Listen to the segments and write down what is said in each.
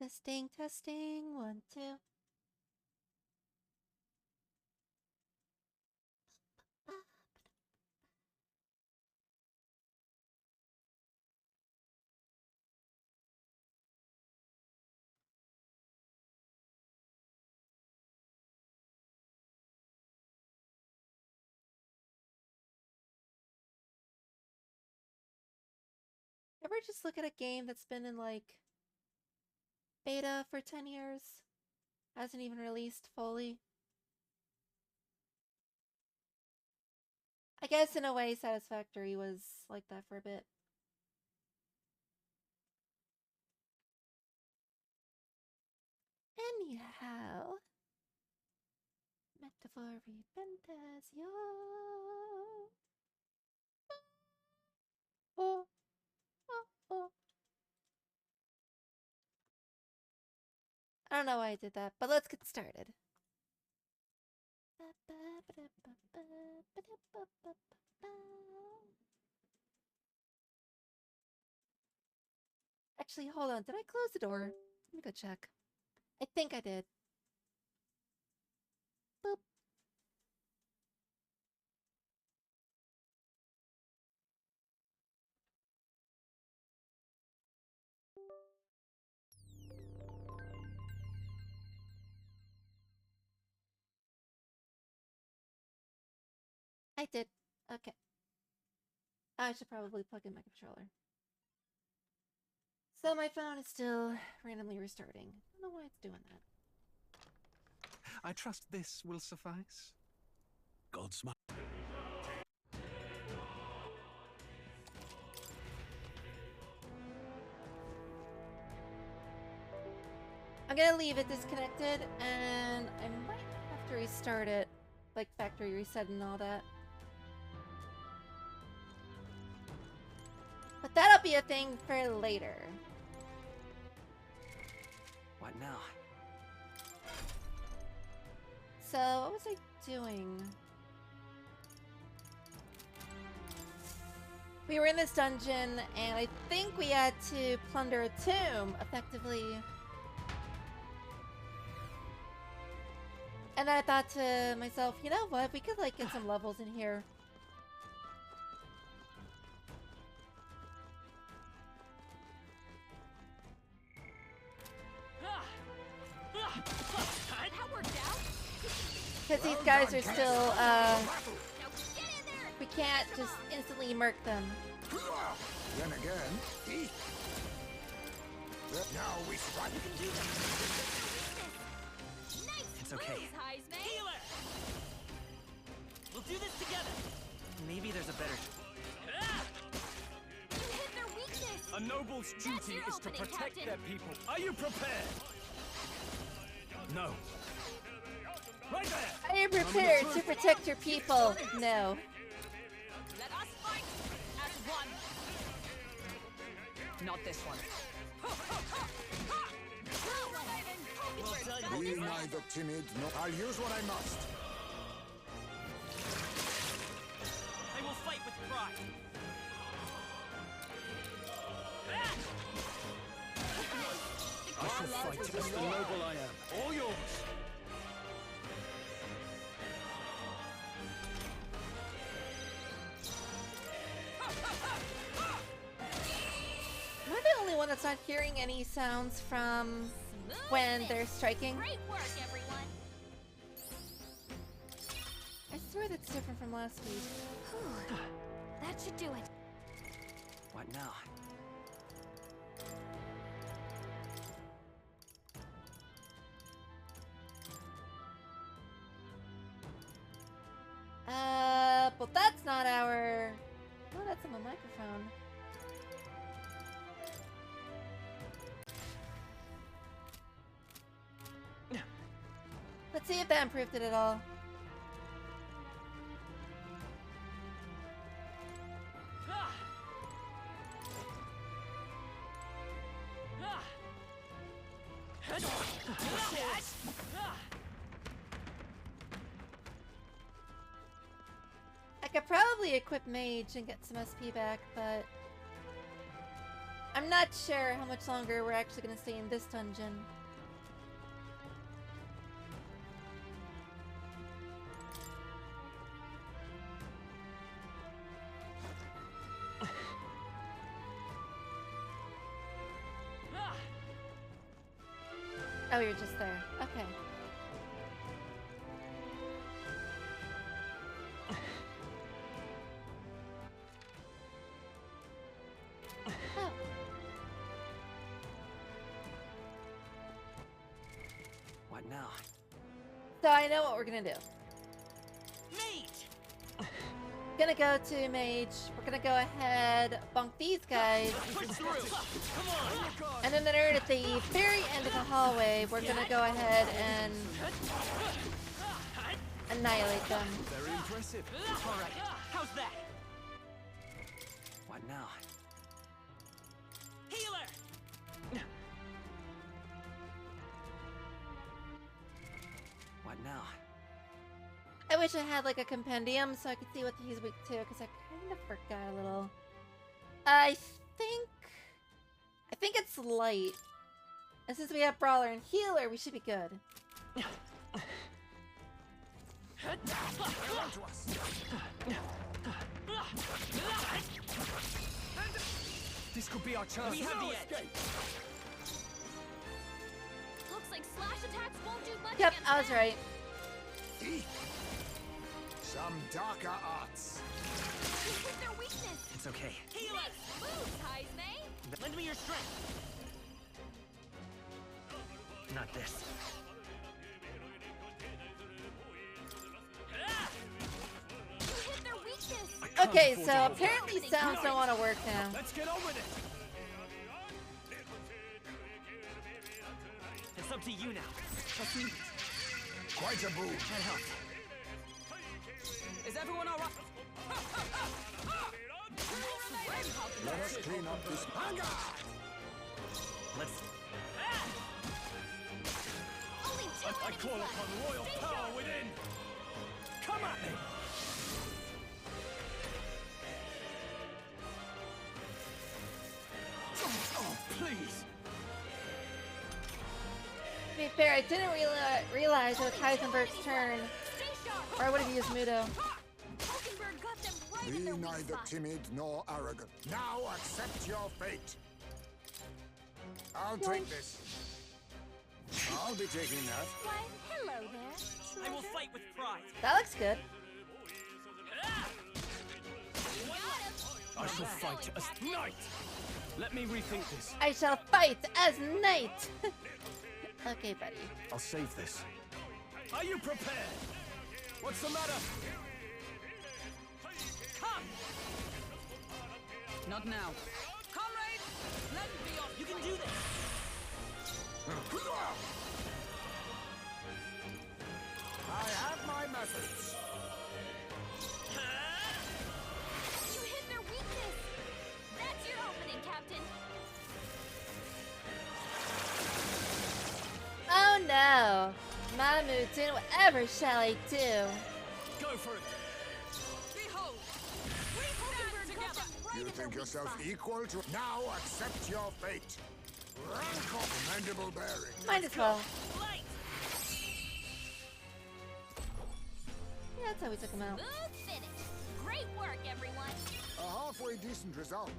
Testing, testing, 1, 2. Ever just look at a game that's been in like beta for 10 years? Hasn't even released fully? I guess in a way Satisfactory was like that for a bit. Anyhow, metaphor ReFantazio. Oh, oh, oh. I don't know why I did that, but let's get started. Actually, hold on. Did I close the door? Let me go check. I think I did. Boop. I did. Okay. I should probably plug in my controller. So my phone is still randomly restarting. I don't know why it's doing that. I trust this will suffice. Godsmack. I'm gonna leave it disconnected, and I might have to restart it, like factory reset and all that. But that'll be a thing for later. What now? So, what was I doing? We were in this dungeon, and I think we had to plunder a tomb, effectively. And then I thought to myself, you know what? We could, like, get some levels in here. Because these guys are still, we can't just instantly murk them. Then again, now we strike. It's okay. Healer! We'll do this together. Maybe there's a better. You hit their weakness. A noble's duty is to protect their people. Are you prepared? No. Right there! Are you prepared to protect your people? No. Let us fight as one. Not this one. Be neither timid nor. I'll use what I must. I will fight with pride. I shall fight as the noble I am. All yours. Am I the only one that's not hearing any sounds from when they're striking? Great work, everyone. I swear that's different from last week. Whew. That should do it. What now? But that's not our... Oh, that's on the microphone. Let's see if that improved it at all. I could probably equip Mage and get some SP back, but I'm not sure how much longer we're actually gonna stay in this dungeon. Oh, you're just there. Okay. Oh. What now? So I know what we're gonna do. Mage! Gonna go to Mage. We're gonna go ahead, bonk these guys. Push through. Come on. And then at the very end of the hallway, we're gonna go ahead and annihilate them. Very impressive. Alright, how's that? What now? Healer! What now? I wish I had like a compendium so I could see what he's weak to, because I kind of forgot a little. I think it's light. And since we have Brawler and Healer, we should be good. This could be our chance. We have the edge. Looks like slash attacks won't do much Yep, against I was them. right. Eek. Some darker arts. You hit their weakness. It's okay. Healer! Move, Heisme! Lend me your strength. Not this. You hit their weakness. I can't Okay, afford so to hold apparently back. sounds don't want to work now. back. Let's get on with it. It's up to you now. Trust me. Quite a move. That helped. Is everyone alright? Let us clean up this hunger. Let's... Only two I enemies call left. upon royal Stay power sharp. within. Come at me. Oh, please. To be fair, I didn't realize it was Heisenberg's turn, Stay sharp. or I would have used Mudo. Hulkenberg got them right Be in their weak neither spot. timid nor arrogant. Now accept your fate. I'll take this. I'll be taking that. Why, hello there. I will treasure. fight with pride. That looks good. Got him. I shall fight as knight. Let me rethink this. I shall fight as knight. Okay, buddy. I'll save this. Are you prepared? What's the matter? Come! Not now. Comrade! Let me off! You can do this! I have my methods. You hit their weakness. That's your opening, Captain. Oh no! Mamuten, whatever shall I do? Go for it. Behold! Hulkenberg got them right You in their think weak yourself spot. equal to... Now accept your fate. Rank of commendable bearing. Might as well. Light! Yeah, that's how we took him out. Smooth finish. Great work, everyone. A halfway decent result.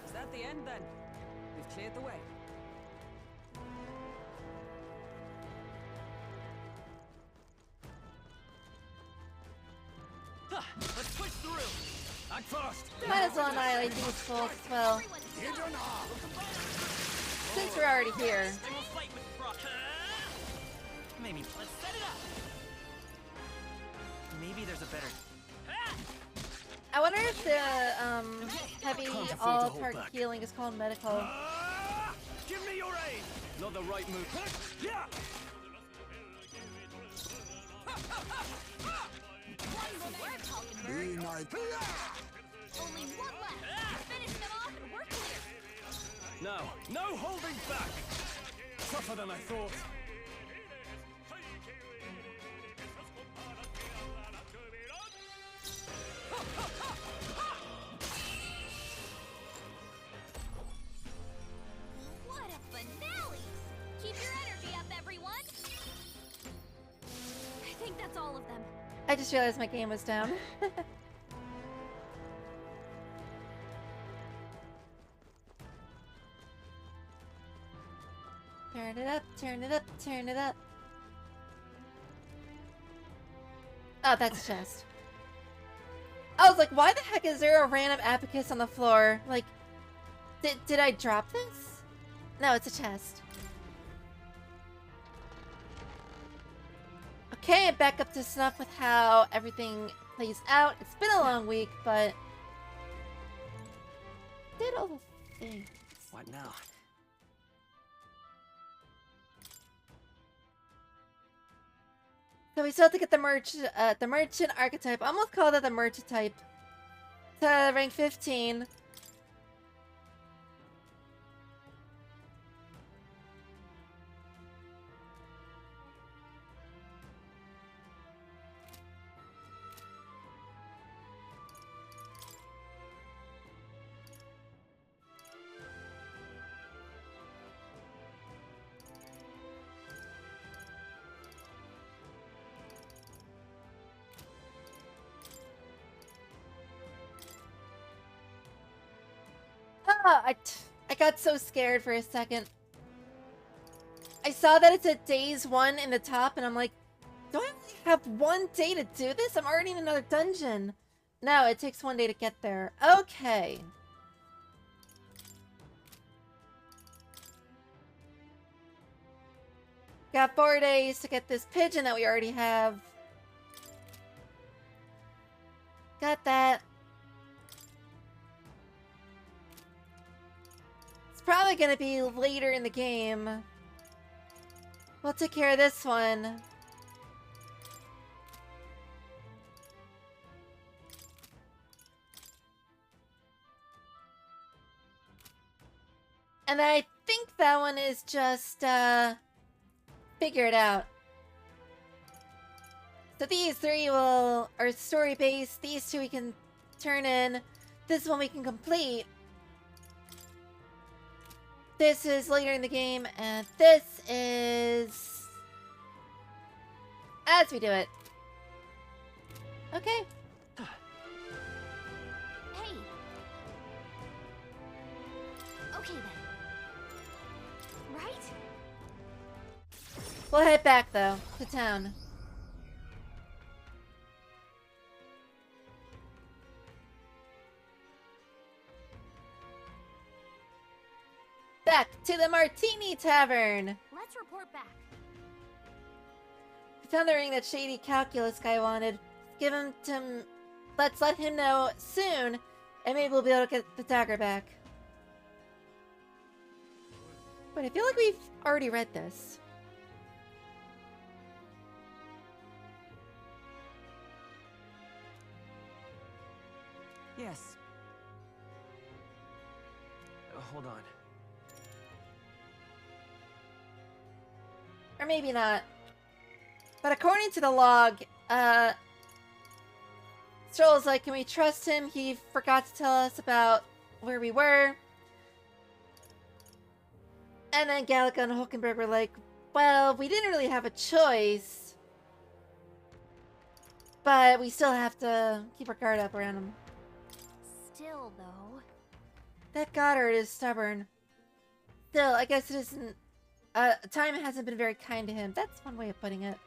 Is that the end then? We've cleared the way. Let's push through! Act fast. Might as well annihilate these folks as well, Everyone Hidden arm. since we're already here. I will fight with pride. Maybe. Let's set it up! Maybe there's a better... I wonder if the heavy Can't afford to all hold target back. healing is called medical. Ah! Give me your aid. Not the right move. Yeah. Nice work, Hulkenberg. Be knight. Only one left. Finish them off and we're clear. Now, no holding back. Tougher than I thought. I just realized my game was down. Turn it up, turn it up, turn it up. Oh, that's a chest. I was like, why the heck is there a random abacus on the floor? Like, did I drop this? No, it's a chest. Okay, back up to snuff with how everything plays out. It's been a long week, but did all the things. What now? So we still have to get the merchant archetype. I almost called it the merchant type. To rank 15. I got so scared for a second. I saw that it's at days 1 in the top, and I'm like, do I only have 1 day to do this? I'm already in another dungeon. No, it takes 1 day to get there. Okay. Got 4 days to get this pigeon that we already have. Got that. Probably gonna be later in the game. We'll take care of this one. And I think that one is just, figure it out. So these 3 are story-based. These 2 we can turn in. This one we can complete. This is later in the game, and this is as we do it. Okay. Hey. Okay then. Right? We'll head back, though, to town. Back to the Martini Tavern! Let's report back. We found the ring that shady calculus guy wanted. Give him to... Let's let him know soon, and maybe we'll be able to get the dagger back. But I feel like we've already read this. Yes. Hold on. Or maybe not. But according to the log, Stroll's like, can we trust him? He forgot to tell us about where we were. And then Gallica and Hulkenberg were like, well, we didn't really have a choice. But we still have to keep our guard up around him. Still, though. That Goddard is stubborn. Still, I guess it isn't... time hasn't been very kind to him. That's one way of putting it.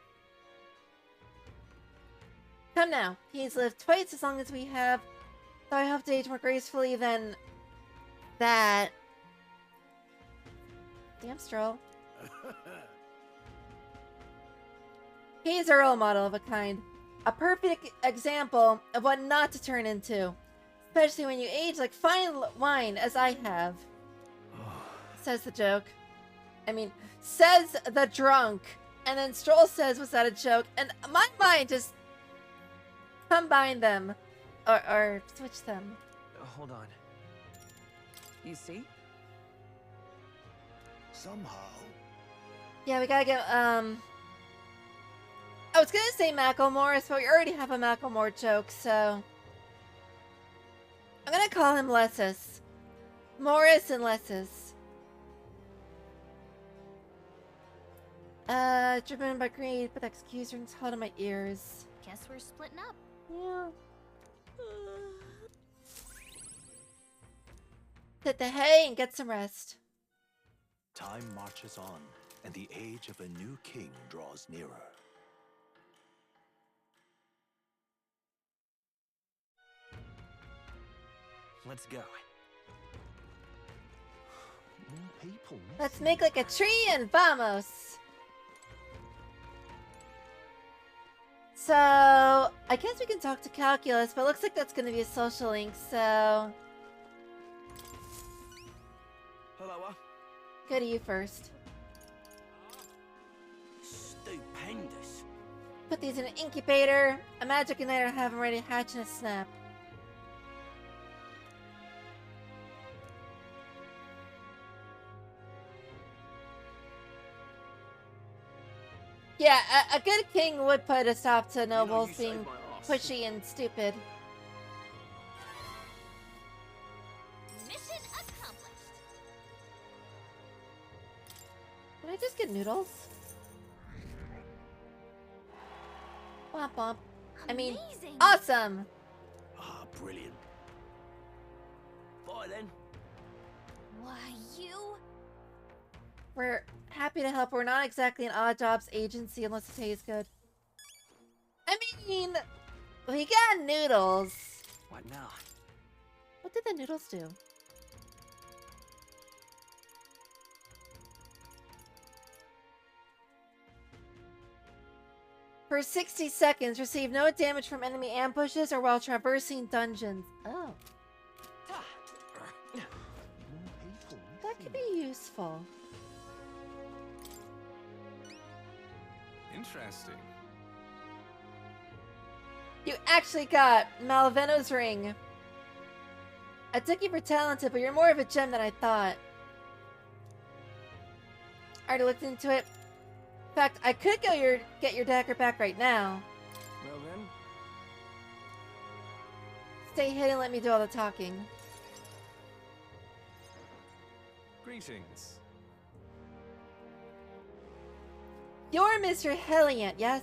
Come now. He's lived twice as long as we have. Though I hope to age more gracefully than... that. Damn, Stroll. He's a role model of a kind. A perfect example of what not to turn into. Especially when you age like fine wine, as I have. Says the joke. I mean, says the drunk. And then Stroll says, was that a joke? And my mind just combine them. Or switch them. Hold on. You see? Somehow. Yeah, we gotta get, I was gonna say Macklemore, but we already have a Macklemore joke, so... I'm gonna call him Lessus. Morris and Lessus. Driven by greed, but the excuse rings hot in my ears. Guess we're splitting up. Yeah. Hit the hay and get some rest. Time marches on, and the age of a new king draws nearer. Let's go. More people. Let's make like a tree and vamos. So, I guess we can talk to Calculus, but it looks like that's going to be a social link, so... Hello. Go to you first. Stupendous. Put these in an incubator. A magic igniter will have them ready to hatch in a snap. Yeah, a good king would put a stop to nobles being pushy and stupid. Mission accomplished. Did I just get noodles? Womp womp. I mean, Amazing. awesome! Ah, brilliant. Bye then. Why, you? We're happy to help. We're not exactly an odd jobs agency unless the pay is good. I mean, we got noodles. What now? What did the noodles do? For 60 seconds, receive no damage from enemy ambushes or while traversing dungeons. Oh, More people. that could be useful. Interesting. You actually got Malveno's ring. I took you for talented, but you're more of a gem than I thought. I already looked into it. In fact, I could get your dagger back right now. Well then, Stay hidden and let me do all the talking. greetings. You're Mr. Helliant, yes?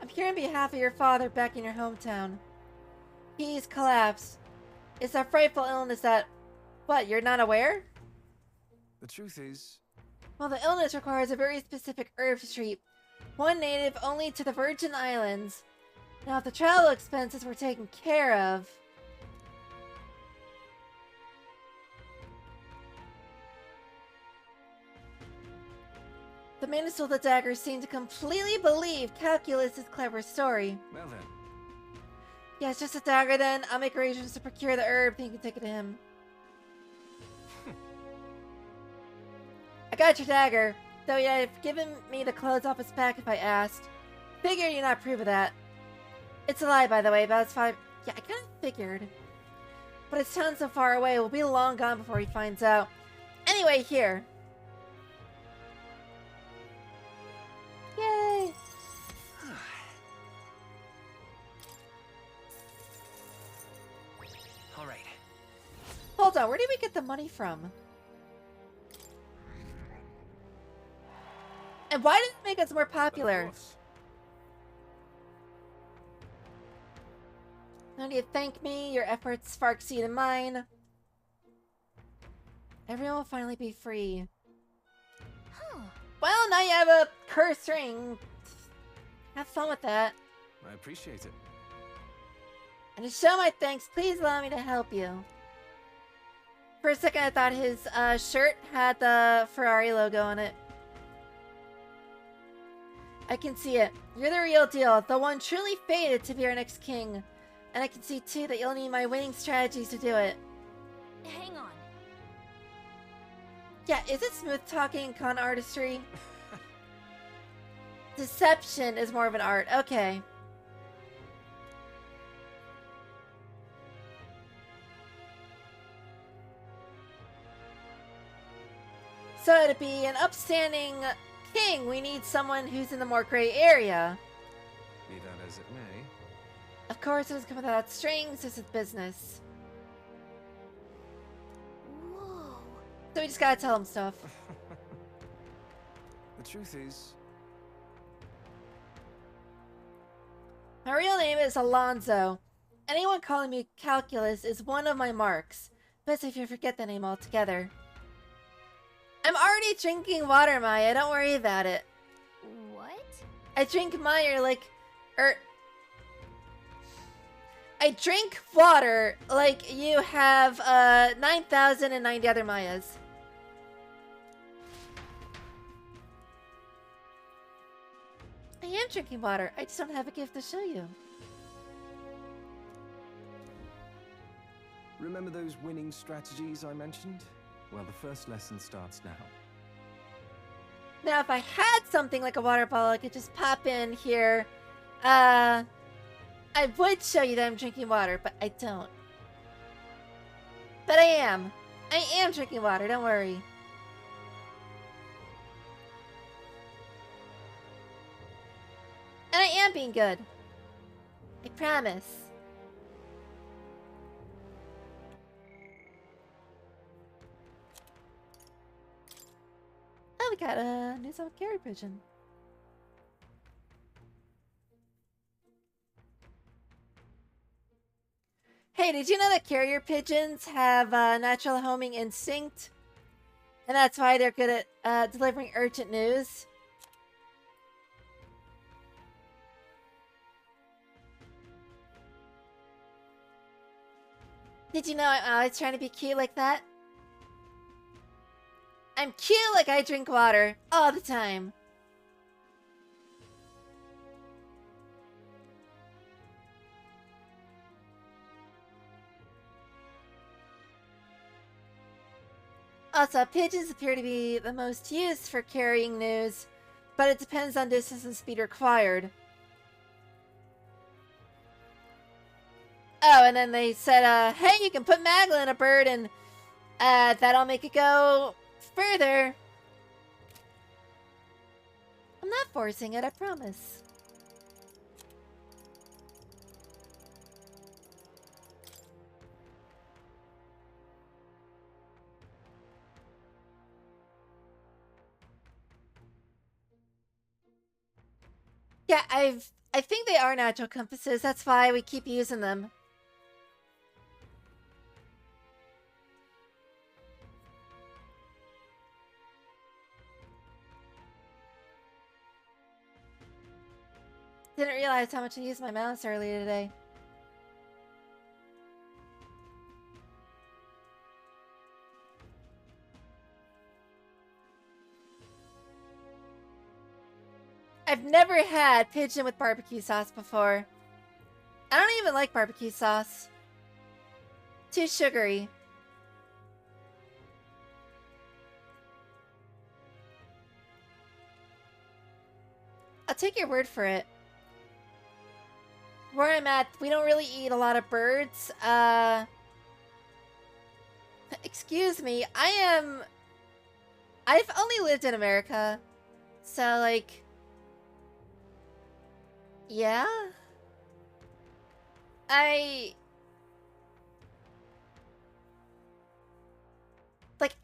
I'm here on behalf of your father back in your hometown. He's collapsed. It's a frightful illness that... What, you're not aware? The truth is, Well, the illness requires a very specific herb to treat. One native only to the Virgin Islands. Now, if the travel expenses were taken care of... The man who stole the dagger seemed to completely believe Calculus's clever story. well then, Yeah, it's just a dagger then. I'll make arrangements to procure the herb, then you can take it to him. I got your dagger, though you'd have given me the clothes off its back if I asked. Figured you'd not approve of that. It's a lie, by the way, but it's fine. Yeah, I kind of figured. But his town's so far away, we'll be long gone before he finds out. Anyway, here. Yay! All right. Hold on, where did we get the money from? And why did it make us more of popular? course. No need to thank me, your efforts far exceeded mine. Everyone will finally be free. Huh. Well, now you have a cursed ring. Have fun with that. I appreciate it. And to show my thanks, please allow me to help you. For a second, I thought his shirt had the Ferrari logo on it. I can see it. You're the real deal, the one truly fated to be our next king. And I can see, too, that you'll need my winning strategies to do it. Hang on. Yeah, is it smooth talking and con artistry? Deception is more of an art. Okay. So to be an upstanding king, we need someone who's in the more gray area. Be that as it may. Of course, it doesn't come without strings. This is business. Whoa. So we just gotta tell him stuff. The truth is, My real name is Alonzo. Anyone calling me Calculus is one of my marks. Best if you forget the name altogether. I'm already drinking water, Maya. Don't worry about it. What? I drink Maya like... I drink water like you have 9,090 other Mayas. I am drinking water. I just don't have a gift to show you. Remember those winning strategies I mentioned? Well, the first lesson starts now. Now, if I had something like a water bottle, I could just pop in here. I would show you that I'm drinking water, but I don't. But I am. I am drinking water, don't worry. And I am being good. I promise. Oh, we got a new sound carrier pigeon. Hey, did you know that carrier pigeons have natural homing instinct? And that's why they're good at delivering urgent news? Did you know I'm always trying to be cute like that? I'm cute like I drink water all the time. Also, pigeons appear to be the most used for carrying news, but it depends on distance and speed required. Oh, and then they said, hey, you can put Magla in a bird and that'll make it go further. I'm not forcing it, I promise. Yeah, I think they are natural compasses. That's why we keep using them. Didn't realize how much I used my mouse earlier today. I've never had pigeon with barbecue sauce before. I don't even like barbecue sauce. Too sugary. I'll take your word for it. Where I'm at, we don't really eat a lot of birds. Excuse me, I've only lived in America. So, like... Yeah? I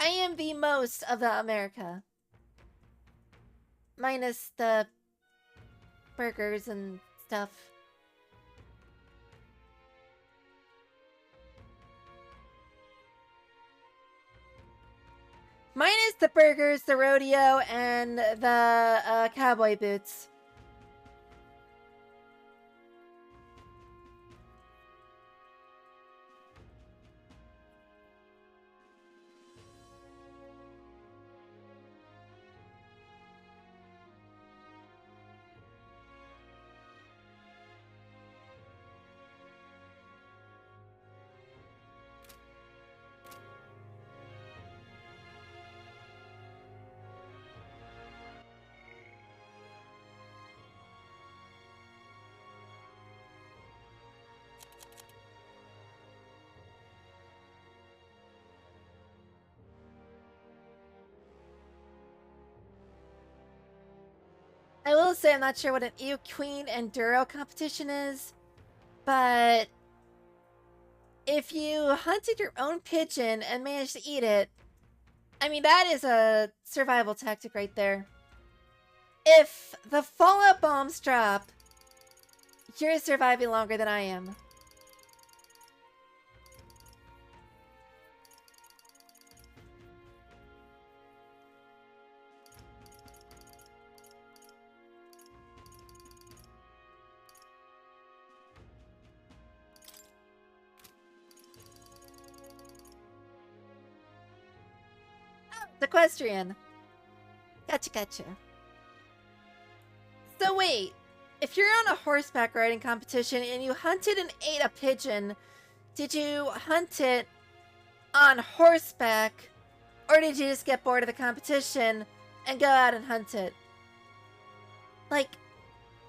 am the most of the America. Minus the burgers and stuff. Minus the burgers, the rodeo, and the cowboy boots. I will say I'm not sure what an Ew Queen Enduro competition is, but if you hunted your own pigeon and managed to eat it, I mean, that is a survival tactic right there. If the fallout bombs drop, you're surviving longer than I am. Equestrian. Gotcha. So wait, if you're on a horseback riding competition and you hunted and ate a pigeon, did you hunt it on horseback, or did you just get bored of the competition and go out and hunt it? Like,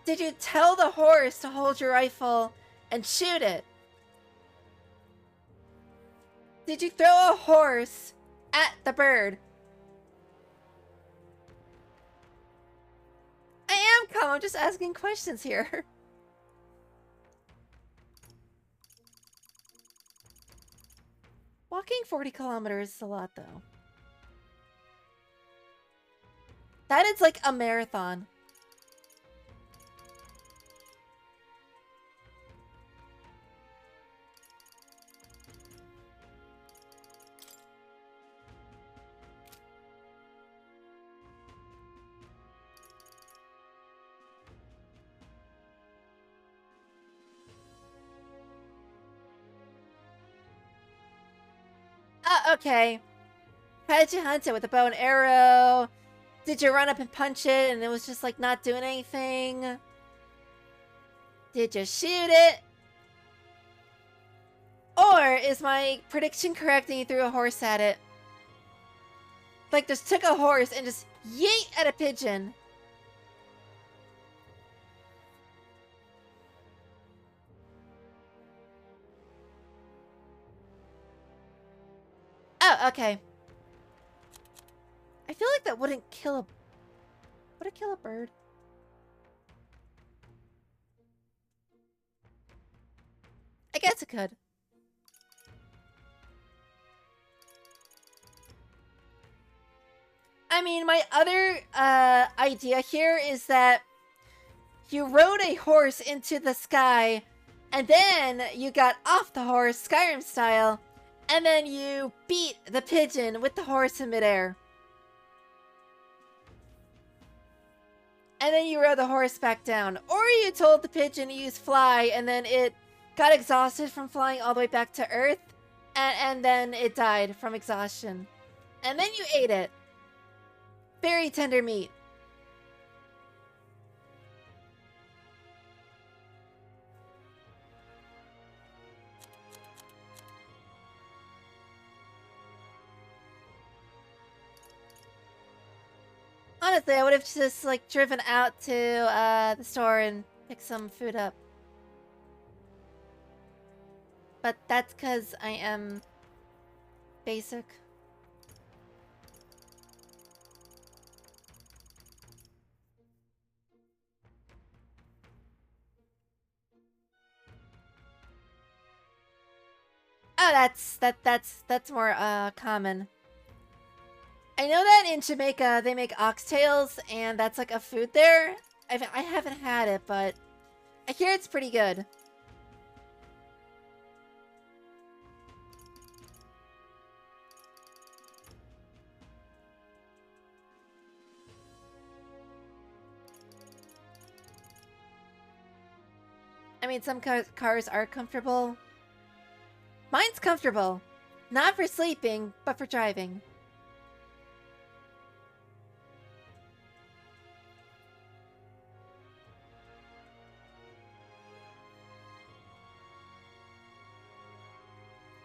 did you tell the horse to hold your rifle and shoot it? Did you throw a horse at the bird? I am calm, I'm just asking questions here. Walking 40 kilometers is a lot, though. That is like a marathon. Okay. How did you hunt it? With a bow and arrow? Did you run up and punch it and it was just like not doing anything? Did you shoot it? Or is my prediction correct and you threw a horse at it? Like just took a horse and just yeet at a pigeon. Oh, okay. I feel like that wouldn't kill a... Would it kill a bird? I guess it could. I mean, my other idea here is that you rode a horse into the sky, and then you got off the horse, Skyrim style, and then you beat the pigeon with the horse in midair. And then you rode the horse back down. Or you told the pigeon to use fly, and then it got exhausted from flying all the way back to Earth, and then it died from exhaustion. And then you ate it. Very tender meat. Honestly, I would have just, like, driven out to the store and picked some food up. But that's because I am basic. Oh, that's more common. I know that in Jamaica they make oxtails, and that's like a food there. I haven't had it, but I hear it's pretty good. I mean, some cars are comfortable. Mine's comfortable. Not for sleeping, but for driving.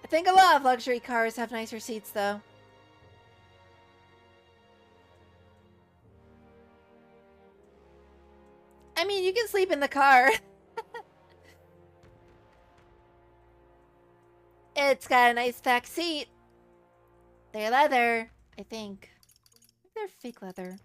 I think a lot of luxury cars have nicer seats, though. I mean, you can sleep in the car. It's got a nice back seat. They're leather, I think. They're fake leather.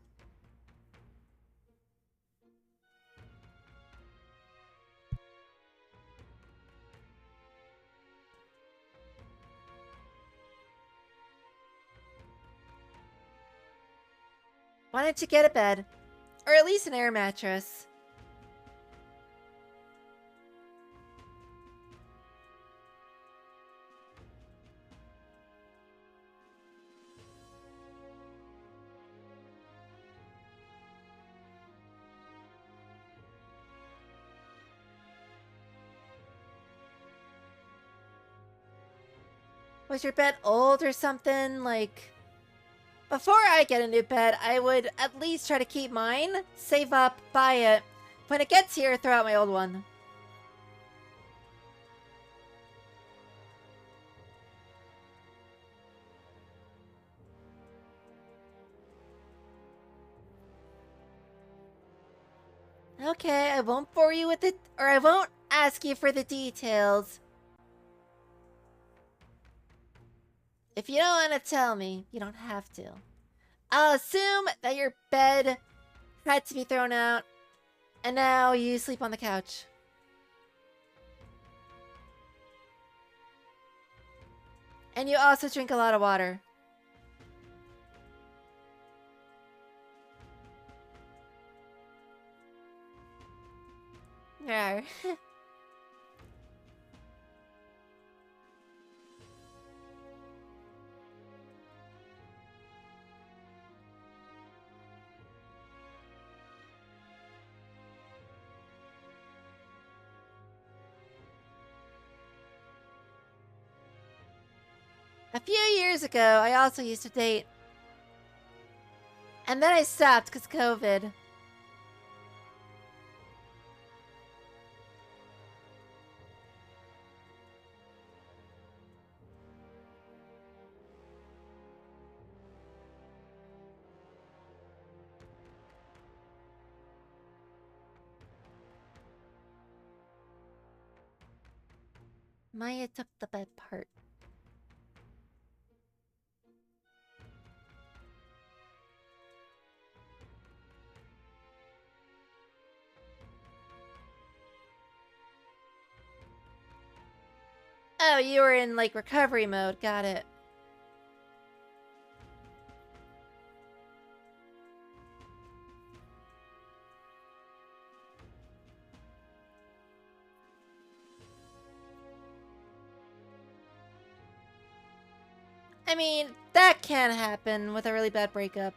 Why don't you get a bed? Or at least an air mattress. Was your bed old or something? Like, before I get a new bed, I would at least try to keep mine, save up, buy it. When it gets here, throw out my old one. Okay, I won't bore you with it, or I won't ask you for the details. If you don't want to tell me, you don't have to. I'll assume that your bed had to be thrown out, and now you sleep on the couch. And you also drink a lot of water. Rawr. A few years ago, I also used to date. And then I stopped because COVID. Maya took the bed part. Oh, you were in, like, recovery mode. Got it. I mean, that can happen with a really bad breakup.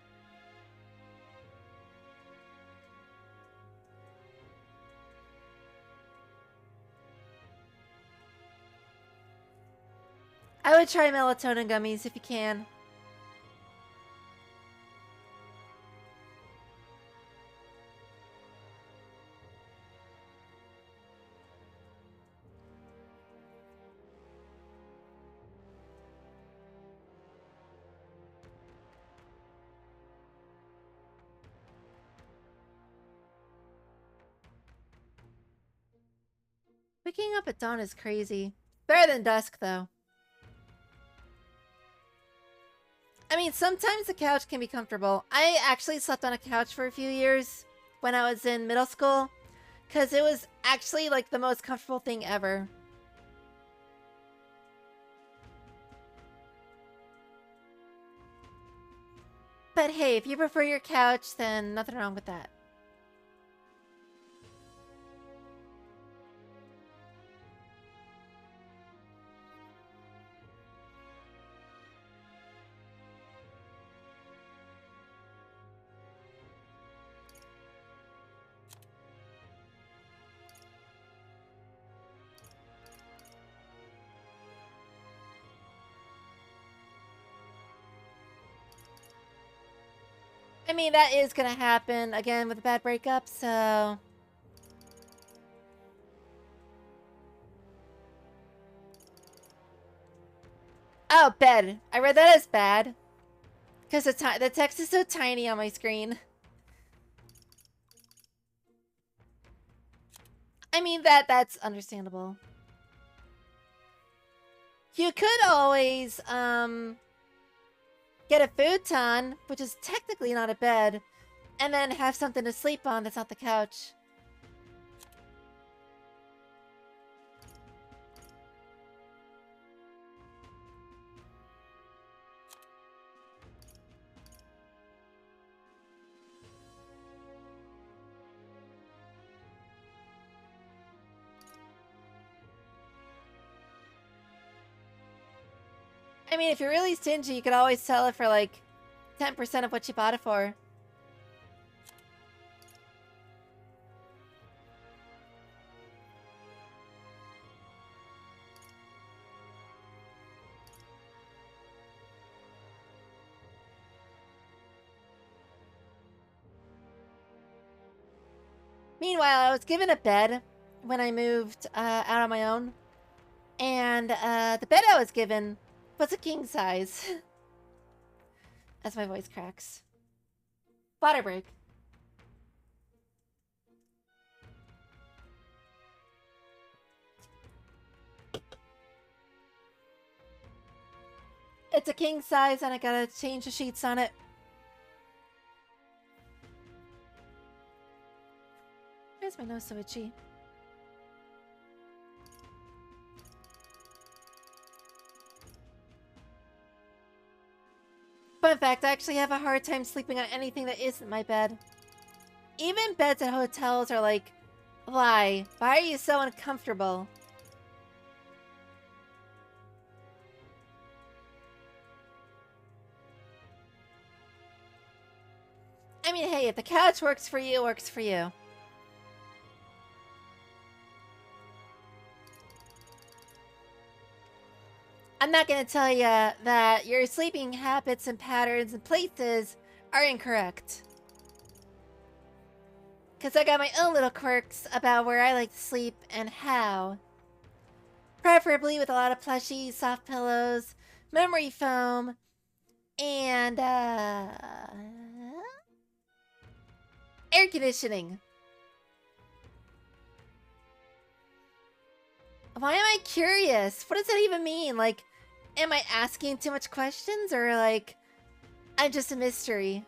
I would try melatonin gummies if you can. Waking up at dawn is crazy. Better than dusk, though. I mean, sometimes the couch can be comfortable. I actually slept on a couch for a few years when I was in middle school, because it was actually, like, the most comfortable thing ever. But hey, if you prefer your couch, then nothing wrong with that. I mean, that is gonna happen again with a bad breakup, so... Oh, bed. I read that as bad. Because the text is so tiny on my screen. I mean, that's understandable. You could always, get a futon, which is technically not a bed, and then have something to sleep on that's not the couch. I mean, if you're really stingy, you could always sell it for like 10% of what you bought it for. Meanwhile, I was given a bed when I moved out on my own. And the bed I was given was a king size. As my voice cracks. Water break. It's a king size and I gotta change the sheets on it. Why is my nose so itchy? Fun fact, I actually have a hard time sleeping on anything that isn't my bed. Even beds at hotels are like, why? Why are you so uncomfortable? I mean, hey, if the couch works for you, it works for you. I'm not going to tell you that your sleeping habits and patterns and places are incorrect. Because I got my own little quirks about where I like to sleep and how. Preferably with a lot of plushies, soft pillows, memory foam, and air conditioning. Why am I curious? What does that even mean? Like, am I asking too much questions or like, I'm just a mystery?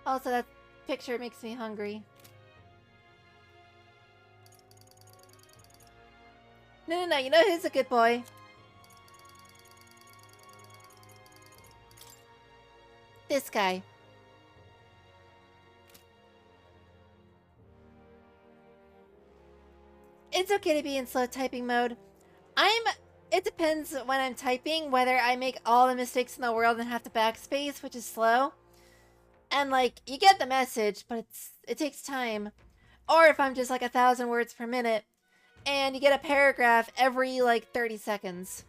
Also, that picture makes me hungry. No, you know who's a good boy? This guy. It's okay to be in slow typing mode. It depends when I'm typing, whether I make all the mistakes in the world and have to backspace, which is slow. And like, you get the message, but it takes time. Or if I'm just like 1,000 words per minute, and you get a paragraph every like 30 seconds.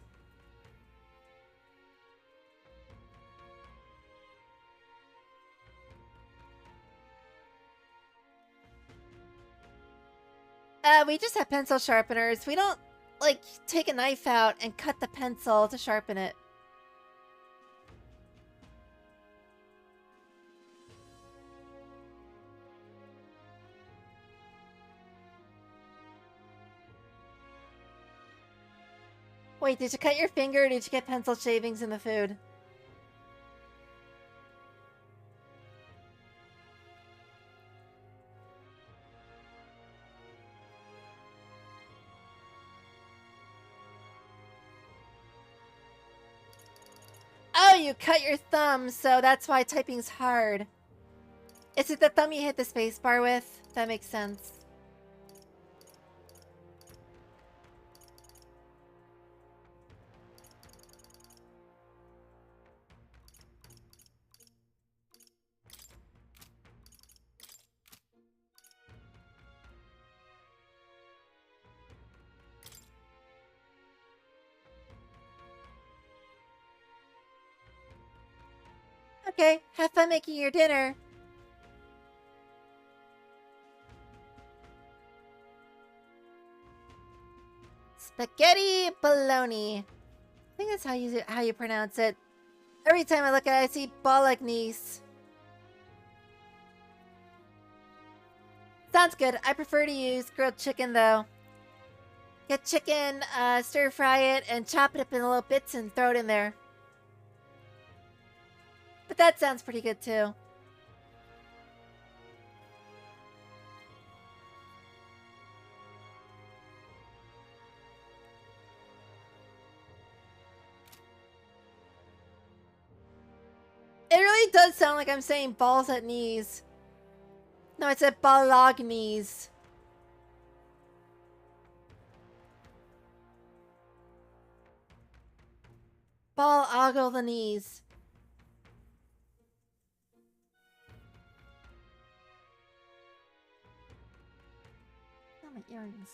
We just have pencil sharpeners. We don't like take a knife out and cut the pencil to sharpen it. Wait, did you cut your finger or did you get pencil shavings in the food? Oh, you cut your thumb, so that's why typing's hard. Is it the thumb you hit the spacebar with? That makes sense. Okay, have fun making your dinner. Spaghetti bologna. I think that's how you pronounce it. Every time I look at it, I see bolognese. Sounds good. I prefer to use grilled chicken though. Get chicken, stir fry it, and chop it up in little bits and throw it in there. But that sounds pretty good too. It really does sound like I'm saying balls at knees. No, I said bolognese. Fall, ogle the knees. Oh, my earrings.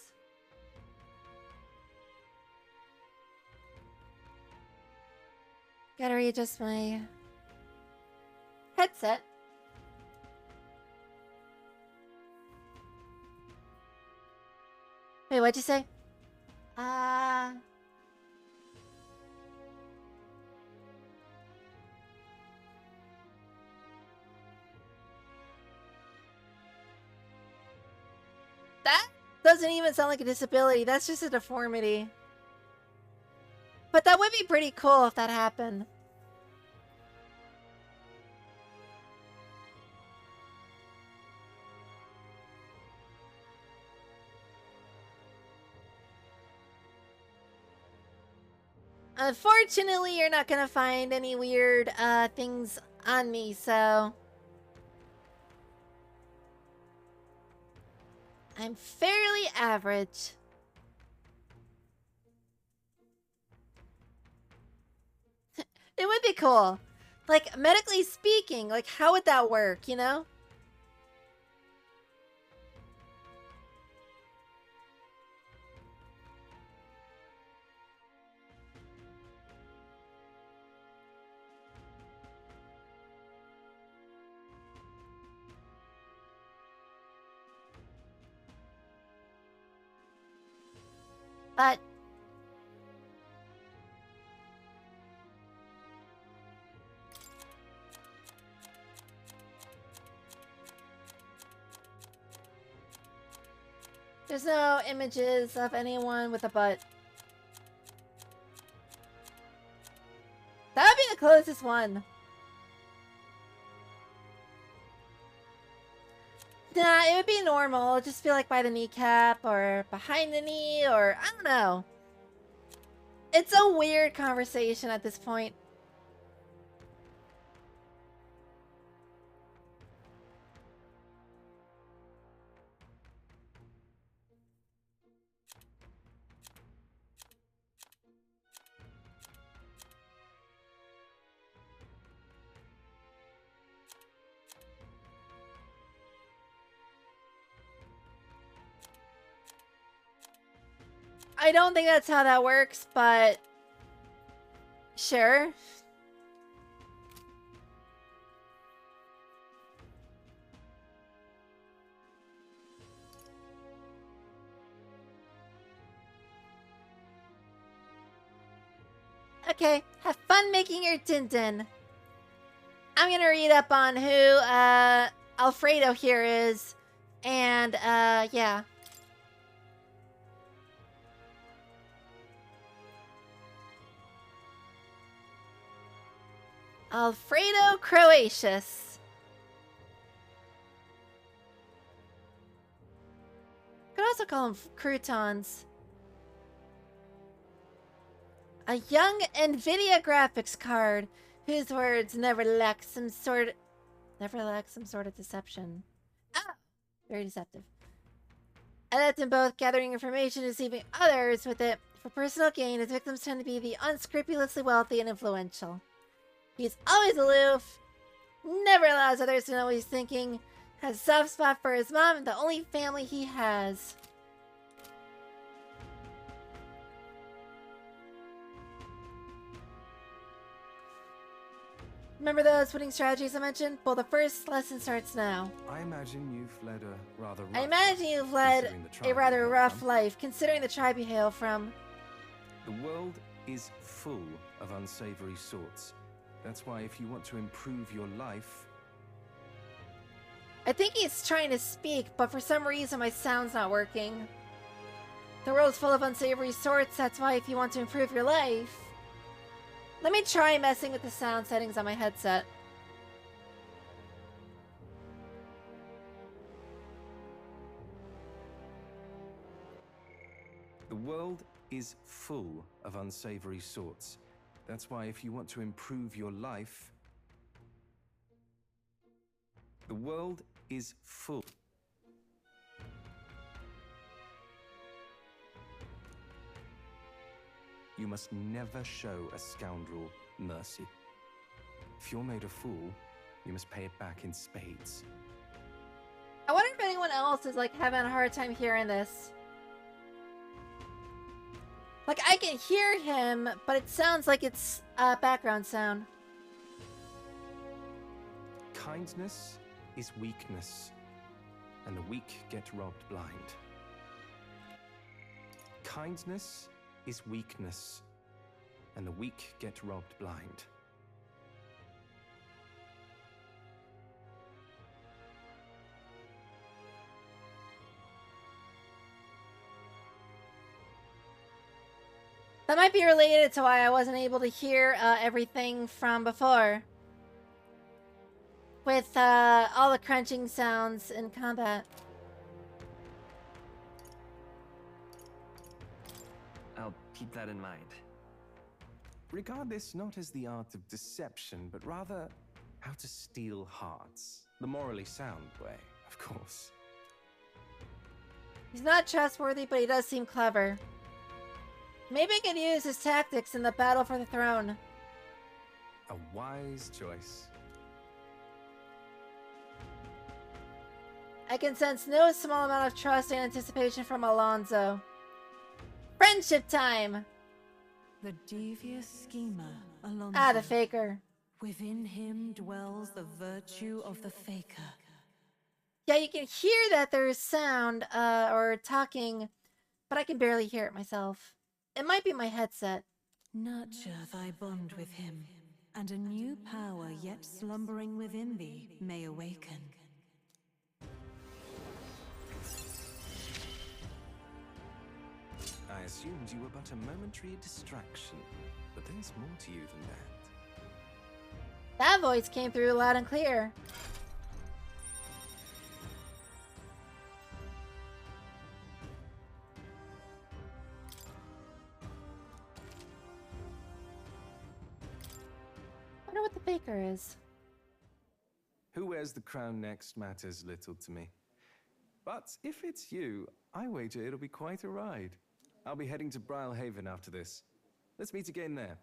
Gotta readjust my headset. Wait, what'd you say? That doesn't even sound like a disability. That's just a deformity. But that would be pretty cool if that happened. Unfortunately, you're not gonna find any weird things on me, so I'm fairly average. It would be cool. Like, medically speaking, like, how would that work, you know? But there's no images of anyone with a butt. That would be the closest one. Nah, it would be normal. It'd just be like by the kneecap or behind the knee or I don't know. It's a weird conversation at this point. I don't think that's how that works, but sure. Okay, have fun making your Tintin. I'm gonna read up on who Alfredo here is, and yeah. Alfredo Croatius. Could also call them croutons. A young NVIDIA graphics card whose words never lack some sort of deception. Ah, very deceptive. Adept in both gathering information and deceiving others with it for personal gain, his victims tend to be the unscrupulously wealthy and influential. He's always aloof, never allows others to know what he's thinking, has a soft spot for his mom and the only family he has. Remember those winning strategies I mentioned? Well, the first lesson starts now. I imagine you've led a rather rough I imagine you've led considering the a tribe rather you hail rough from. life, considering the tribe you hail from. The world is full of unsavory sorts. That's why if you want to improve your life, I think he's trying to speak, but for some reason my sound's not working. The world's full of unsavory sorts, that's why if you want to improve your life... Let me try messing with the sound settings on my headset. the world is full of unsavory sorts. That's why if you want to improve your life, the world is full. You must never show a scoundrel mercy. If you're made a fool, you must pay it back in spades. I wonder if anyone else is like having a hard time hearing this. Like, I can hear him, but it sounds like it's a background sound. Kindness is weakness, and the weak get robbed blind. Kindness is weakness, and the weak get robbed blind. That might be related to why I wasn't able to hear everything from before. With all the crunching sounds in combat. I'll keep that in mind. Regard this not as the art of deception, but rather how to steal hearts. The morally sound way, of course. He's not trustworthy, but he does seem clever. Maybe I can use his tactics in the battle for the throne. A wise choice. I can sense no small amount of trust and anticipation from Alonso. Friendship time! The devious schemer, Alonso. Ah, the faker. Within him dwells the virtue of the faker. Yeah, you can hear that there's sound, or talking, but I can barely hear it myself. It might be my headset. Nurture thy bond with him, and a new power yet slumbering within thee may awaken. I assumed you were but a momentary distraction, but there's more to you than that. That voice came through loud and clear. I wonder what the baker is. Who wears the crown next matters little to me. But if it's you, I wager it'll be quite a ride. I'll be heading to Brylehaven after this. Let's meet again there.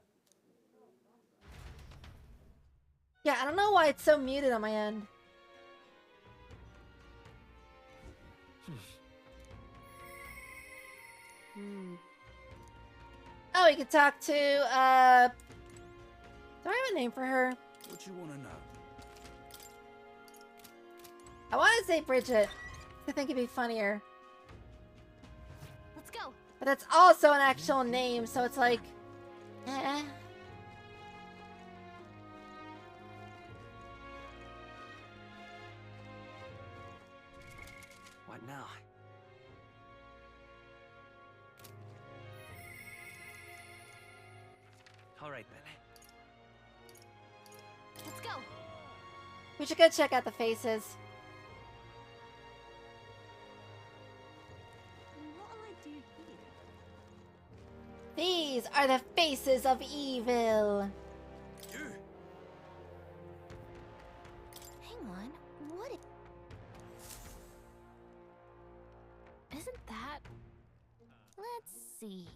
Yeah, I don't know why it's so muted on my end. Oh, we could talk to, do I have a name for her? What you want to know? I want to say Bridget. I think it'd be funnier. Let's go. But that's also an actual name, so it's like, eh. What now? All right then. Let's go. We should go check out the faces. What'll I do here? These are the faces of evil. Hang on. What? Isn't that? Let's see.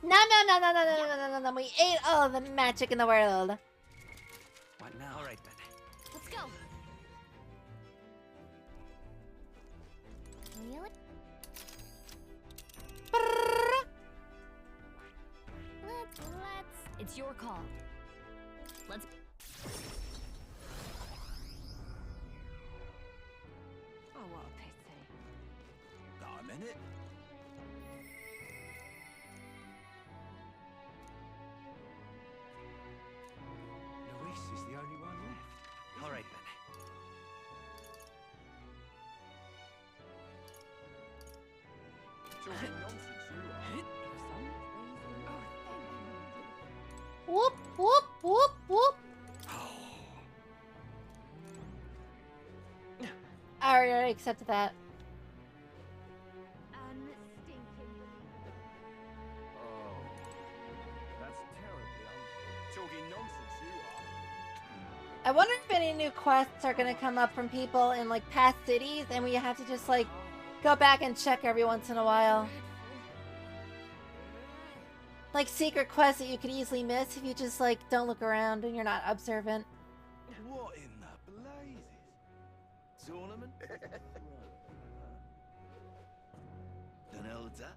No, no. We ate all of the magic in the world. What now? All right then. Let's go. Really? Let's. It's your call. Let's. Oh, what a pity. Got a minute? Luis is the only one left. All right then. Talking nonsense, you are. Whoop, whoop, whoop, whoop. I already accepted that. Oh, that's terribly talking nonsense, you are. I wonder if any new quests are gonna come up from people in like past cities, and we have to just like go back and check every once in a while. Like secret quests that you could easily miss if you just like don't look around and you're not observant. What in the blazes? Tournament? An elder?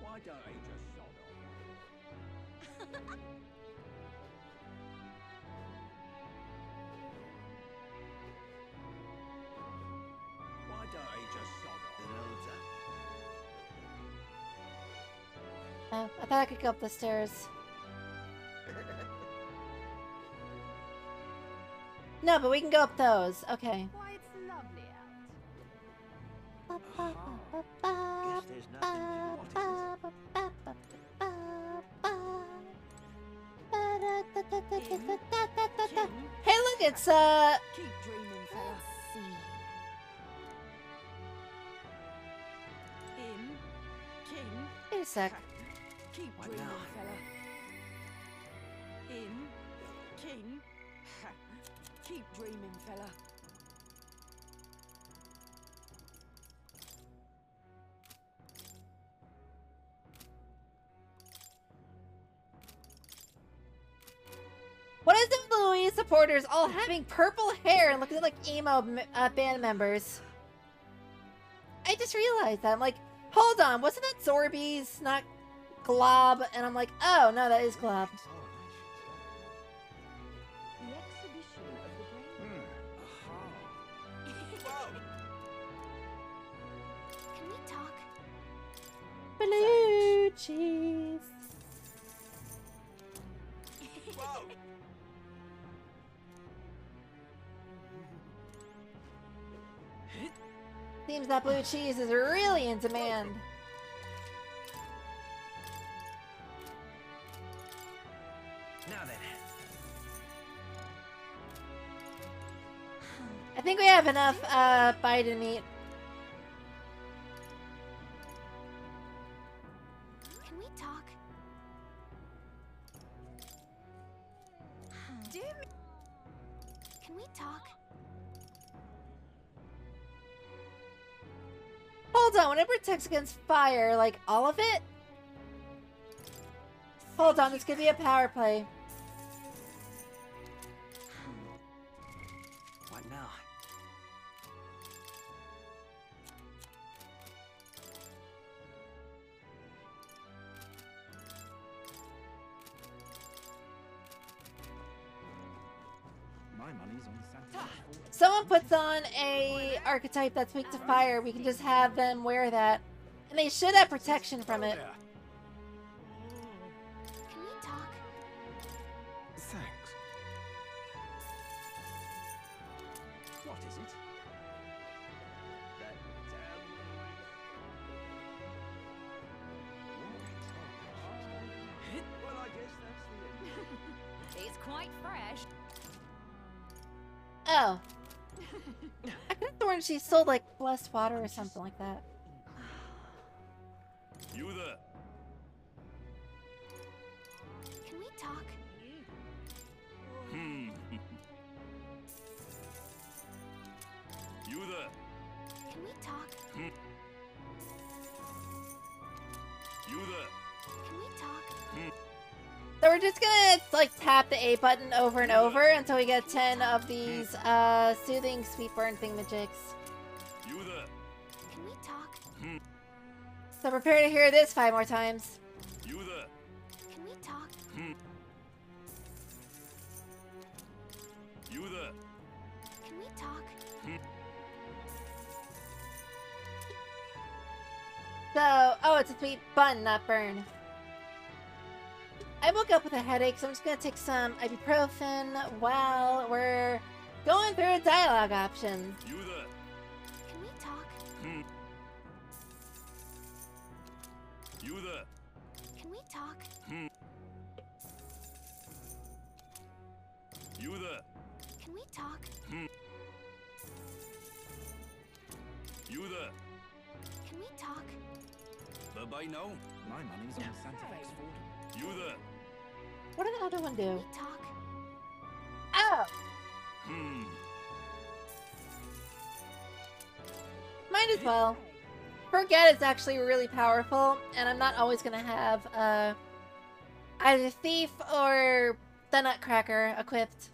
Why don't he just sod off? Why don't he just sod off? An elder? Oh, I thought I could go up the stairs. No, but we can go up those. Okay. Why, it's lovely out. Guess there's nothing Hey, look, it's Keep dreaming, fella. In, king. wait a sec. Keep What dreaming, now? fella. In, king. Keep dreaming, fella. What is it with the Louise supporters all having purple hair and looking like emo band members? I just realized that. I'm like, hold on, wasn't that Zorby's, not Glob? And I'm like, oh, no, that is Glob. The exhibition of the brain. Can we talk? Blue cheese. Seems that blue cheese is really in demand. Now then. I think we have enough Biden meat. Can we talk? Dear me. Can we talk? Hold on, when it protects against fire, like all of it? Hold on, this could be a power play. What now? My money's on Santa. Someone puts on a archetype that's weak to fire, we can just have them wear that. And they should have protection from it. Can we talk? Thanks. What is it? That damn noise. Well, I guess that's the end. It's quite fresh. Oh. I could have sworn she sold like blessed water or something like that. You there? Can we talk? You there? Can we talk? You there? Can we talk? So we're just gonna like tap the A button over and over until we get 10 of these soothing sweet burn thingamajigs. You there? Can we talk? So prepare to hear this 5 more times. You there? Can we talk? You there? Can we talk? So, oh, it's a sweet bun, not burn. I woke up with a headache, so I'm just gonna take some ibuprofen while we're going through dialogue options. You there? Can we talk? You there? Can we talk? You there? Can we talk? You there? Can we talk? Bye-bye now. My money's on Santa Fe's Ford. You there? What did the other one Can do? we talk? Oh! Might as well. Forget is actually really powerful, and I'm not always gonna have either Thief or the Nutcracker equipped.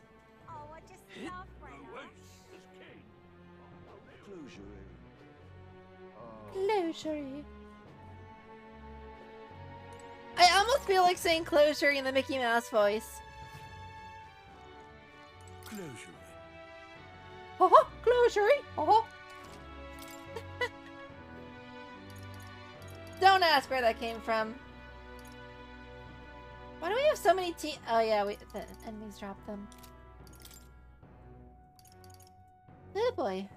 Oh, I just love Reynolds. Closure. I almost feel like saying closure in the Mickey Mouse voice. Closure. Oh, closure. Oh. Don't ask where that came from. Why do we have so many oh yeah, the enemies dropped them. Oh boy.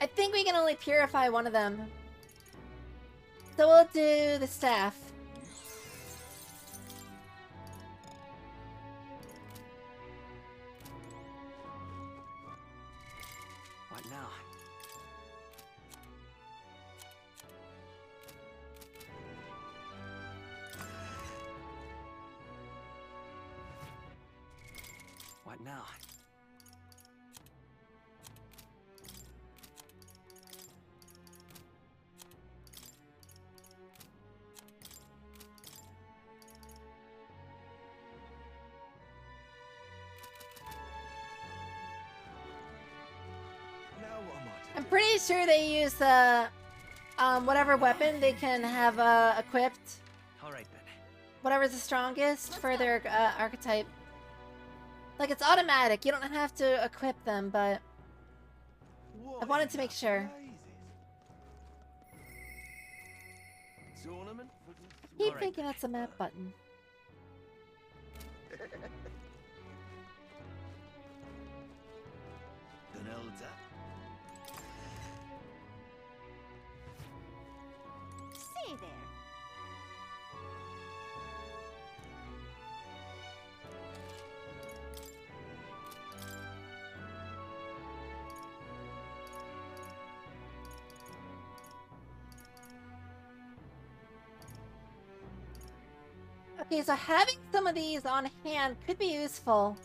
I think we can only purify one of them. So we'll do the staff. What now? What now? I'm pretty sure they use whatever weapon they can have equipped. All right then. Whatever's the strongest for their archetype. Like, it's automatic. You don't have to equip them, but I wanted to make sure. Tournament? Keep Alright. thinking that's a map button. Say there. Okay, so having some of these on hand could be useful.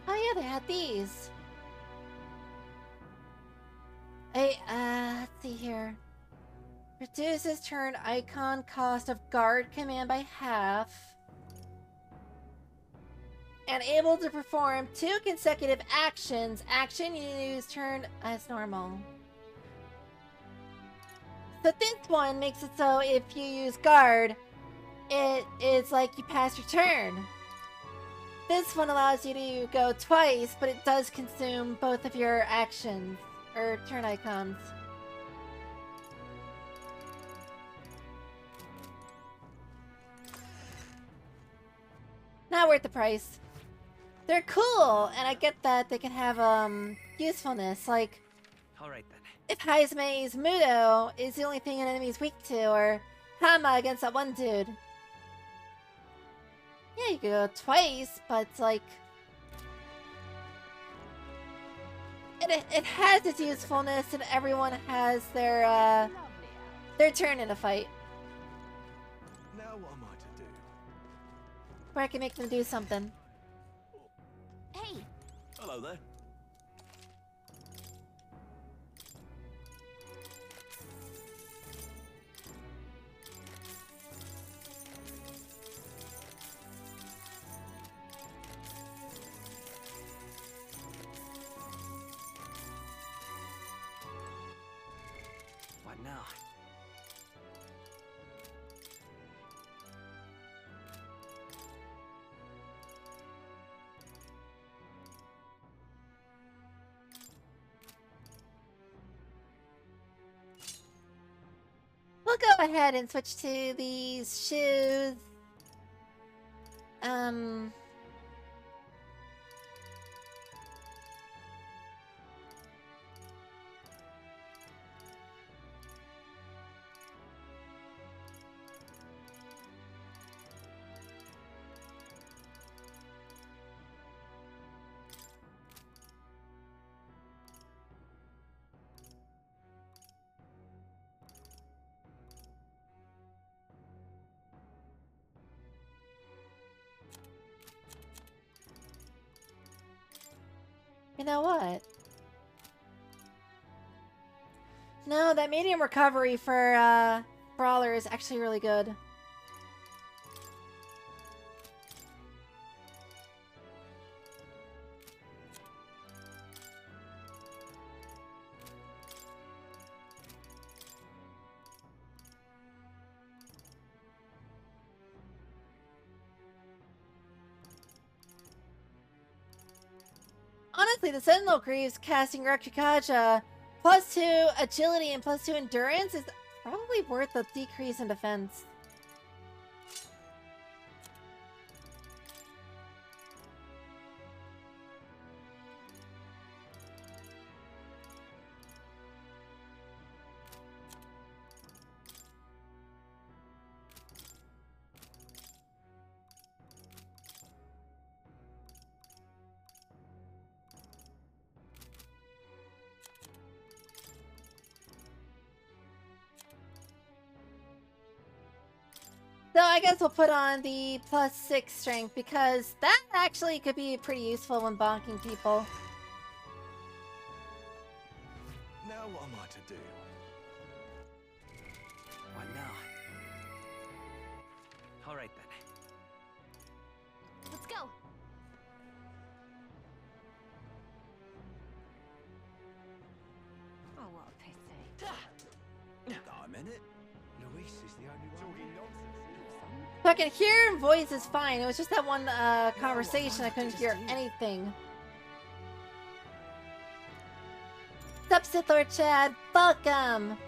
Oh yeah, they had these. Hey, let's see here. Reduces turn icon cost of guard command by half. And able to perform 2 consecutive actions. Action you use turn as normal. So this one makes it so if you use guard, it's like you pass your turn. This one allows you to go twice, but it does consume both of your actions, or turn icons. Not worth the price. They're cool, and I get that they can have usefulness, like All right then. if Haizume's Mudo is the only thing an enemy's weak to, or Hama against that one dude. Yeah, you could go twice, but it's like it has its usefulness, and everyone has their turn in a fight. Now what am I to do? Where I can make them do something. Hey, Hello there. What now? We'll go ahead and switch to these shoes. You know what? No, that medium recovery for Brawler is actually really good. Honestly, the Sentinel Greaves casting Rekshikaja +2 agility and +2 endurance is probably worth the decrease in defense. So I guess we'll put on the +6 strength because that actually could be pretty useful when bonking people. Now what am I to do? What now? All right then. Let's go. Oh, what a pity. I'm in it. Luis is the only one. So I can hear and voice is fine. It was just that one conversation I couldn't hear anything. What's up, Sith Lord Chad? Welcome!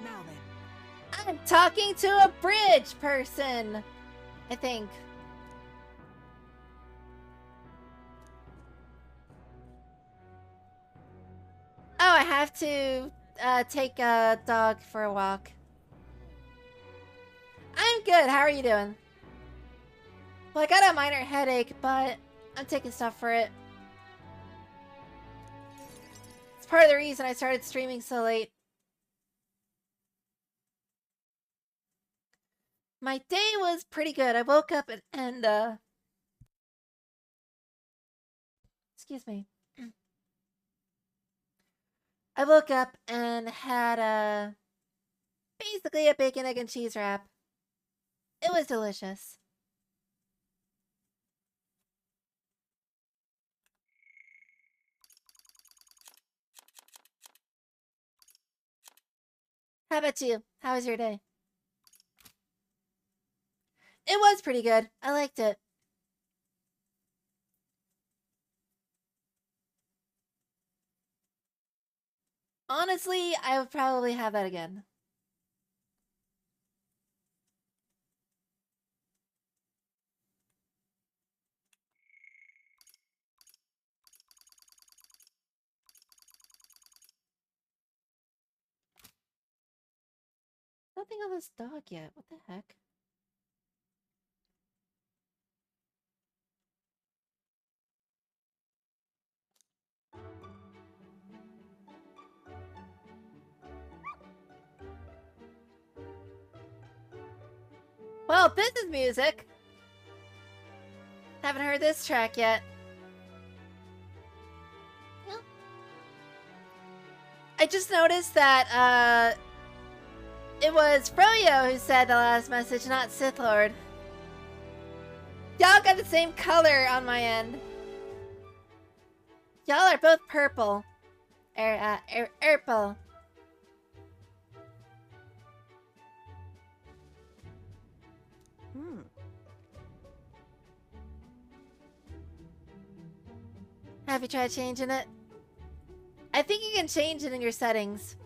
Now then. I'm talking to a bridge person! I think. Oh, I have to take a dog for a walk. I'm good. How are you doing? Well, I got a minor headache, but I'm taking stuff for it. It's part of the reason I started streaming so late. My day was pretty good. I woke up and excuse me. I woke up and had basically a bacon, egg, and cheese wrap. It was delicious. How about you? How was your day? It was pretty good. I liked it. Honestly, I would probably have that again. Nothing on this dog yet. What the heck? Well, this is music. Haven't heard this track yet. Well, I just noticed that it was Froyo who said the last message, not Sith Lord. Y'all got the same color on my end. Y'all are both purple. Purple. Have you tried changing it? I think you can change it in your settings.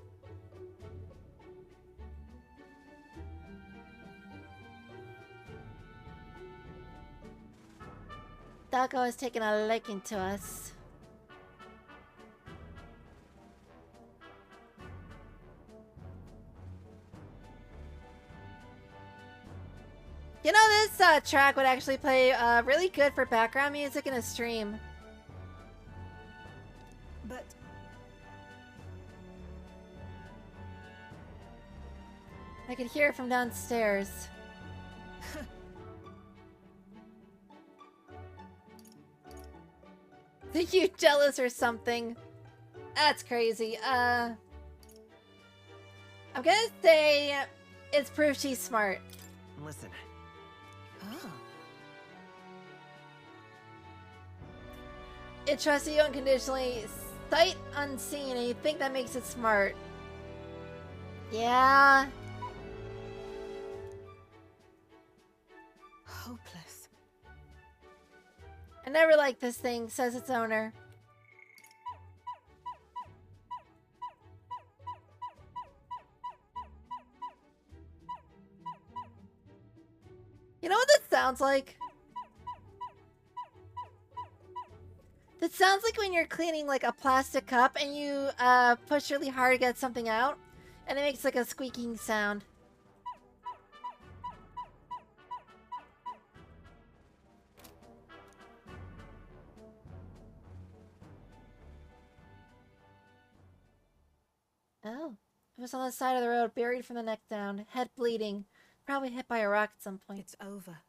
Doggo has taken a liking to us. You know, this track would actually play really good for background music in a stream. But I could hear it from downstairs. Are you jealous or something? That's crazy. I'm gonna say it's proof she's smart. Listen, Oh. It trusts you unconditionally, sight unseen, and you think that makes it smart. Yeah. Hopeless. I never liked this thing, says its owner. You know what that sounds like? That sounds like when you're cleaning like a plastic cup and you push really hard to get something out, and it makes like a squeaking sound. Oh, it was on the side of the road, buried from the neck down, head bleeding, probably hit by a rock at some point. It's over.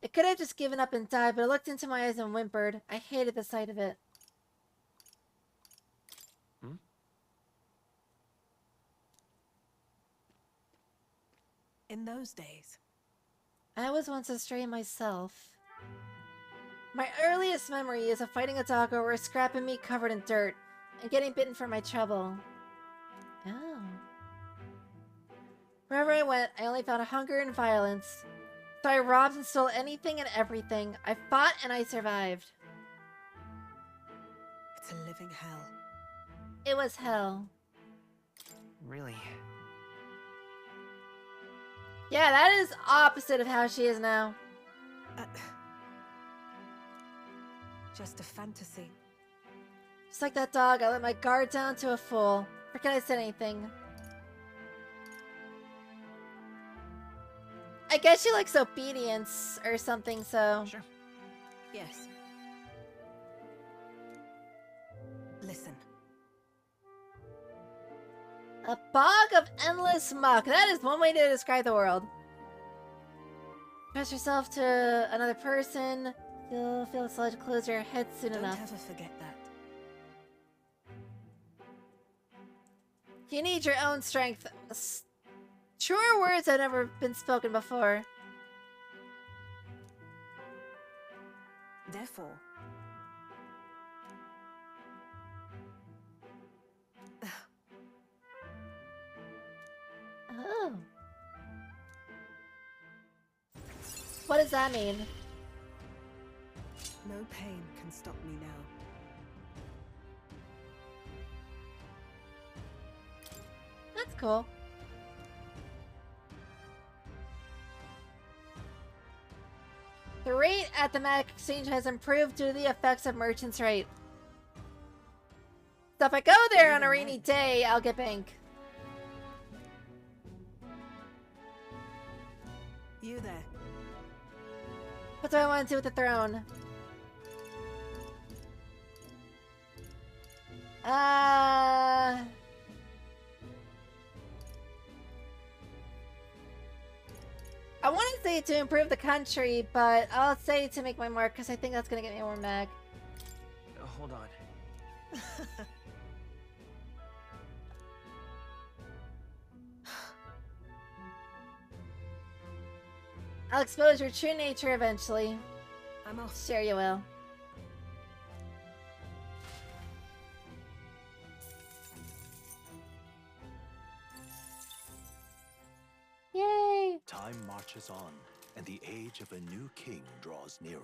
It could have just given up and died, but it looked into my eyes and whimpered. I hated the sight of it. In those days. I was once a stray myself. My earliest memory is of fighting a dog over a scrap of meat covered in dirt and getting bitten for my trouble. Oh. Wherever I went, I only found hunger and violence. So I robbed and stole anything and everything. I fought and I survived. It's a living hell. It was hell. really. Yeah, that is opposite of how she is now. Just a fantasy. Just like that dog, I let my guard down to a fool. Forget I said anything. I guess she likes obedience or something, so... Sure. Yes. Listen. A bog of endless muck. That is one way to describe the world. Trust yourself to another person. You'll feel the sludge close your head soon Don't enough. ever forget that. You need your own strength. Truer words have never been spoken before. Therefore, Oh. What does that mean? no pain can stop me now. That's cool. The rate at the Mac Exchange has improved due to the effects of Merchant's Rate. So if I go there on a rainy day, I'll get bank. You there. What do I want to do with the throne? I want to say to improve the country, but I'll say to make my mark because I think that's going to get me more mag. Hold on. I'll expose your true nature eventually. I'm off. Sure you will. Yay! Time marches on, and the age of a new king draws nearer.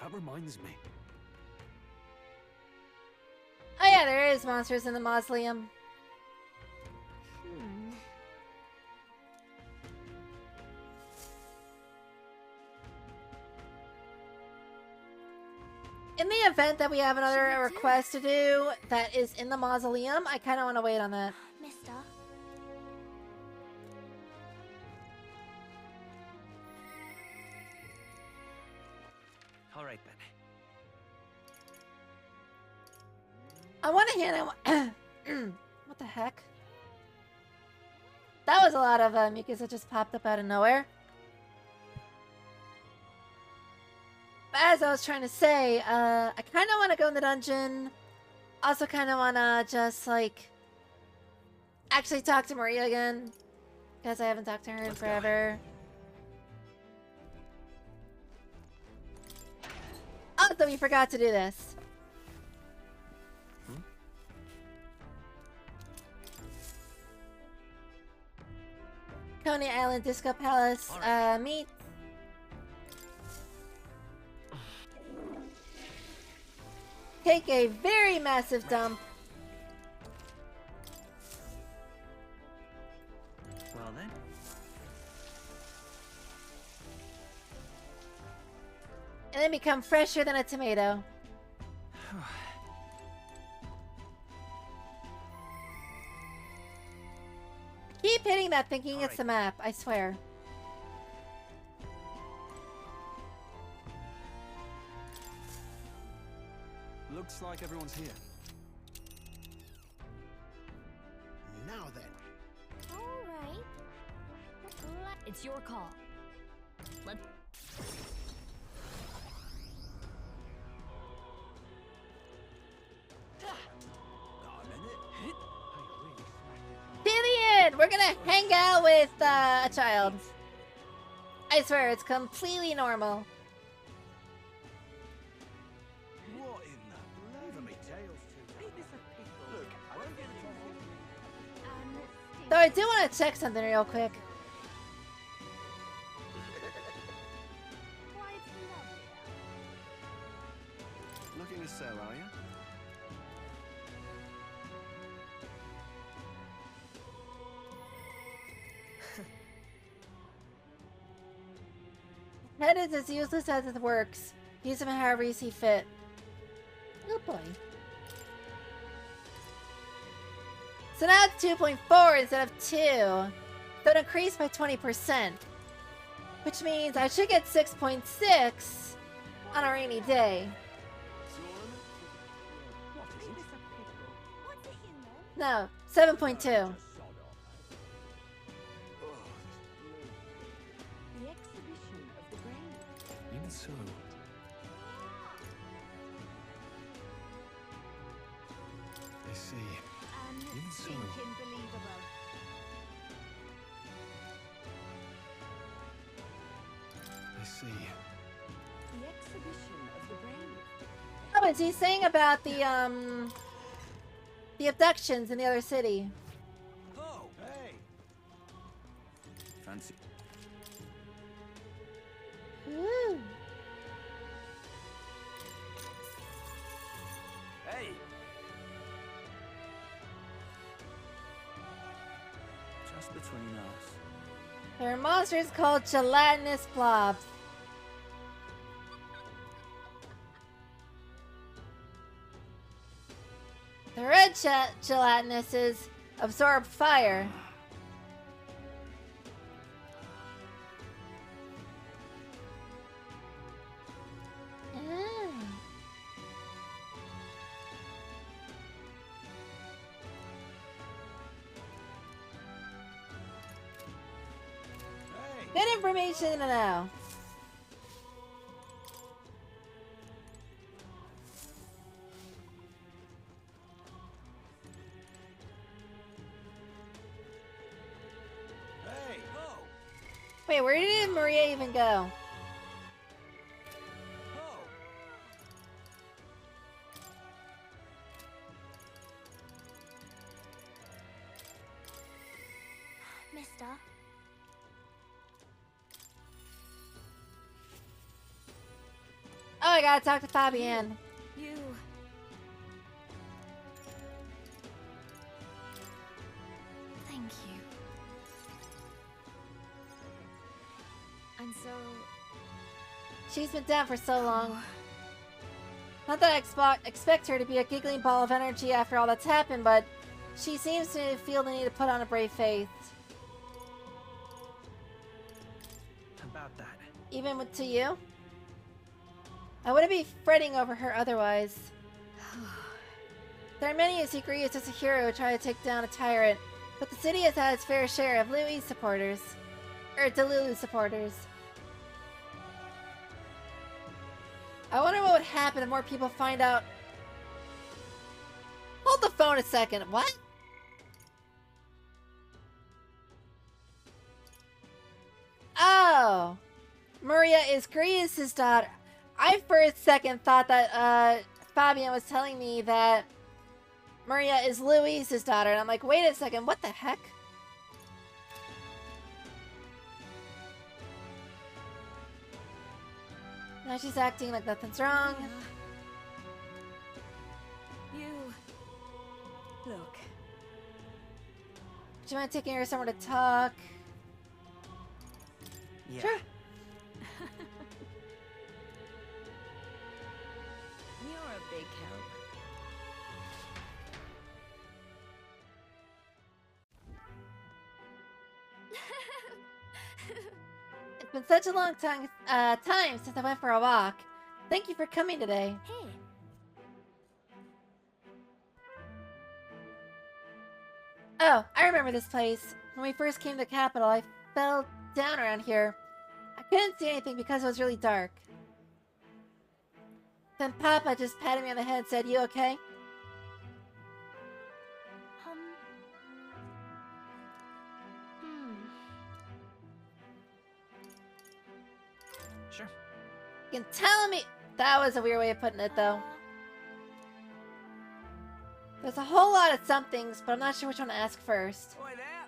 That reminds me. Oh yeah, there is monsters in the mausoleum. In the event that we have another request to do that is in the mausoleum, I kind of want to wait on that. Mister. All right then. I want to hand out... what the heck? That was a lot of mucus that just popped up out of nowhere. But as I was trying to say, I kind of want to go in the dungeon. Also kind of want to just, like, actually talk to Maria again. Because I haven't talked to her in forever. Also, we forgot to do this. Coney Island Disco Palace, meet. Take a very massive dump. Well then. And then become fresher than a tomato. Keep hitting that thinking it's the map, I swear. Looks like everyone's here. Now then. Alright. It's your call. Let's... Vivian! We're gonna hang out with a child. I swear, it's completely normal. What in the lever me tails to? Ain't this a pickle? Look, I don't get it. Though I do want to check something real quick. Looking to sell, are you? Head is as useless as it works. Use him however you see fit. Oh boy. So now it's 2.4 instead of 2. So it increased by 20%. Which means I should get 6.6 on a rainy day. No, 7.2. Even so. I see. Even so. I see. The exhibition of the brain. Oh, but he's saying about the abductions in the other city. Oh, hey. Fancy. Woo. Hey. Just between us. There are monsters called gelatinous blobs. The red gelatinuses absorb fire. Good information to know. Hey, ho. Wait, where did Maria even go? Ho. Mister. Oh, I gotta talk to Fabienne. You. Thank you. I'm so... She's been down for so long. Not that I expect her to be a giggling ball of energy after all that's happened, but she seems to feel the need to put on a brave face. About that. Even to you? I wouldn't be fretting over her otherwise. There are many who see Grievous as a hero who try to take down a tyrant, But the city has had its fair share of Louis supporters. Or Delulu supporters. I wonder what would happen if more people find out. Hold the phone a second. What? Oh. Maria is Grius' daughter. I for a second thought that Fabian was telling me that Maria is Louise's daughter. And I'm like, wait a second, what the heck? Now she's acting like nothing's wrong. You... Look. Do you mind taking her somewhere to talk? Yeah. Sure. You're a big help. It's been such a long time since I went for a walk. Thank you for coming today. Hey. Oh, I remember this place. When we first came to the capital, I fell down around here. I couldn't see anything because it was really dark. Then Papa just patted me on the head and said, "You okay?" Sure. You can tell me... That was a weird way of putting it, though. There's a whole lot of somethings, but I'm not sure which one to ask first. Oi there.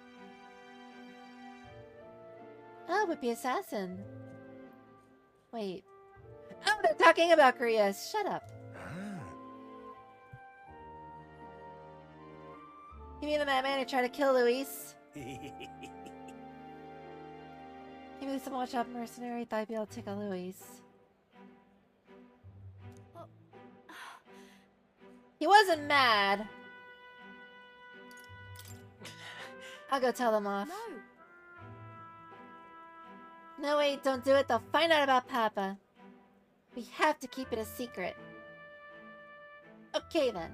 Oh, would be assassin. Wait. Oh, they're talking about Grius. Shut up. You mean the madman who tried to kill Luis? Maybe some watch-out mercenary thought he'd be able to take out Luis. He wasn't mad. I'll go tell them off. No. No, wait, don't do it. They'll find out about Papa. We have to keep it a secret. Okay, then.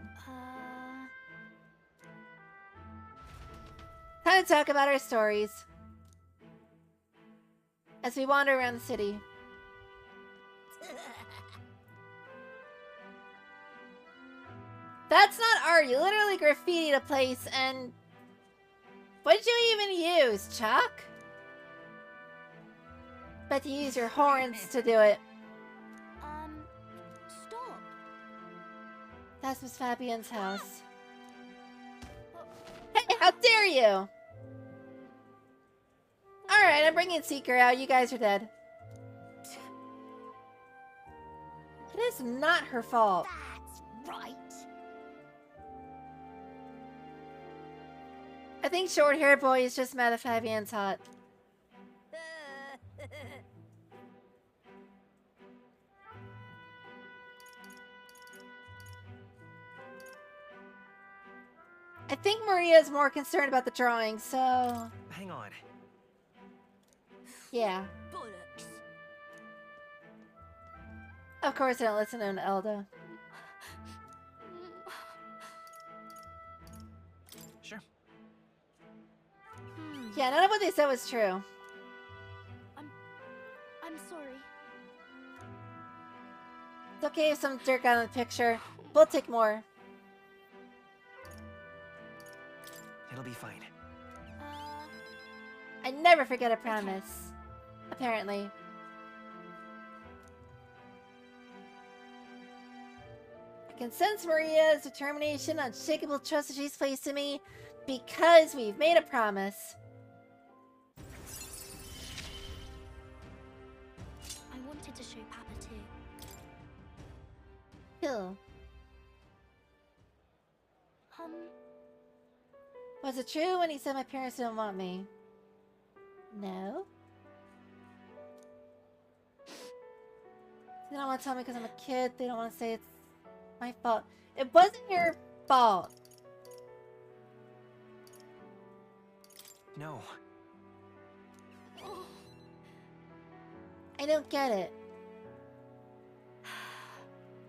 Time to talk about our stories. As we wander around the city. That's not art. You literally graffitied a place and... What did you even use? Chalk? Bet you use your horns to do it. Stop. That's Miss Fabian's house. Hey, how dare you! Alright, I'm bringing Seeker out. You guys are dead. It is not her fault. That's right. I think short-haired boy is just mad that Fabian's hot. I think Maria is more concerned about the drawing, so... Hang on. Yeah. Bollocks. Of course I don't listen to an Elda. Sure. Yeah, none of what they said was true. I'm sorry. It's okay if some dirt got in the picture. We'll take more. It'll be fine. I never forget a promise. Apparently. I can sense Maria's determination, unshakable trust that she's placed in me because we've made a promise. I wanted to show Papa too. Cool. Was it true when he said my parents didn't want me? No. They don't want to tell me because I'm a kid. They don't want to say it's my fault. It wasn't your fault. No. I don't get it.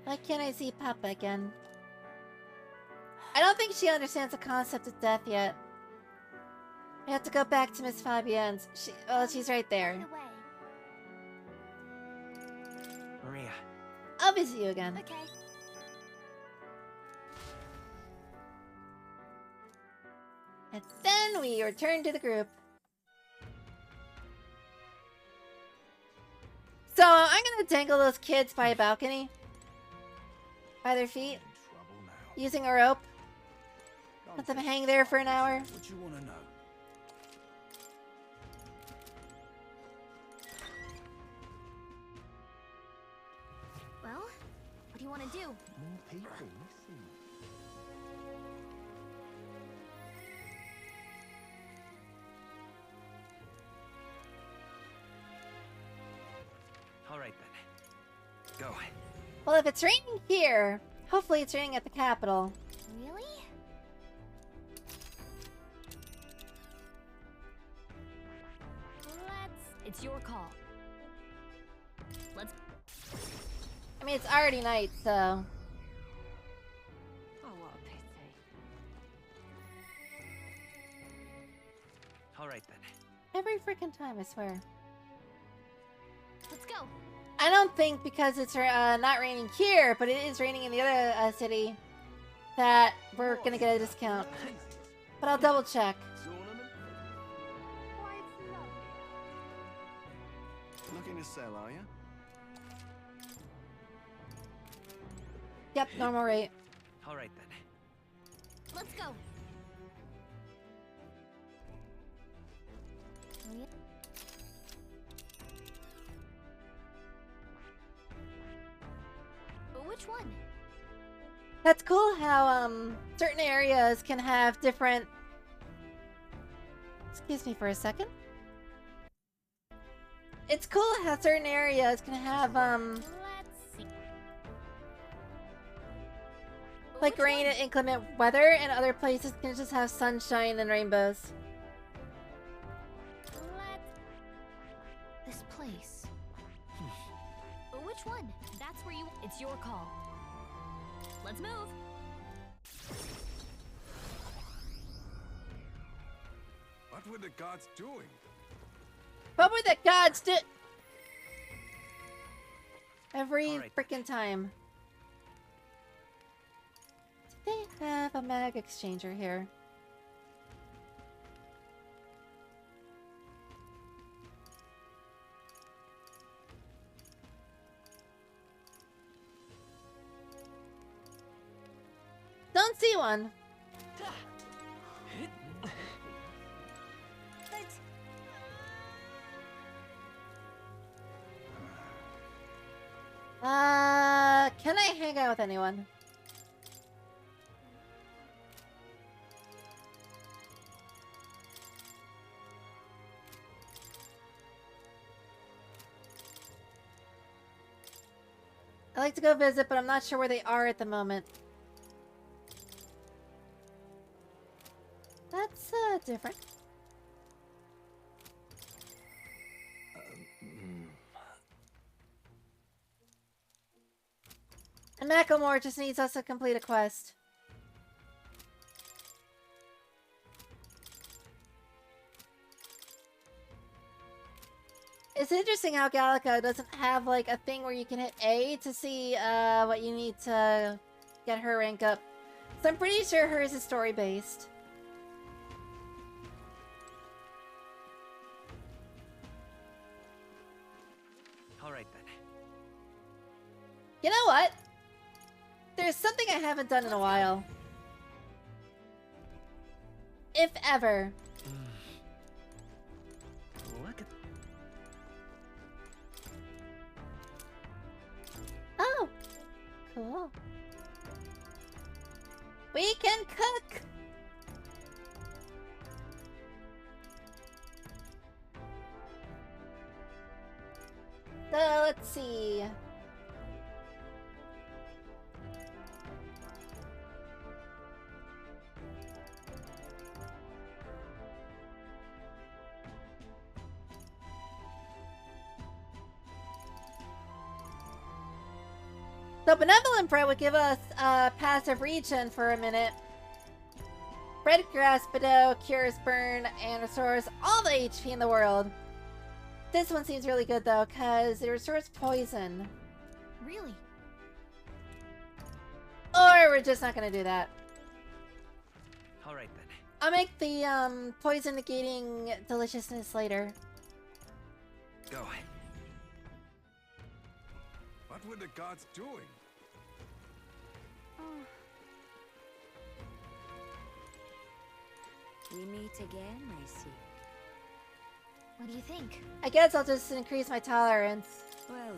Why can't I see Papa again? I don't think she understands the concept of death yet. I have to go back to Miss Fabienne's. She's right there. Right away. Maria. I'll visit you again. Okay. And then we return to the group. So I'm gonna dangle those kids by a balcony. By their feet. Trouble now. Using a rope. Let them hang there for an hour. What you want to know? Well, what do you want to do? More people, listen. All right then. Go. Well, if it's raining here, hopefully it's raining at the capital. Really? It's your call. Let's. I mean, it's already night, so... Oh, what a pity. All right then. Every freaking time, I swear. Let's go. I don't think because it's not raining here, but it is raining in the other city, that we're gonna get a discount. But I'll double check. Looking to sell, are you? Yep, normal rate. All right then. Let's go. Which one? That's cool how certain areas can have different... Excuse me for a second. It's cool how certain areas can have Let's see. like Which rain one? and inclement weather, and other places can just have sunshine and rainbows. This place. Which one? That's where you. It's your call. Let's move. What were the gods doing? What were the gods do? Every Alright. freaking time. Do they have a mag exchanger here? Don't see one. Can I hang out with anyone? I'd like to go visit, but I'm not sure where they are at the moment. That's, different. And Macklemore just needs us to complete a quest. It's interesting how Gallica doesn't have, like, a thing where you can hit A to see, what you need to get her rank up. So I'm pretty sure hers is story-based. All right then. You know what? There's something I haven't done in a while. If ever. Look at. Oh, cool. We can cook! So, let's see. So Benevolent Bread would give us passive regen for a minute. Red Grass Bedeau cures burn and restores all the HP in the world. This one seems really good though, because it restores poison. Really? Or we're just not gonna do that. Alright then. I'll make the poison negating deliciousness later. Go. What were the gods doing? We meet again, I see. What do you think? I guess I'll just increase my tolerance. Well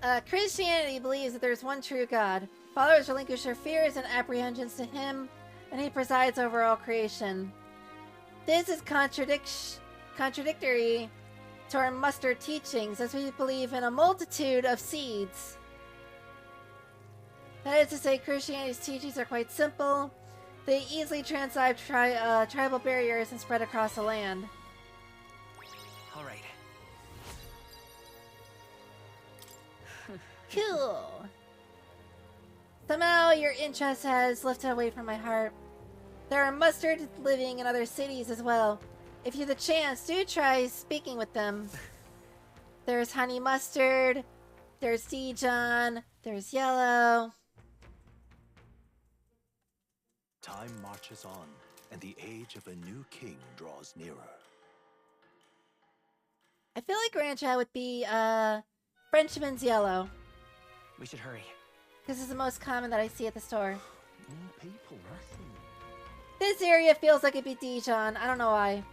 then. Christianity believes that there's one true God. Followers relinquish their fears and apprehensions to Him, and He presides over all creation. This is contradictory to our mustard teachings, as we believe in a multitude of seeds. That is to say, Christianity's teachings are quite simple. They easily transcend tribal barriers and spread across the land. Alright. Cool. Somehow your interest has lifted away from my heart. There are mustards living in other cities as well. If you have the chance, do try speaking with them. There's Honey Mustard, there's Dijon, there's Yellow. Time marches on, and the age of a new king draws nearer. I feel like Rancha would be Frenchman's Yellow. We should hurry. This is the most common that I see at the store. More people, nothing. This area feels like it'd be Dijon. I don't know why.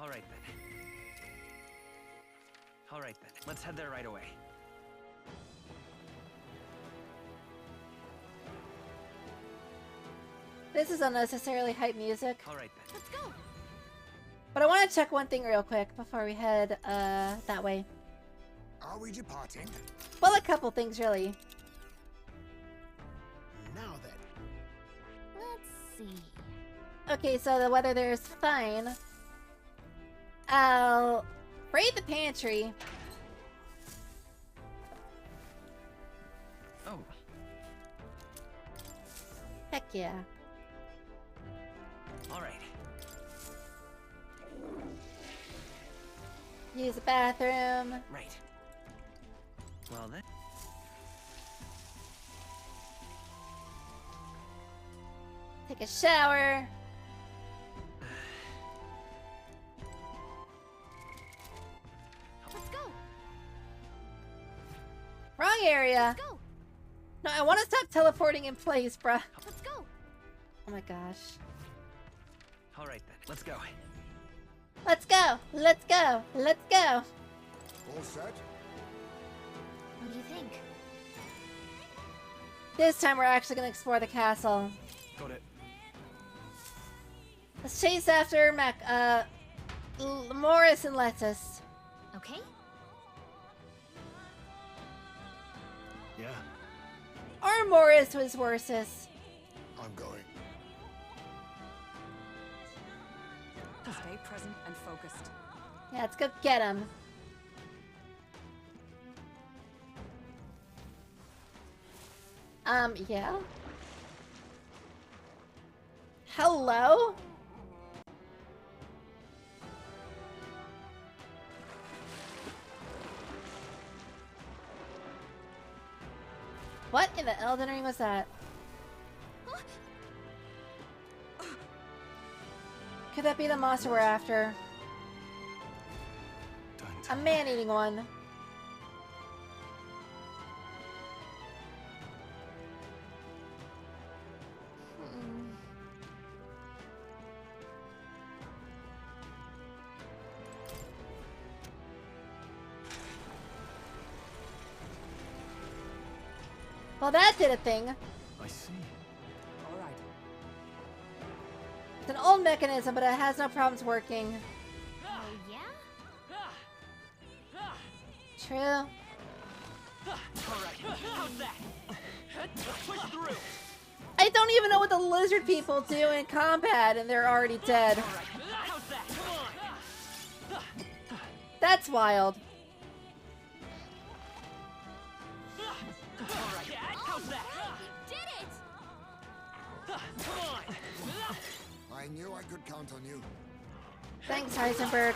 Alright then. Alright then. Let's head there right away. This is unnecessarily hype music. Alright then. Let's go. But I want to check one thing real quick before we head that way. Are we departing? Well, a couple things really. Now then. Let's see. Okay, so the weather there is fine. I'll raid the pantry. Oh. Heck yeah. Alright. Use the bathroom. Right. Well then. Take a shower. Let's go. Wrong area. Let's go. No, I want to stop teleporting in place, bruh. Let's go. Oh my gosh. Alright then. Let's go. Let's go. Let's go. Let's go. All set? What do you think? This time we're actually going to explore the castle. Got it. Let's chase after Morris and Lettuce. Okay. Yeah, Or Morris was worstest. I'm going. Stay present and focused. Yeah, let's go get him. Yeah? Hello? What in the Elden Ring was that? Could that be the monster we're after? A man-eating one. Well, that did a thing. I see. All right. It's an old mechanism, but it has no problems working. Oh, yeah? True. Alright, how's that? Push through! I don't even know what the lizard people do in combat, and they're already dead. Alright, how's that? Come on! That's wild. Alright, how's that? You did it! Come on! I knew I could count on you. Thanks, Heisenberg.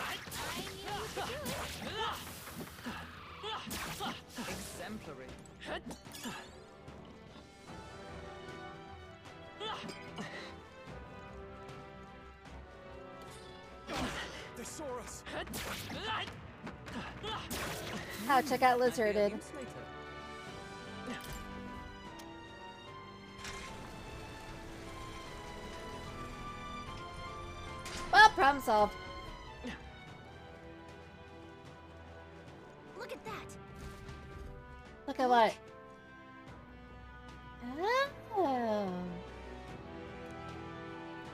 Exemplary. They saw us. Ouch, I got lizarded. Well, problem solved. Look at that! Look at what? Oh.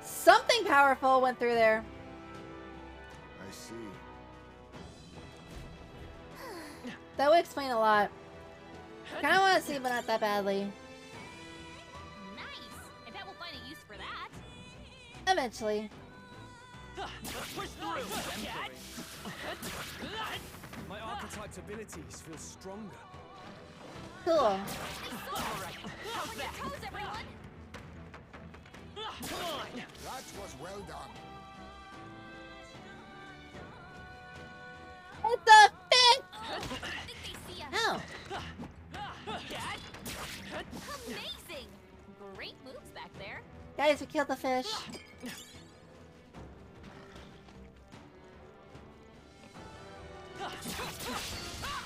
Something powerful went through there. I see. That would explain a lot. Kinda wanna see, but not that badly. Nice! I bet we'll find a use for that. Eventually. Let's push through! My archetype's abilities feel stronger. Cool. Alright, how's On your that? toes, everyone! Come on! That was well done. It's a fish! I think they see us. Oh. Amazing! Great moves back there. Guys, we killed the fish.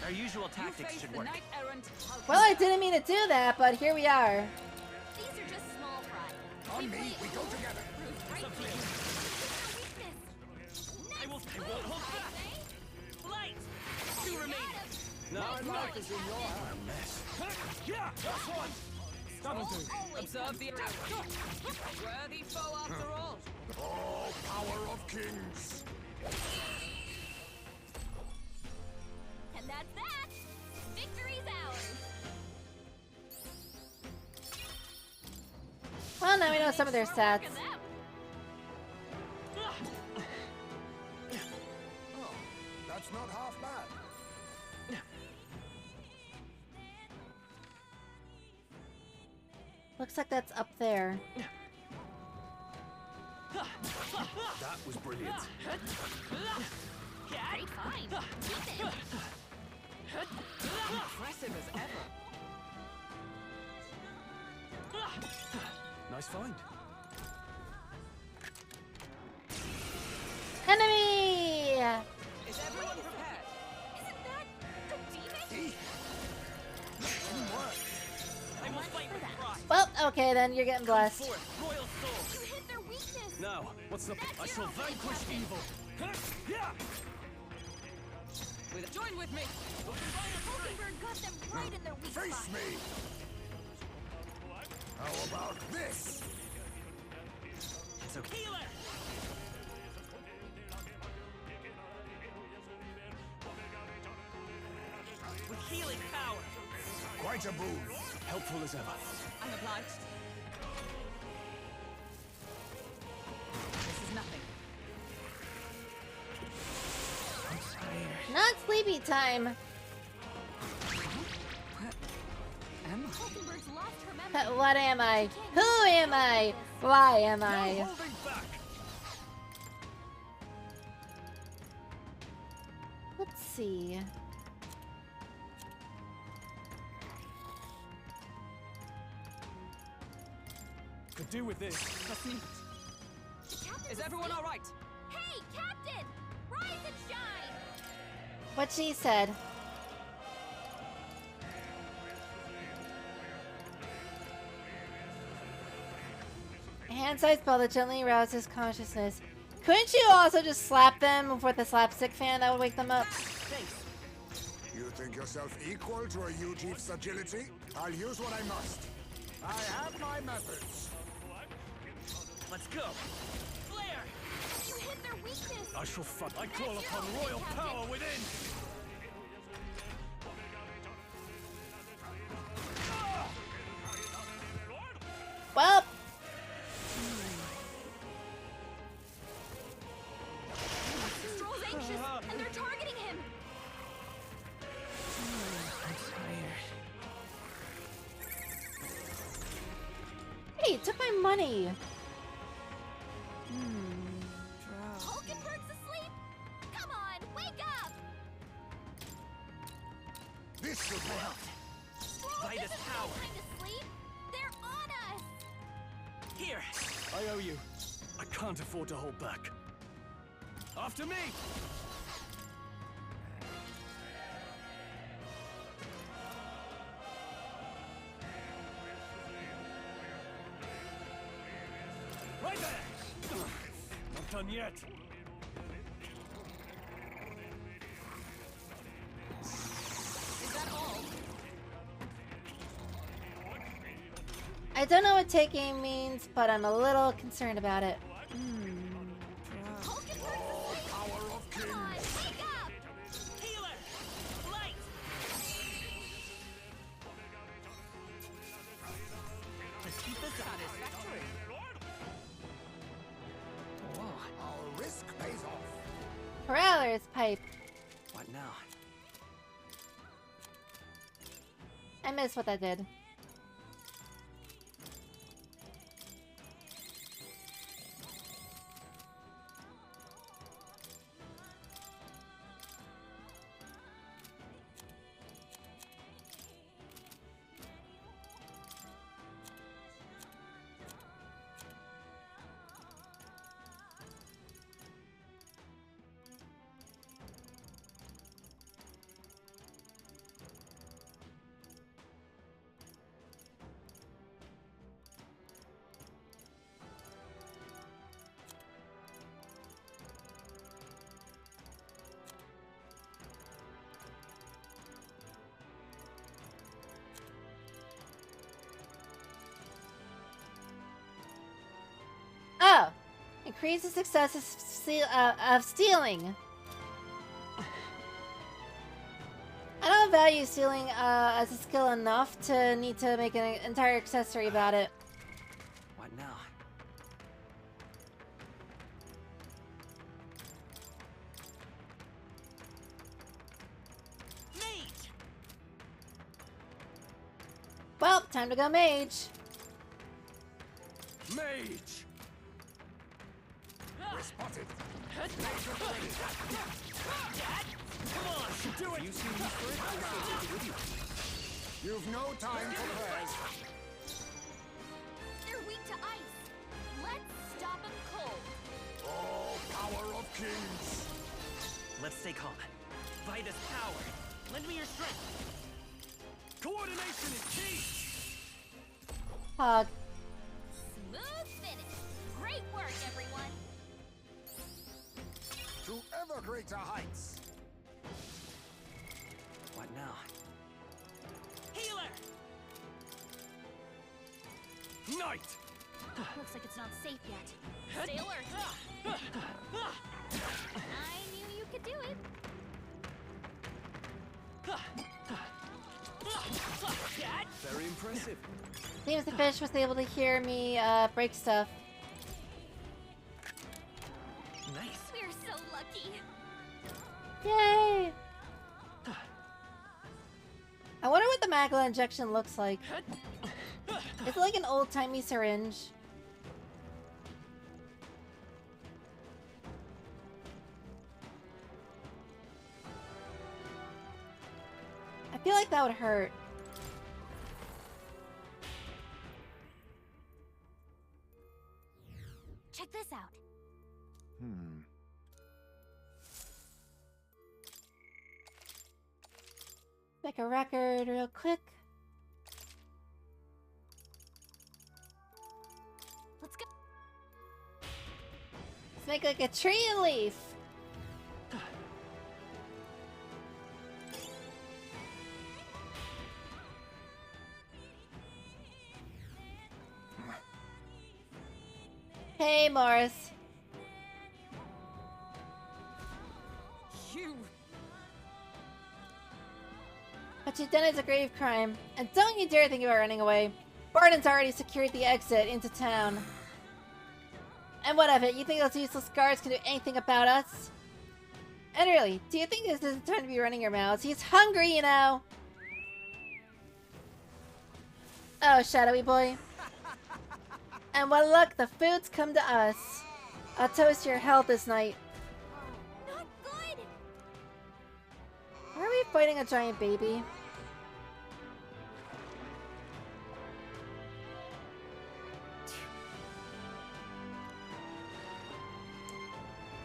Our usual tactics should work. Well, I didn't mean to do that, but here we are. These are just small fry. On me, we go together. Right here. I won't hold back! Light! Two remain! My life is in your hands. Yeah! That's one! That'll do. Observe the attack! Worthy foe after all! Oh, power of kings. And that's that! Victory's ours! Well, now we know some of their stats. Look at them. Oh, that's not half bad. Looks like that's up there. That was brilliant. Great find. Keep it. Impressive as ever! Nice find. Enemy! Is everyone prepared? Isn't that a demon? I will fight with pride! Well, okay then, you're getting blessed. Forth, royal soul! You hit their weakness. Now, what's the... I shall vanquish evil! Yeah! Join with me! Mockingbird got them right in their weak Face spot. me. How about this? It's okay. Healer! With healing power! Quite a boon. Helpful as ever. I'm obliged. This is nothing. Not sleepy time. Mockingbird lost her memory. What am I? Who am I? Why am I? Holding back. Let's see. Could do with this. That's neat. The captain's Is everyone asleep. alright? Hey, Captain! Rise and shine! What she said. A hand-sized ball that gently arouses consciousness. Couldn't you also just slap them with a slapstick fan that would wake them up? You think yourself equal to a U-Chief's agility? I'll use what I must. I have my methods. Let's go! Flare! You hit their weakness! I shall fight. I call upon royal power within! Well, Stroll's anxious, and they're targeting him! took my money. Hulkenberg's asleep? Come on, wake up! This should help. Vitus power. Time to sleep? They're on us! Here. I owe you. I can't afford to hold back. After me! Right there! Not done yet. Is that all? I don't know what taking means, but I'm a little concerned about it. Power of Come on, wake up! Healer! Light! Let's keep this satisfactory. Our risk pays off. Prowler's pipe. What now? I missed what that did. Oh! Increase the success of stealing. I don't value stealing as a skill enough to need to make an entire accessory about it. What now? Mage! Well, time to go mage. Mage! We're spotted. Come on, do it! You see me first? You've no time for prayers. They're weak to ice. Let's stop them cold. Oh, power of kings. Let's stay calm. Vitus power. Lend me your strength. Coordination is key! Hog. Smooth finish. Great work, everyone. To ever greater heights. What now? Healer! Knight! Looks like it's not safe yet. Stay alert. I knew you could do it. Very impressive. Seems the fish was able to hear me break stuff. Nice. We're so lucky. Yay! I wonder what the magma injection looks like. It's like an old-timey syringe. I feel like that would hurt. Check this out. Make a record real quick. Let's go. Let's make like a tree leaf. Hey, Morris. You! What you've done is a grave crime, and don't you dare think about running away. Barton's already secured the exit into town. And what of it? You think those useless guards can do anything about us? And really, do you think this isn't time to be running your mouths? He's hungry, you know! Oh, shadowy boy. And what luck, the food's come to us. I'll toast to your health this night. Not good. Why are we fighting a giant baby?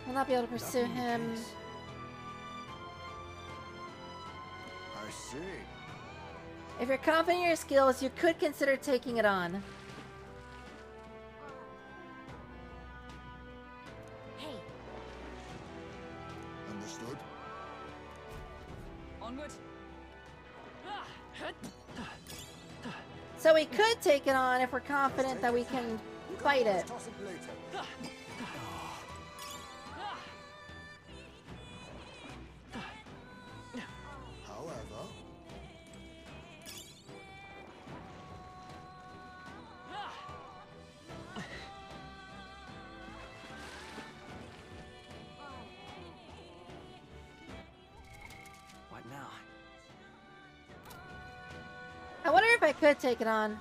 We'll not be able to pursue him. I see. If you're confident in your skills, you could consider taking it on. Hey, Understood? Onward. So we could take it on if we're confident that we can fight it. Toss it later. However, What now? I wonder if I could take it on.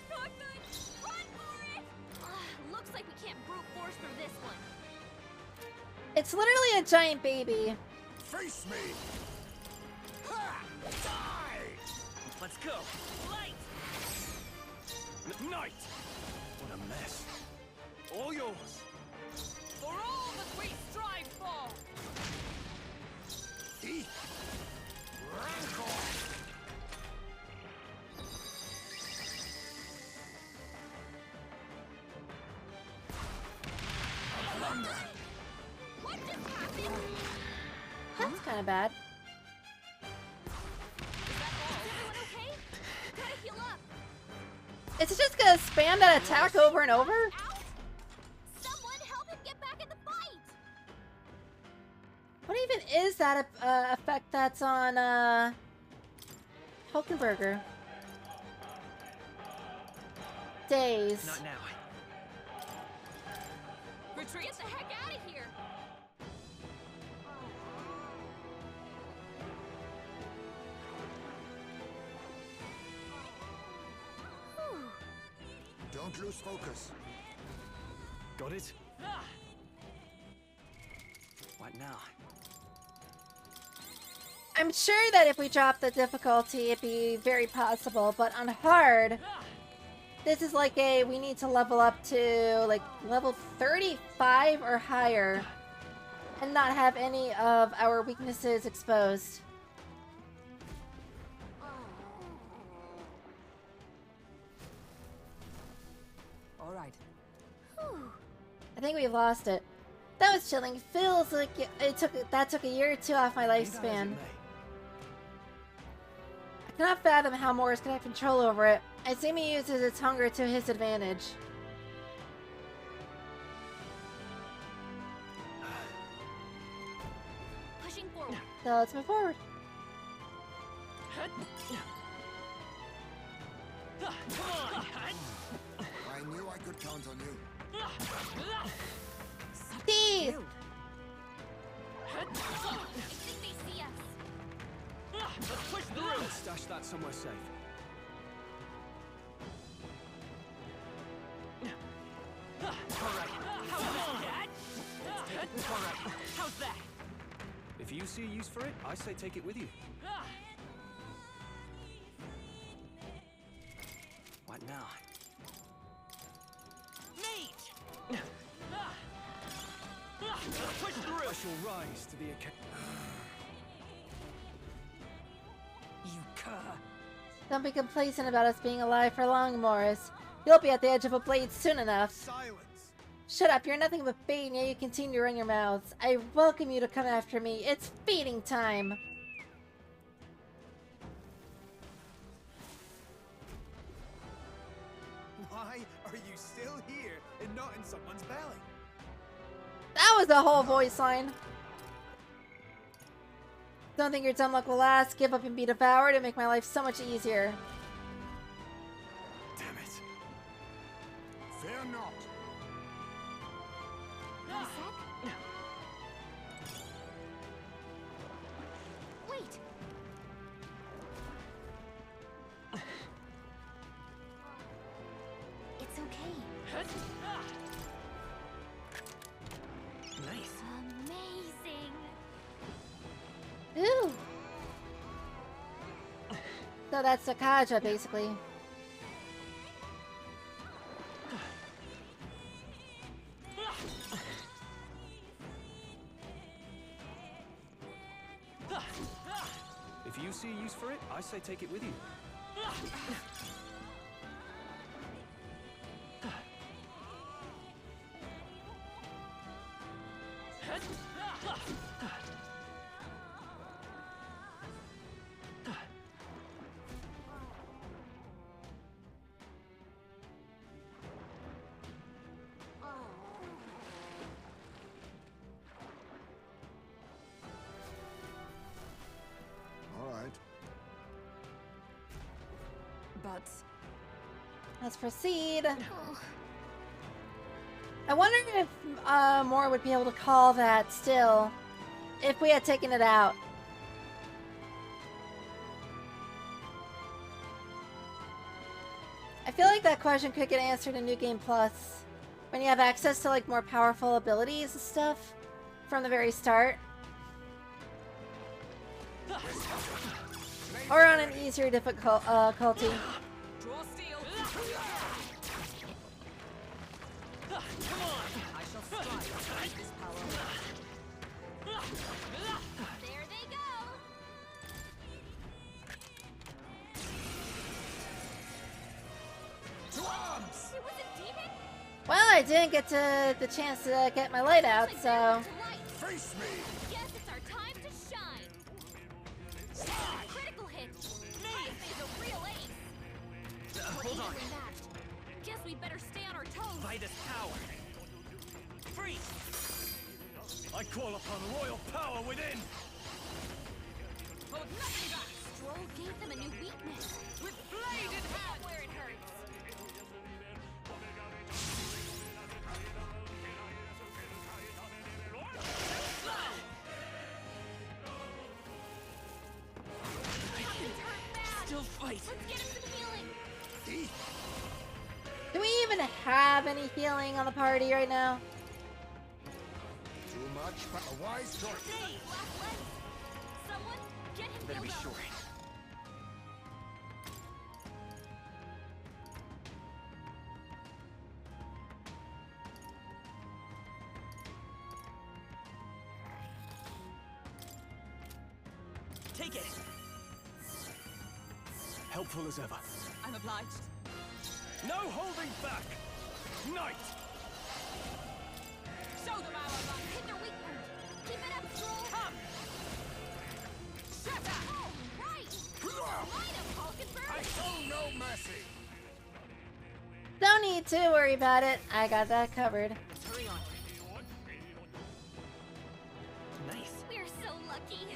not good. Run for it. Looks like we can't brute force through this one. It's literally a giant baby. face me! Ha! Die! Let's go. Light. Night! What a mess. All yours. For all that we strive for. Eat! Rancor! Thunder! What just happened? That's kind of bad. Is everyone okay? Gotta heal up. Is it just gonna spam that attack over and over? Out. Someone help him get back in the fight. What even is that effect that's on Hulkenberger? Days. Not now. Retreat. Get the heck out of here. Don't lose focus. Got it? What now? I'm sure that if we drop the difficulty, it'd be very possible, but on hard, this is like we need to level up to like level 35 or higher and not have any of our weaknesses exposed. All right. I think we've lost it. That was chilling. Feels like that took a year or two off my lifespan. I cannot fathom how Morris could have control over it. I seem he uses its hunger to his advantage. Pushing forward. So let's move forward. I knew I could count on you. Teeth! I think they see us. Let's push through! Let's stash that somewhere safe. How's that? If you see a use for it, I say take it with you. What now? Mate! Push through! I shall rise to the occasion. You cur. Don't be complacent about us being alive for long, Morris. You'll be at the edge of a blade soon enough. Silence! Shut up, you're nothing but bait and yet you continue to run your mouths. I welcome you to come after me. It's feeding time. Why are you still here and not in someone's belly? That was the whole voice line. Don't think your dumb luck will last. Give up and be devoured and make my life so much easier. Damn it. Fear not. Wait. Nice. Amazing. Ooh. So that's the Kaja, basically. If you see a use for it, I say take it with you. All right. But Let's proceed. Oh, I wonder if Moore would be able to call that still if we had taken it out. I feel like that question could get answered in New Game Plus when you have access to like more powerful abilities and stuff from the very start. Or on an easier difficulty. draw steel. Come on. I shall strive to take this power away. there they go. To arms! It was a demon? Well, I didn't get to the chance to get my light out, Like so they're to light. Face me! Guess it's our time to shine. Critical hit. Is a real ace. We're Hold evenly on. matched. Guess we better stay on our toes. By this power. Freeze! I call upon royal power within! Hold nothing back. Stroll gave them a new weakness. With blade in hand where it hurts. Still fight. Let's get him some healing. do we even have any healing on the party right now? Too much, but a wise choice. Hey, last leg. Someone get him Better be healed sure. up. Take it. Helpful as ever. I'm obliged. No holding back! Knight! Show them our love. Hit their weak point. Keep it up, Stroll. Come. Shatter. All right. Light him, I Hulkenberg. show no mercy. Don't need to worry about it. I got that covered. Let's hurry on. Nice. We're so lucky.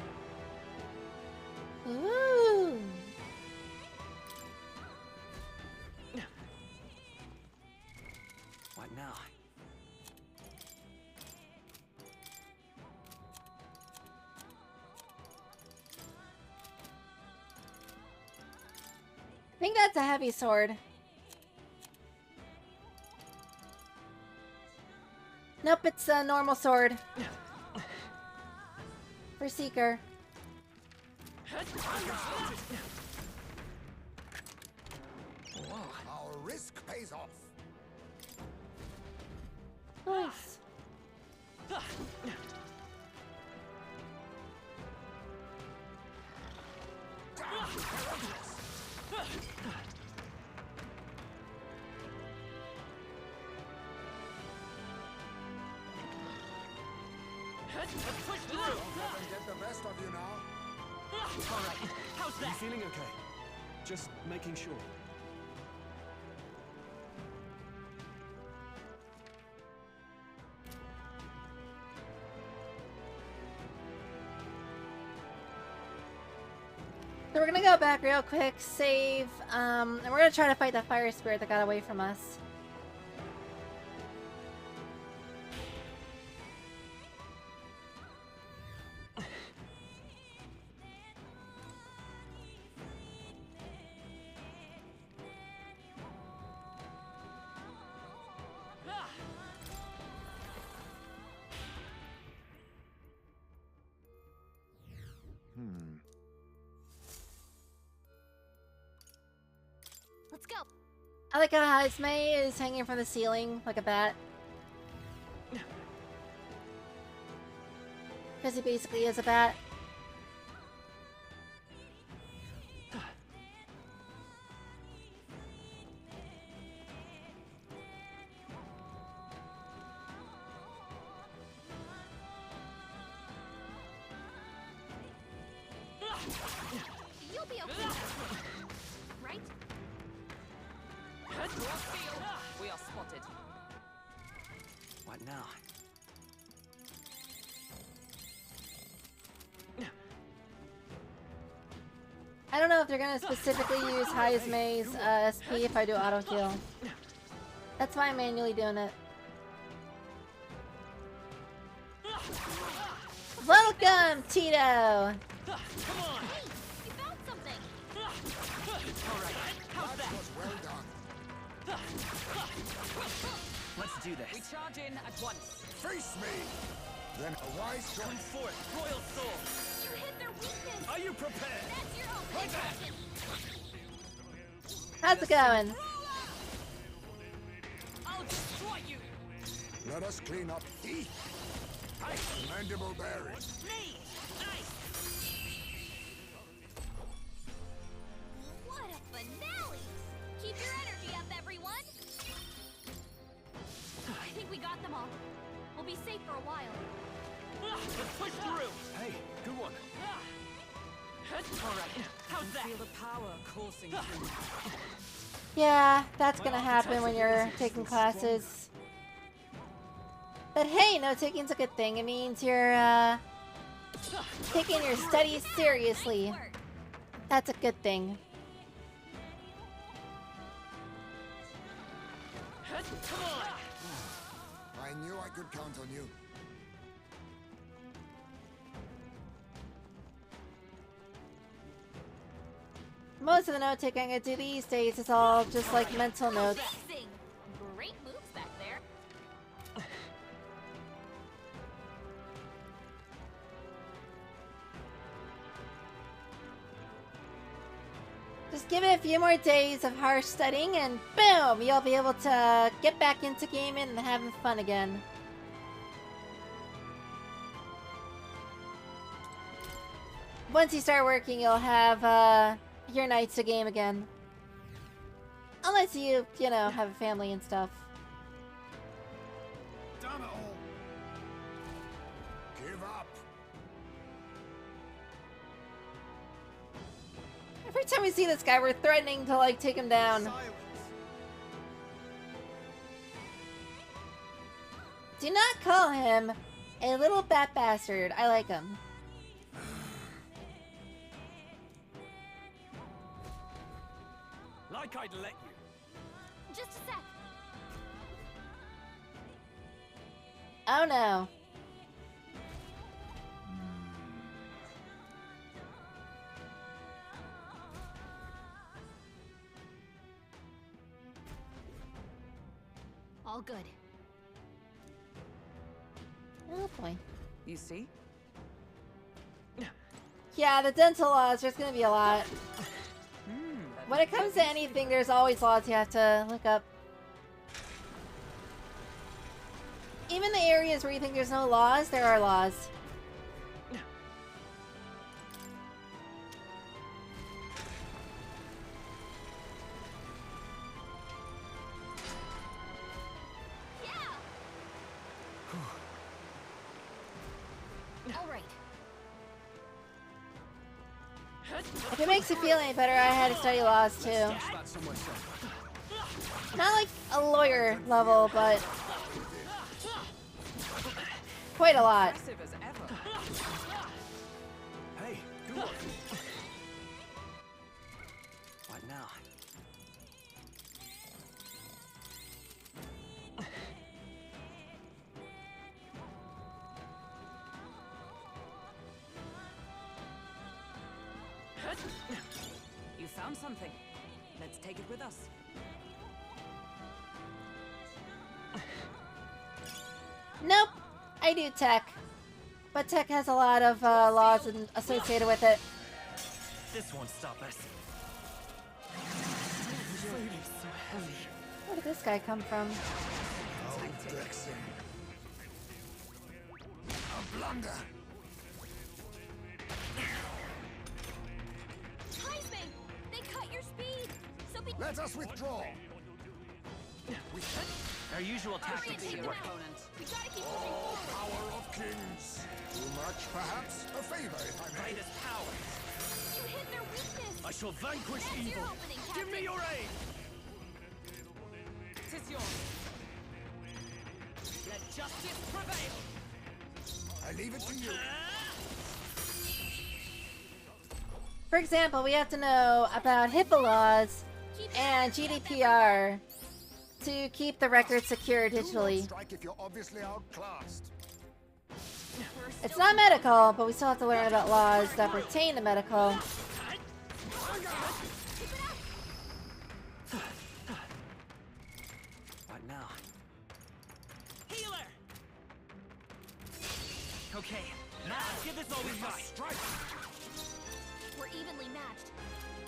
Ooh. What now? I think that's a heavy sword. Nope, it's a normal sword. For Seeker. Our risk pays off. Nice. Push through. Don't let them get the best of you now. All right. How's Are you that? feeling okay? Just making sure. So we're gonna go back real quick, save, and we're gonna try to fight that fire spirit that got away from us. Let's go. I like how Hazme is hanging from the ceiling like a bat. Because he basically is a bat. You'll be okay. Right? We are spotted. What now? I don't know if they're gonna specifically use Hazme's SP if I do auto heal. That's why I'm manually doing it. Welcome, Tito! Hey, you found something. That was well done. Let's do We this. charge in at once. Face me! Then a wise Come choice. forth, royal soul. You hit their weakness. Are you prepared? That's your opening action. How's it going? I'll destroy you. Let us clean up heat. Mandible bearing. What a finale! Keep your energy up, everyone. I think we got them all. We'll be safe for a while. Let's push through. Hey, good one. All right, how's that? Feel the power coursing through. Yeah, that's gonna happen when you're taking classes. But hey, no taking's a good thing. It means you're, taking your studies seriously. That's a good thing. Come on. I knew I could count on you. Most of the note taking I do these days is all just like mental notes. Amazing. Great moves back there. Just give it a few more days of harsh studying and boom, you'll be able to get back into gaming and having fun again. Once you start working, you'll have your nights to game again. Unless you know, have a family and stuff. Damn it all. Give up. Every time we see this guy, we're threatening to like take him down. Silence. Do not call him a little bat bastard. I like him. Like I'd let you. Just a sec. Oh no. All good. Oh boy. You see? Yeah, the dental laws, there's gonna be a lot. When it comes to anything, there's always laws you have to look up. Even the areas where you think there's no laws, there are laws. All right. If it makes you feel any better, I had to study laws too. That somewhere safe. Not like a lawyer level, but quite a lot. Impressive as ever. Hey, good one. What now? You found something. Let's take it with us. Nope, I do tech. But tech has a lot of laws associated with it. This won't stop us. heavy. Where did this guy come from? A blunder. Heisman, they cut your speed. So be. Let us withdraw. Our usual tactics should work. We gotta keep pushing Oh, forward. power of kings. Too much, perhaps? A favor, if I may. Greatest power. You hit their weakness. I shall vanquish That's your evil. opening, Give me Captain. your aid. Tis yours. Let justice prevail. I leave it to you. For example, we have to know about HIPAA laws and GDPR to keep the record secure Do not digitally. strike if you're obviously outclassed. It's not medical, but we still have to learn about laws that pertain to medical. What now? Healer! Okay, now let's give this all we got. Strike. We're evenly matched.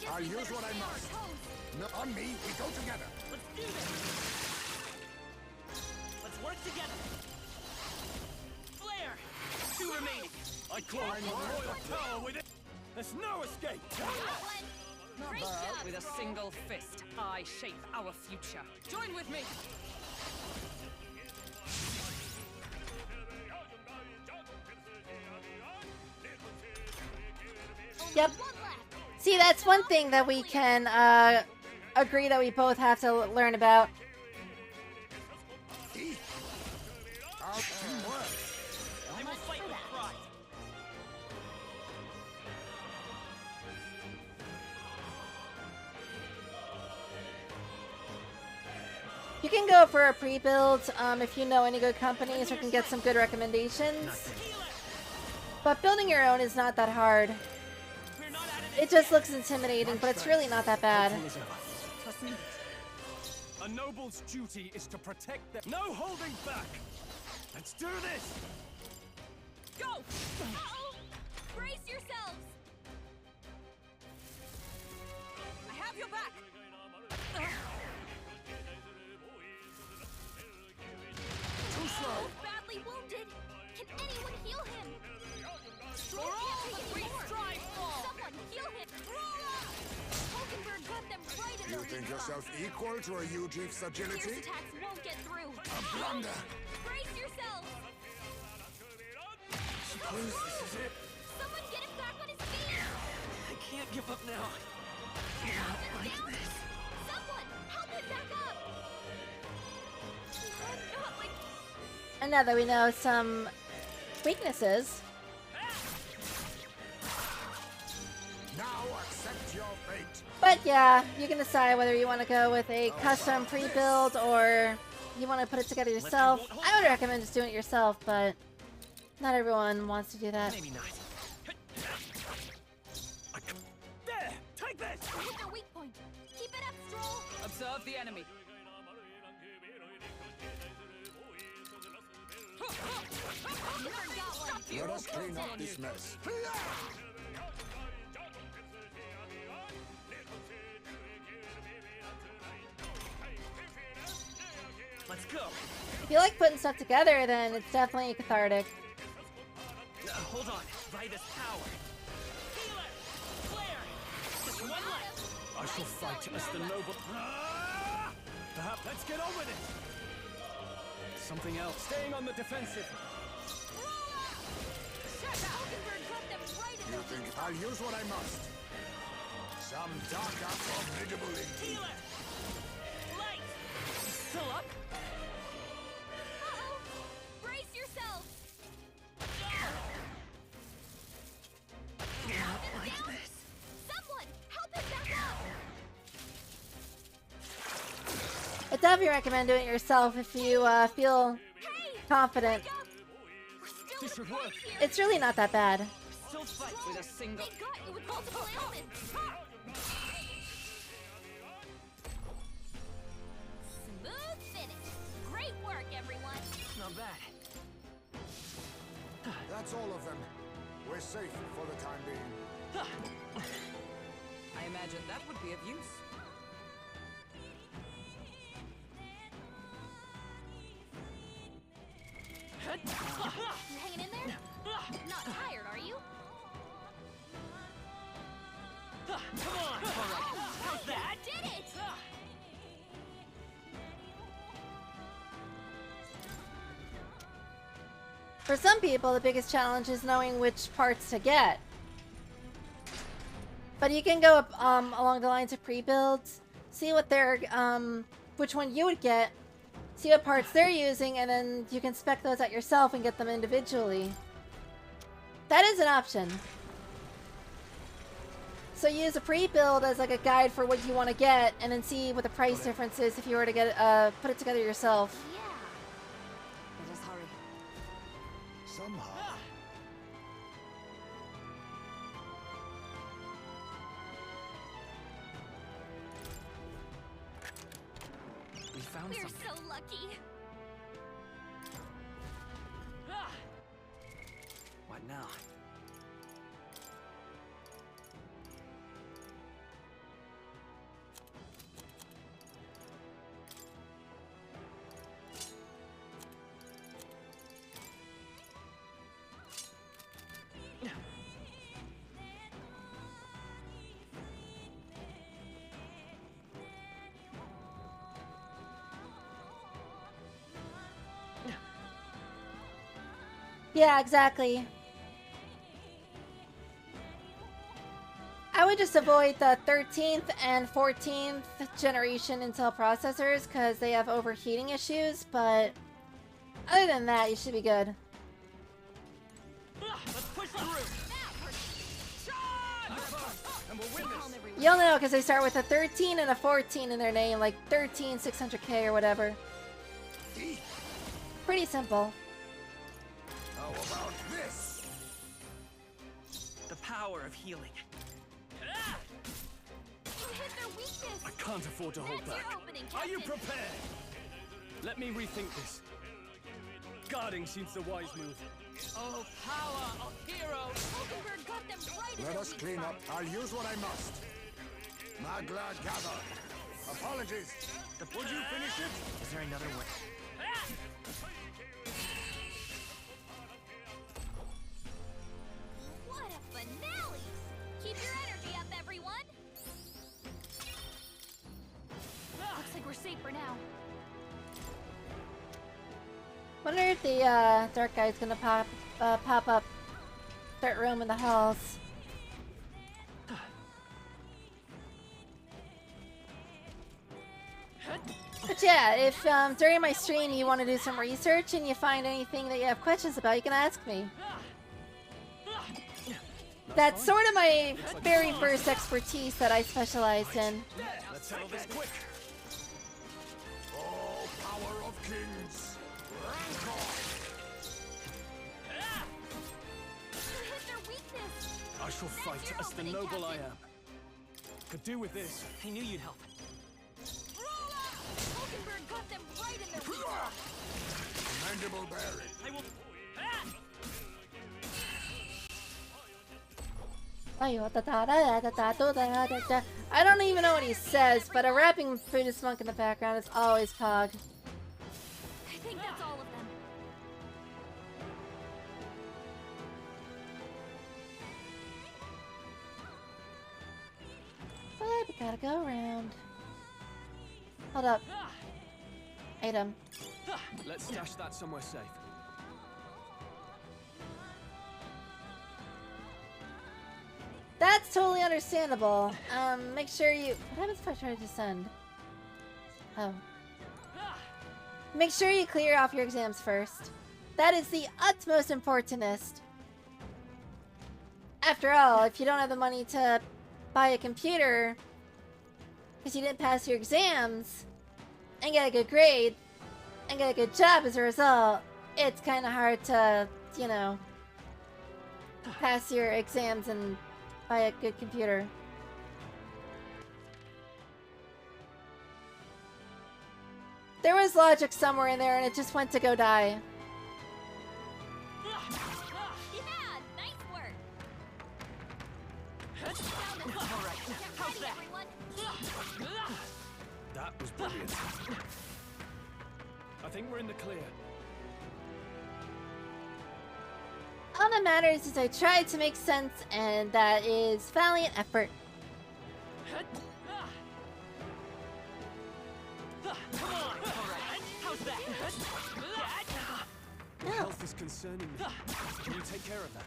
Guess I'll we use better what I stay on our must. toes. No, on me, we go together. Let's do this! Let's work together! Flare! 2 remaining! I claw my royal power with it. There's no escape. Not Great bad. job, With a Stroll. single fist, I shape our future. Join with me! Yep. One left. See, that's one thing that we can agree that we both have to learn about. Our teamwork. I will fight with pride. You can go for a pre-build if you know any good companies or can get some good recommendations. But building your own is not that hard. We're not at It just looks intimidating, but it's really not that bad. Trust me. A noble's duty is to protect them. No holding back. Let's do this. Go! Uh-oh! Brace yourselves! I have your back! Too slow. Badly wounded. Can anyone heal him? For all that we strive for! Someone heal him! Hulkenberg got them right in You the think spot. yourself equal to a Ujief's Fierce agility? attacks won't get through. A blunder. Brace yourselves! Suppose this is it. Someone get him back on his feet! I can't give up now. Down! Someone help him back up! Not like And now that we know some weaknesses, Now accept your fate. but yeah, you can decide whether you want to go with a custom pre-build or you want to put it together yourself. I would recommend just doing it yourself, but not everyone wants to do that. Maybe not. There. Take this. hit their weak point. Keep it up, Stroll! Observe the enemy. Never got one. Let us clean up this mess. Let's go. If you like putting stuff together, then it's definitely cathartic. Hold on. By this power. Healer! Flare! Just one left. I shall fight as the noble. Perhaps let's get on with it. Something else. Staying on the defensive. Hulkenberg got them right in You the think I'll use what I must? Some darker, formidable indeed. Healer! Light! Still up? Uh-oh! Brace yourselves! Not like this. Someone help him back up! I definitely recommend doing it yourself if you feel Hey! confident. Wake up! We're still This should in the work. fight here. It's really not that bad. Still fight with a single. They got you with multiple ailments. Smooth finish. Great work, everyone. Not bad. That's all of them. We're safe for the time being. I imagine that would be of use. For some people, the biggest challenge is knowing which parts to get. But you can go up along the lines of pre-builds, see what they're which one you would get, see what parts they're using, and then you can spec those out yourself and get them individually. That is an option. So use a pre-build as like a guide for what you want to get, and then see what the price difference is if you were to get put it together yourself. Yeah. Let us hurry. Somehow. We found We're something. so lucky. What now? Yeah, exactly. I would just avoid the 13th and 14th generation Intel processors because they have overheating issues, but other than that, you should be good. Let's push through. And we'll win this. You'll know because they start with a 13 and a 14 in their name, like 13 600K or whatever. Pretty simple. How about this? The power of healing. You hit their weakness. I can't afford to hold That's back. your opening, Are you Captain. prepared? Let me rethink this. Guarding seems the wise move. Oh, power of heroes! Hulkenberg got them right in Let their us weak clean spot. up. I'll use what I must. Magla gather. Apologies. Would you finish it? Is there another way? What a finale! Keep your energy up, everyone! Looks like we're safe for now. Wonder if the dark guy's gonna pop up, start roaming the halls. But yeah, if during my stream you want to do some research and you find anything that you have questions about, you can ask me. That's sort of my very first expertise that I specialized in. Let's settle this quick. Oh, power of kings. Rancor. You hit their weakness. I shall fight your as the opening, noble I Captain. am. Could do with this. I knew you'd help. Hulkenberg got them right in their weak spot. Mandible bearing. I will. I don't even know what he says, but a rapping Buddhist monk in the background is always Pog. I think that's all of them. But we gotta go around. Hold up. Item. Let's stash that somewhere safe. That's totally understandable. Make sure you... What happens if I try to descend? Oh. Make sure you clear off your exams first. That is the utmost importantest. After all, if you don't have the money to buy a computer because you didn't pass your exams and get a good grade and get a good job as a result, it's kind of hard to, you know, pass your exams and buy a good computer. There was logic somewhere in there and it just went to go die. Yeah, nice work. All right. How's that? Everyone. That was brilliant. I think we're in the clear. All that matters is I tried to make sense, and that is valiant effort. Come on. All right. How's that? Your health is concerning me. Can you take care of that?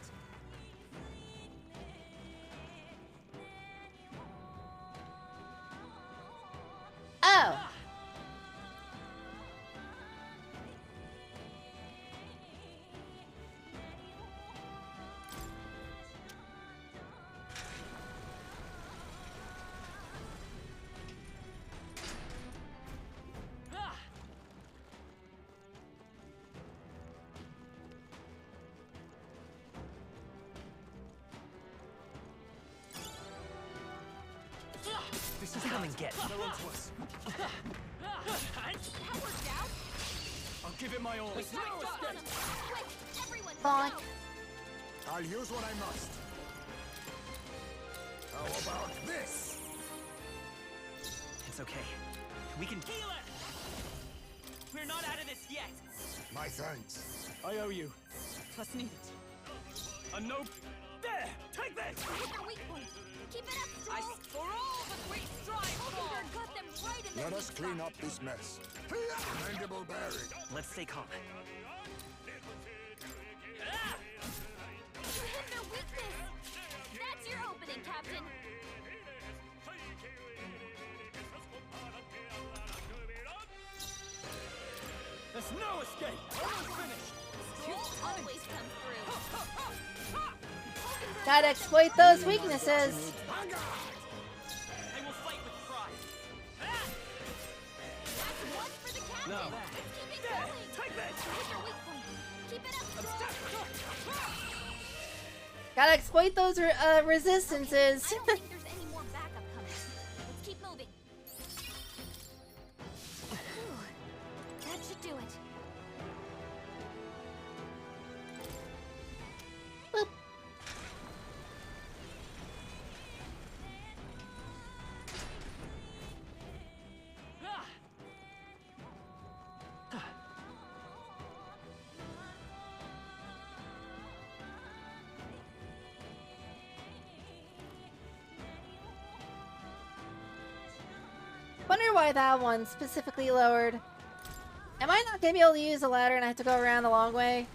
Oh! This is Come and get me. They're onto us. That worked out. I'll give it my all. Quick, everyone, Bonk. go. I'll use what I must. How about this? It's okay. We can heal it. We're not out of this yet. My thanks. I owe you. Plus need it. A no. There! Take this! Hit their weak point. Keep it up, I Stroll. for all the great strides. Hulkenberg got them right in their Let us weak clean spot. up this mess. Mandible bearing. Let's stay calm. You hit their weakness. That's your opening, Captain. There's no escape! Almost finished! Stroll always comes through. Hulkenberg Gotta got them exploit those weaknesses. I will fight with pride. That's one for the captain. No. Keep it going. Take this! Hit their weak point. Keep it up, Stroll. Gotta exploit those resistances. I don't think there's any more backup coming. Let's keep moving. Whew. That should do it. Boop. Wonder why that one's specifically lowered. Am I not gonna be able to use the ladder and I have to go around the long way?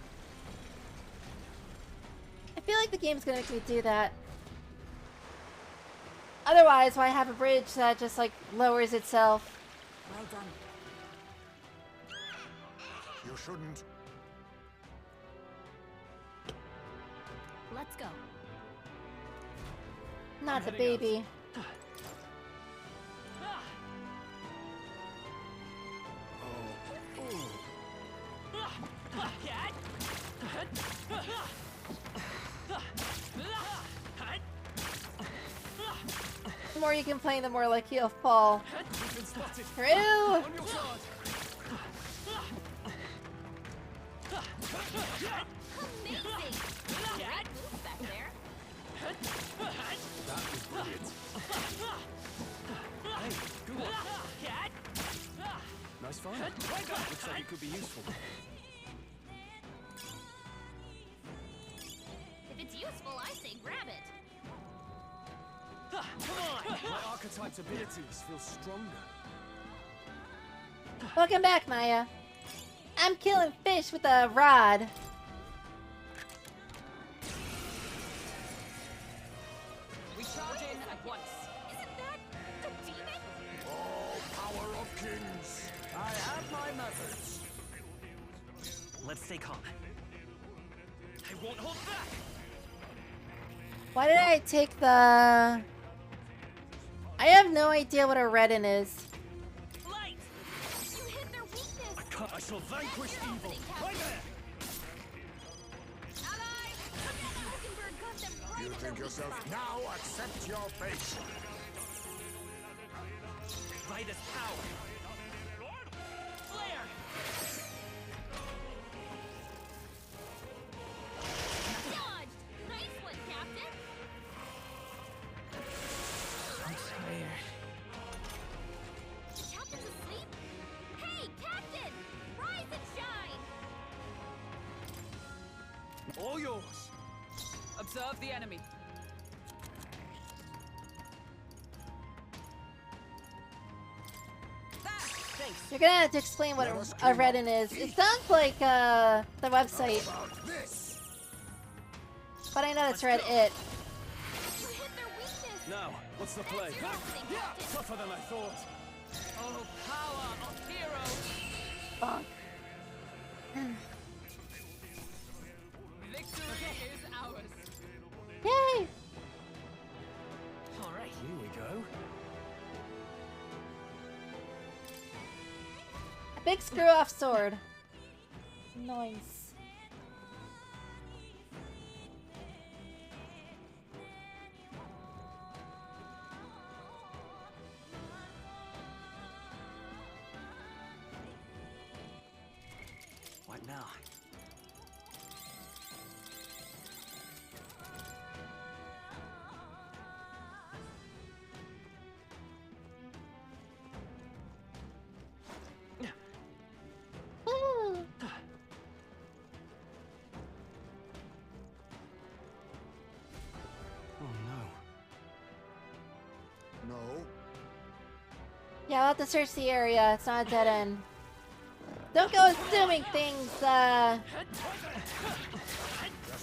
I feel like the game's gonna make me do that. Otherwise, why have a bridge that just like lowers itself? Well done. You shouldn't. Let's go. Not the heading out. baby. The more you complain, the more like he'll fall. We've been spotted! True! On your guard! Amazing! Great moves back there. That was brilliant. Hey, good one. Nice find. Looks like it could be useful. If it's useful, I say grab it. Come on! My archetype's abilities feel stronger. Welcome back, Maya. I'm killing fish with a rod. We charge in at once. Isn't that the demon? Oh, power of kings. I have my methods. Let's stay calm. I won't hold back. Why did I take the... I have no idea what a redden is. Light. You hit their weakness. I shall vanquish evil. Right there! Allies! Hulkenberg got them right You in their think weak yourself spot. now accept your fate. By this power. Flare. Dodged. Nice one, Captain. I'm tired. The captain's asleep? Hey, Captain! Rise and shine! All yours! Observe the enemy. Thanks. You're gonna have to explain what a Redden is. It sounds like the website, but I know it's Reddit. You hit their weakness. Now, what's the play? Tougher than I thought. Oh, power of heroes. Bonk. Victory is ours. Yay! All right, here we go. A big screw-off sword. Nice. What now? Woo! Oh no. No. Yeah, I'll have to search the area. It's not a dead end. Don't go assuming things, Just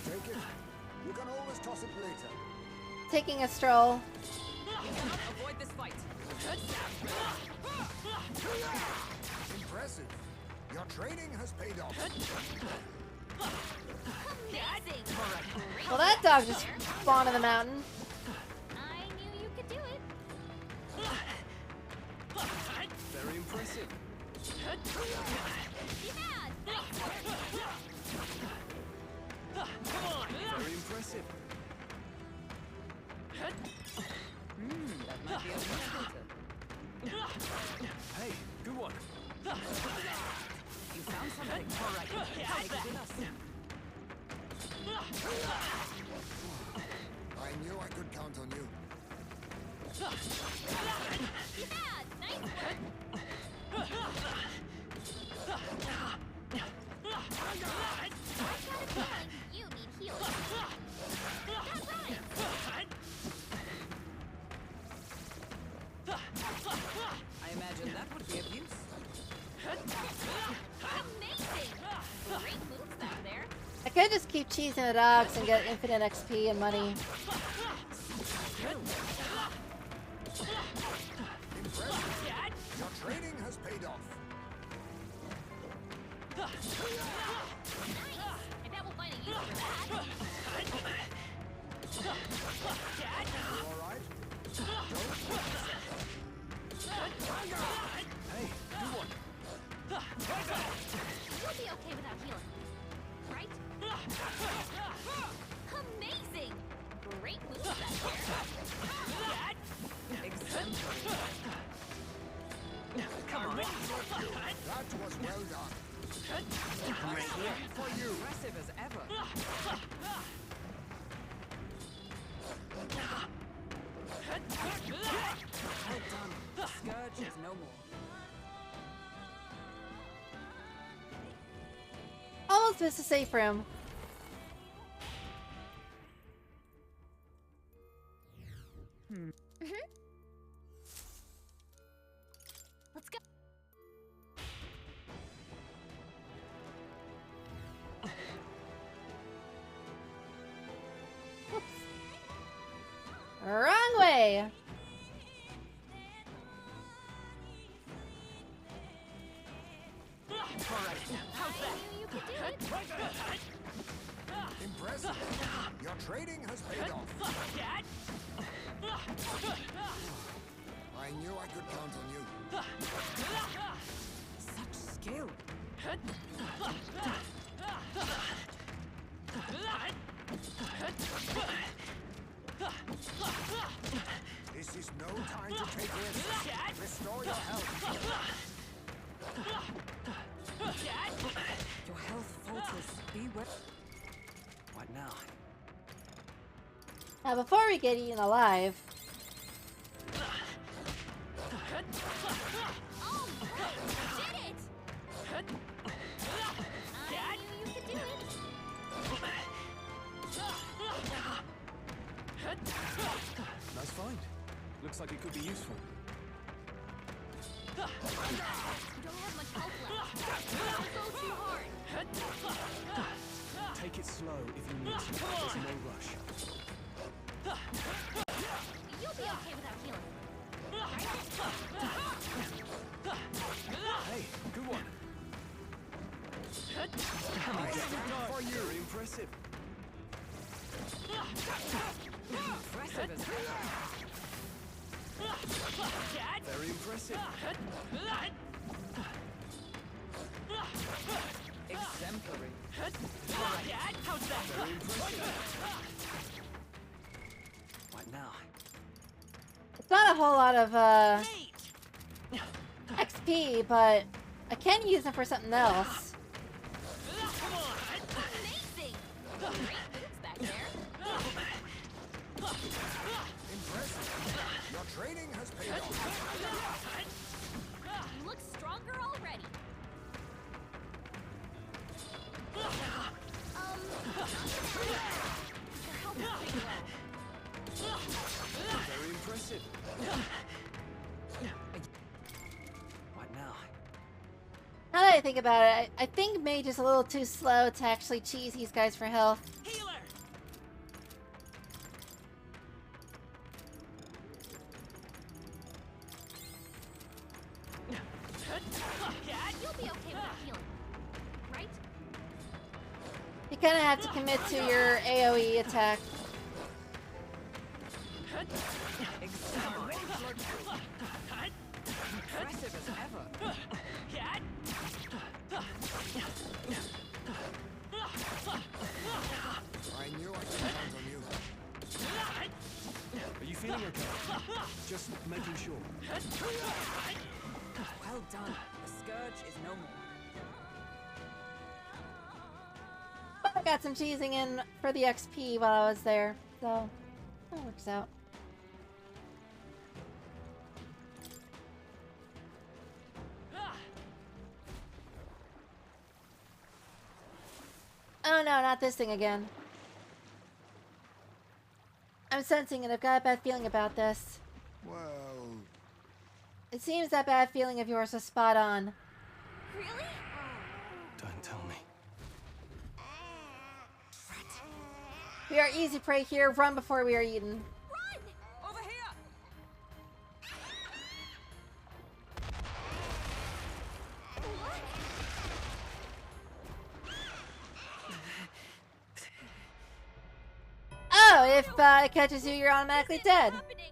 take it. You can always toss it later. taking a stroll. Avoid this fight. Impressive. Your training has paid off. Amazing. Well, that dog just spawned in the mountain. I knew you could do it. Very impressive. Very impressive. That might be a filter. Hey, good one. You found something. All right. Take it with us. I knew I could count on you. Nice work. You need healing. That's right. I imagine that would be of use. Amazing. Great moves out there. I could just keep cheesing the dogs and get infinite XP and money. Impressive. Your training has paid off. Nice. I bet we'll find a use for that. You all right? Hey, good one. You'll be okay without healing. Right? Amazing. Great moves out there. Exemplary. Come on. That was well done. Right here. For you. Impressive as ever. Well done. Scourge is no more. Almost missed a safe room. Let's go. Wrong way. Impressive. Your training has paid off. I knew I could count on you. Such skill. This is no time to take risks. Restore your health. Your health falters. Be well. What now? Now, before we get eaten alive, Oh, right. Did it. I knew you could do it. Nice find. Looks like it could be useful. You don't have much health left. Don't go too hard. Take it slow if you need to. There's no rush. You'll be okay without healing. Hey, good one. For you. Very impressive. Impressive as Very impressive. exemplary. How's that? Very impressive. What now? It's not a whole lot of Wait! XP, but I can use them for something else. Come on! Amazing! Great moves back there. Impressive. Your training has paid off. You look stronger already. Your health is pretty low. Very impressive. What now? Now that I think about it, I think Mage is a little too slow to actually cheese these guys for health. Healer! You'll be okay without healing. Right? You kind of have to commit to your AoE attack. Exemplary. Impressive as ever. I knew I could count on you. Are you feeling okay? Just making sure. Well done. The scourge is no more. But I got some cheesing in for the XP while I was there, so that works out. Oh no, not this thing again. I'm sensing it. I've got a bad feeling about this. Well, It seems that bad feeling of yours was spot on. Really? Don't tell me. We are easy prey here. Run before we are eaten. Run! Over here! Oh, if it catches you, you're automatically dead. Happening?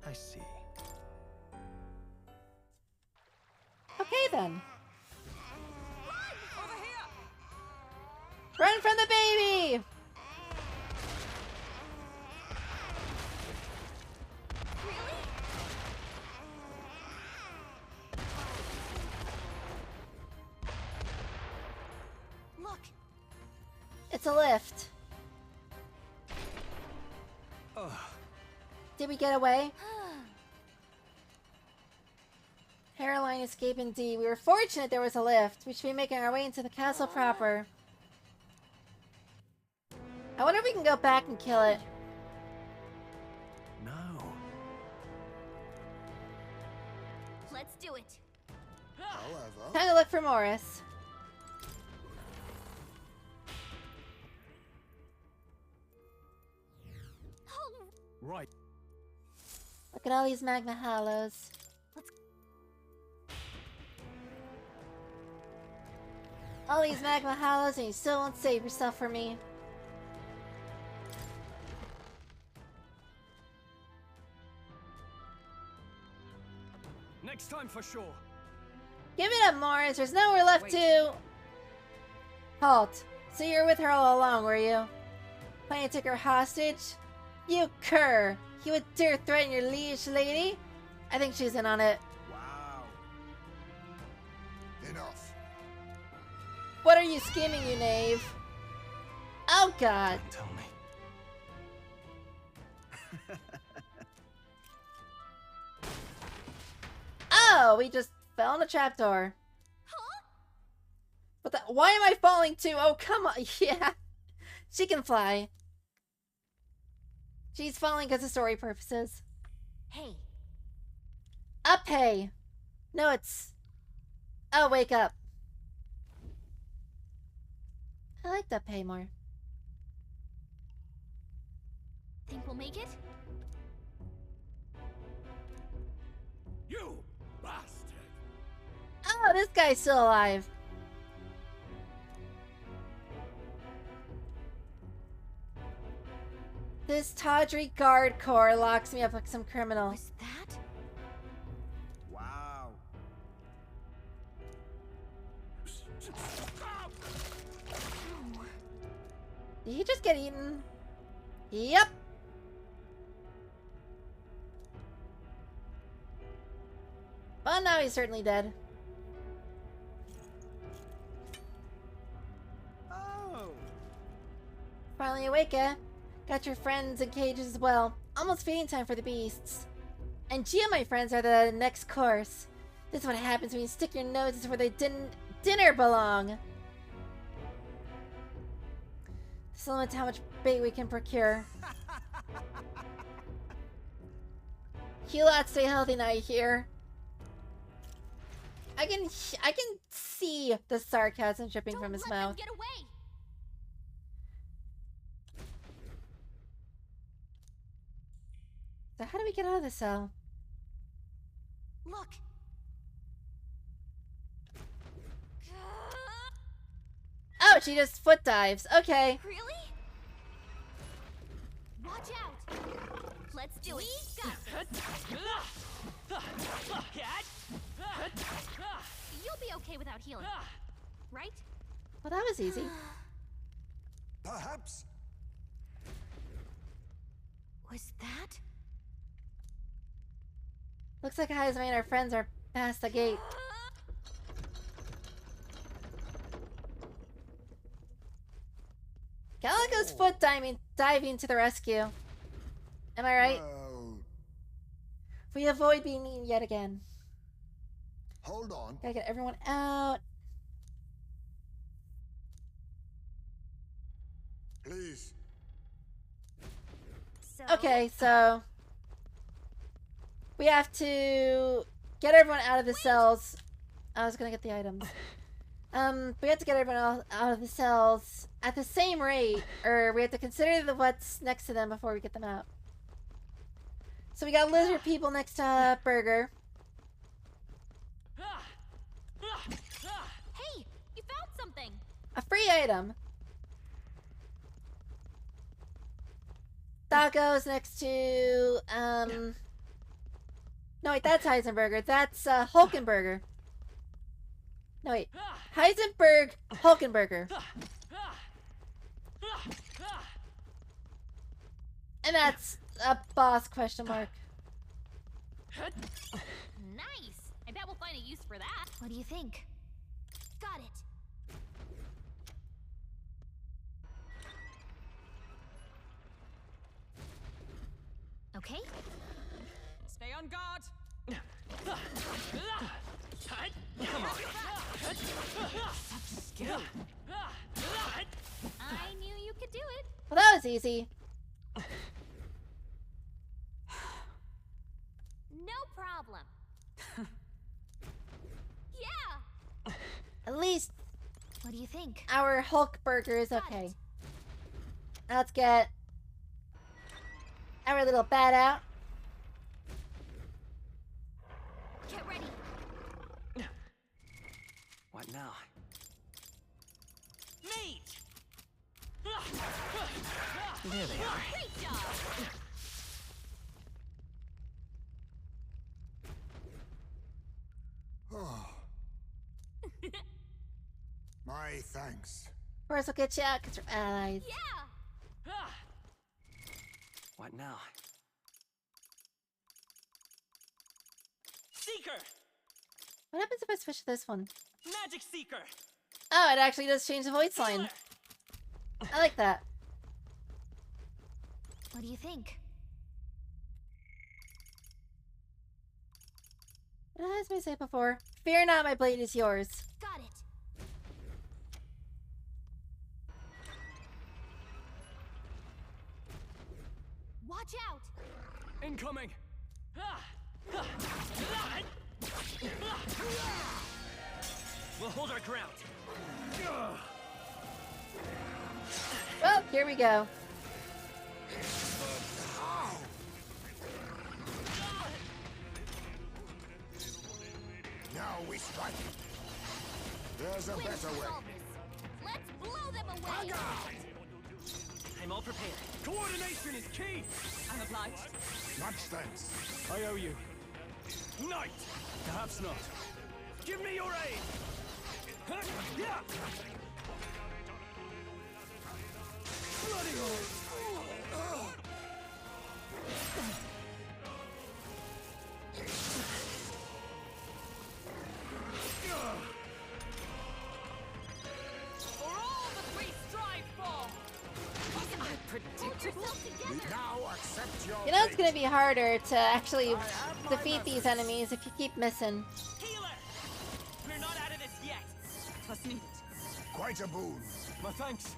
I see. Okay then. Over here! Run from the baby! Really? Look, It's a lift. Ugh. Did we get away? Hairline escape indeed. We were fortunate there was a lift. We should be making our way into the castle proper. I wonder if we can go back and kill it. No. let's do it. however, Time to look for Morris. Oh, Right. Look at all these magma hollows. All these magma hollows, and you still won't save yourself for me. Next time for sure. Give it up, Morris. There's nowhere left to... Halt. So you were with her all along, were you? Planning to take her hostage? You cur! You would dare threaten your liege lady? I think she's in on it. wow. Enough. What are you scheming, you knave? Oh god. Don't tell me. Oh, we just fell in a trapdoor. What the? Why am I falling too? Oh, come on. Yeah. She can fly. She's falling because of story purposes. hey, Up, hey. No, it's... Oh, wake up. I like that pay more. Think we'll make it? You bastard! Oh, this guy's still alive. This tawdry guard corps locks me up like some criminal. Was that? Wow. Did he just get eaten? Yep. Well, now he's certainly dead. Oh. Finally awake, eh? Got your friends in cages as well. Almost feeding time for the beasts. And Geo, my friends, are the next course. This is what happens when you stick your noses where the dinner belong. This limits how much bait we can procure. You lot stay healthy now, you hear? I can see the sarcasm dripping from his mouth. Get away! So how do we get out of the cell? Look. Oh, she just foot dives. Okay. Really? Watch out! Let's do it. You'll be okay without healing, right? Well, that was easy. Perhaps. Was that? Looks like Heisman and our friends are past the gate. Calico's foot diving to the rescue. Am I right? Well, We avoid being eaten yet again. hold on. Gotta get everyone out. Please. So, Okay, so we have to get everyone out of the cells. I was gonna get the items. We have to get everyone out of the cells at the same rate, or we have to consider what's next to them before we get them out. So we got lizard people next to Burger. Hey, you found something. A free item. Tacos next to no wait, that's Heisenberger. That's Hulkenberger. No wait. Heisenberg, Hulkenberger. And that's a boss question mark. Nice. I bet we'll find a use for that. What do you think? Got it. Okay. Stay on guard. Come on. Skill. I knew you could do it. Well, that was easy. No problem. Yeah. At least What do you think? our Hulkburger is Got okay. it. Now let's get our little bat out. Get ready. What now? Mate. There they are. Great job. Oh. My thanks. Of course, we'll get you out because we're allies. Yeah. What now? Seeker! What happens if I switch to this one? Magic Seeker! Oh, it actually does change the voice line. Healer! I like that. What do you think? What has me say before? Fear not, my blade is yours. Got it. Watch out. Incoming! We'll hold our ground. Well, here we go. Now we strike. There's a better way. Let's blow them away. I'm all prepared. Coordination is key. I'm obliged. Much thanks. I owe you. Knight! Perhaps not. Give me your aid! Huh? Yeah! Bloody hell! For all that we strive for. Unpredictable. Now accept your You know it's fate. gonna be harder to actually defeat these enemies if you keep missing. Healer! We're not out of this yet. Must need it. Quite a boon. My thanks.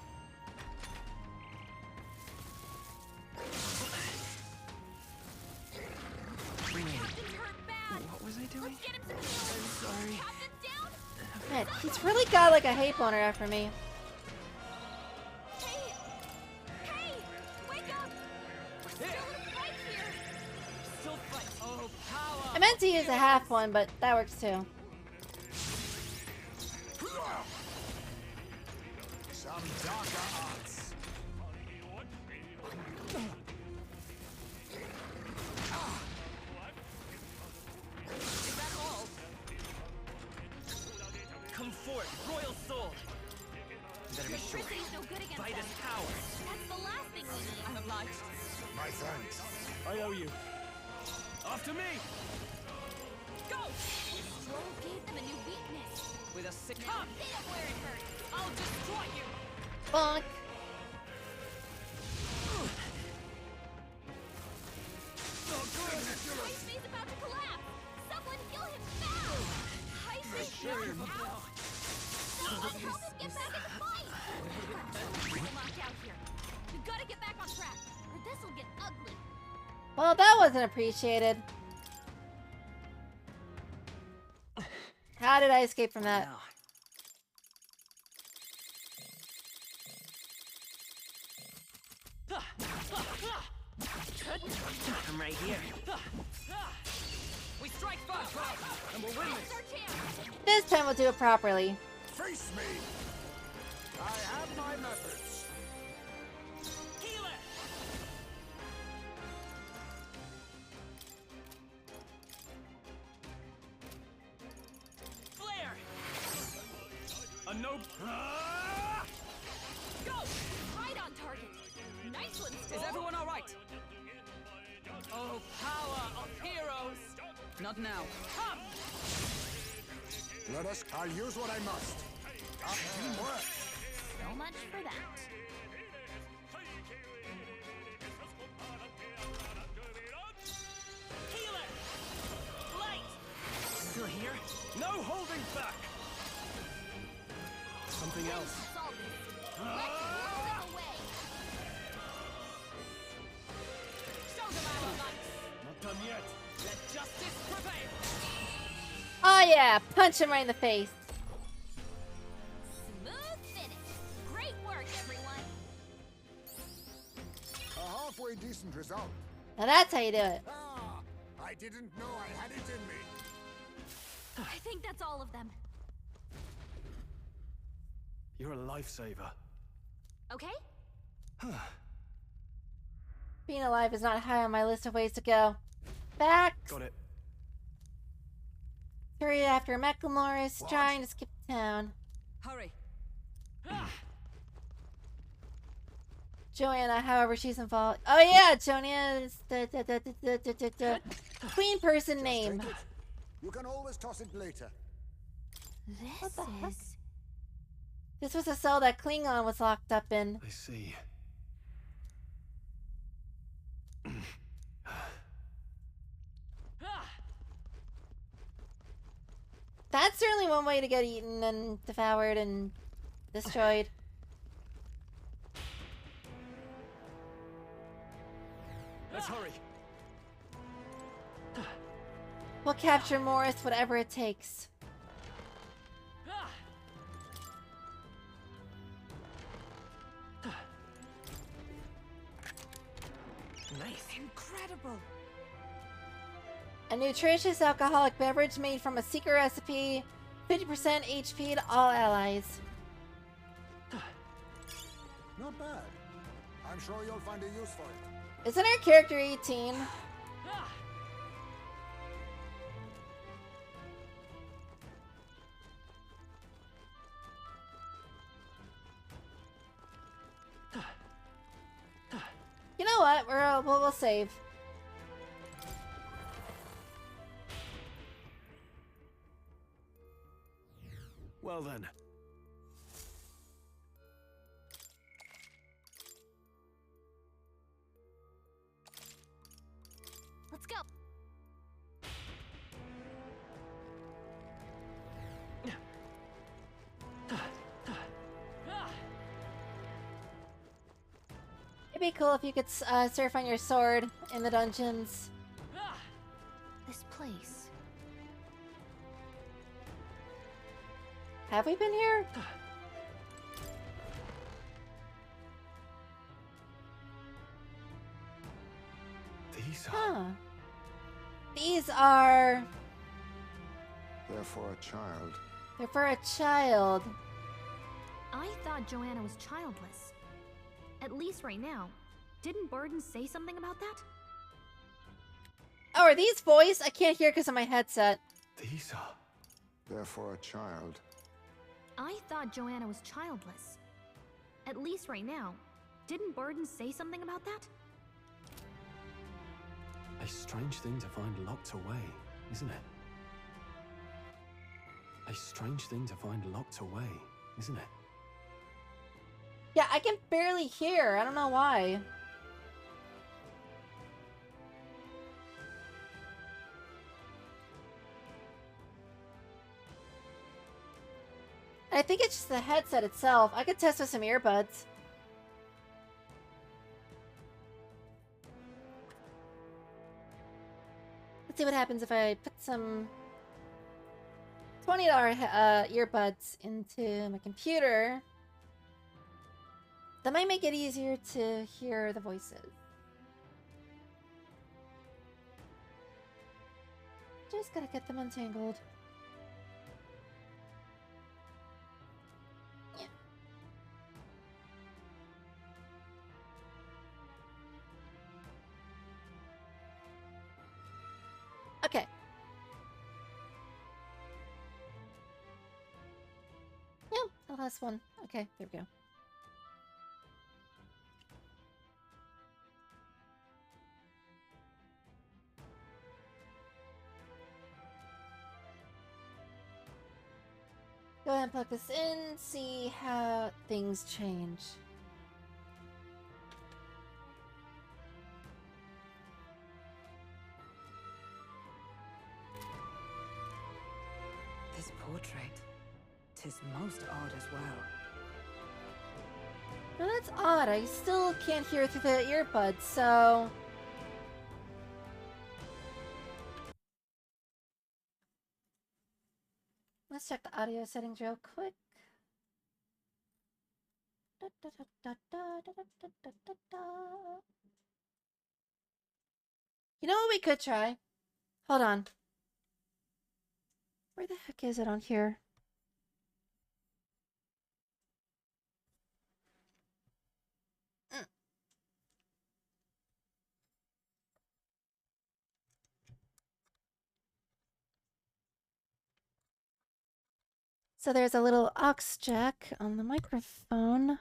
Captain's hurt bad. What was I doing? Let's get him some healing. Sorry. Captain down. Man, he's really got like a hate boner after me. Hey, hey, wake up. We're still in a fight here. Still fight. Oh, power. I meant to use a half one, but that works too. Some darker arts. Is that all? Come forth, royal soul. You better be sure. Electricity's no good against By them. this power. That's the last thing we need. I'm obliged. My thanks. I owe you. After me! Go! Stroll gave them a new weakness. With a sick Now hit them where it hurts. I'll destroy you. Bonk. Hype's about to collapse. Someone heal him fast. Hype's knocked out. Someone help him get back in the fight. We're locked out here. We've got to get back on track, or this'll get ugly. Well, that wasn't appreciated. How did I escape from that? Now. I'm right here. We strike first. And we'll win That's this! our chance. This time we'll do it properly. Face me. I have my methods. Healer! Flare! A no... Ah! Go! Right on target. Nice one, Is Stroll. everyone all right? Oh, power of heroes. Not now. Come! Let us. I'll use what I must. Teamwork. So much for that. Healer! Light! Still here? No holding back! Something else. Solve this. Let's blow them away. Show them our lights. Not done yet. Let justice prevail. Oh yeah, punch him right in the face. Smooth finish. Great work, everyone. A halfway decent result. Now that's how you do it. Ah, I didn't know I had it in me. I think that's all of them. You're a lifesaver. Okay? Being alive is not high on my list of ways to go. Back. Got it. Hurry after Macklemore is trying to skip town. Hurry. Joanna, however, she's involved. Oh yeah, Joanna is the queen person name. Take it. You can always toss it later. This the heck? is... This was a cell that Klingon was locked up in. I see. That's certainly one way to get eaten and devoured and destroyed. Let's hurry. We'll capture Morris, whatever it takes. Nice. Incredible. A nutritious alcoholic beverage made from a secret recipe. 50% HP to all allies. Not bad. I'm sure you'll find a use for it. Isn't our character 18? You know what? We'll save. Well then. Let's go. It'd be cool if you could surf on your sword in the dungeons. This place. Have we been here? These are... Huh. These are... They're for a child. They're for a child. I thought Joanna was childless. At least right now. Didn't Burden say something about that? Oh, are these voiced? I can't hear because of my headset. These are... They're for a child. I thought Joanna was childless. At least right now. Didn't Burden say something about that? A strange thing to find locked away, isn't it? A strange thing to find locked away, isn't it? Yeah, I can barely hear. I don't know why. I think it's just the headset itself. I could test with some earbuds. Let's see what happens if I put some $20 earbuds into my computer. That might make it easier to hear the voices. Just gotta get them untangled. Yeah. Okay. Yeah, the last one. Okay, there we go. Go ahead and plug this in, see how things change. This portrait, 'tis most odd as well. No, that's odd. I still can't hear through the earbuds, so... Let's check the audio settings real quick. You know what we could try? Hold on. Where the heck is it on here? So there's a little aux jack on the microphone.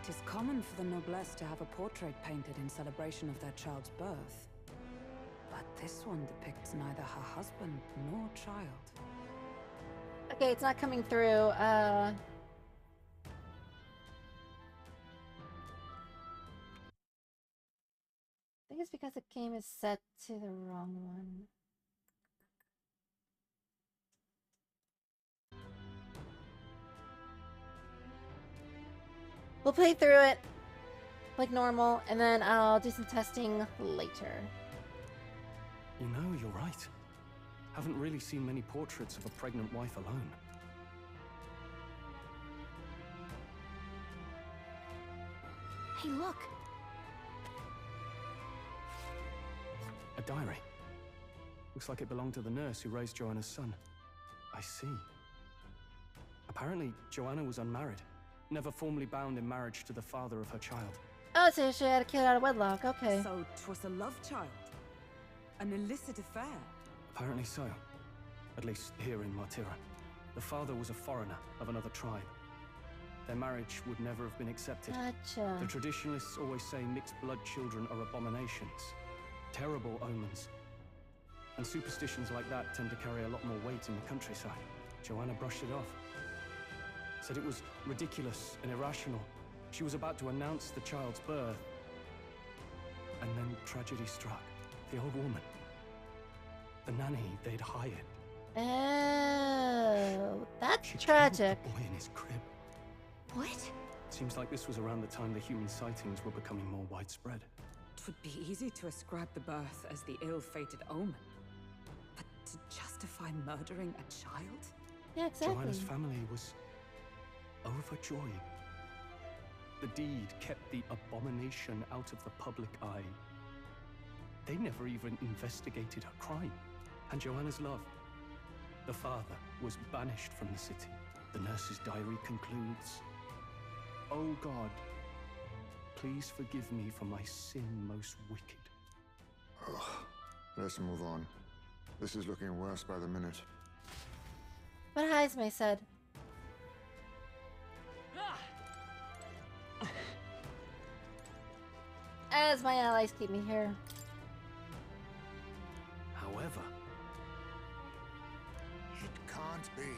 It is common for the noblesse to have a portrait painted in celebration of their child's birth. But this one depicts neither her husband nor child. Okay, it's not coming through. I think it's because the game is set to the wrong one. We'll play through it like normal, and then I'll do some testing later. You know, you're right. Haven't really seen many portraits of a pregnant wife alone. Hey, look. A diary. Looks like it belonged to the nurse who raised Joanna's son. I see. Apparently, Joanna was unmarried, never formally bound in marriage to the father of her child. Oh, so she had a kid out of wedlock, okay. So 'twas a love child? An illicit affair? Apparently so. At least here in Martira. The father was a foreigner of another tribe. Their marriage would never have been accepted. Gotcha. The traditionalists always say mixed blood children are abominations. Terrible omens. And superstitions like that tend to carry a lot more weight in the countryside. Joanna brushed it off. Said it was ridiculous and irrational. She was about to announce the child's birth. And then tragedy struck. The old woman. The nanny they'd hired. Oh, that's She tragic. killed the boy in his crib. What? Seems like this was around the time the human sightings were becoming more widespread. It would be easy to ascribe the birth as the ill-fated omen. But to justify murdering a child? Yeah, exactly. Joanna's family was overjoyed. The deed kept the abomination out of the public eye. They never even investigated her crime. And Joanna's love. The father was banished from the city. The nurse's diary concludes, "Oh God, please forgive me for my sin most wicked." Ugh. Let's move on. This is looking worse by the minute. What Heisme said. As my allies keep me here. However, It can't be.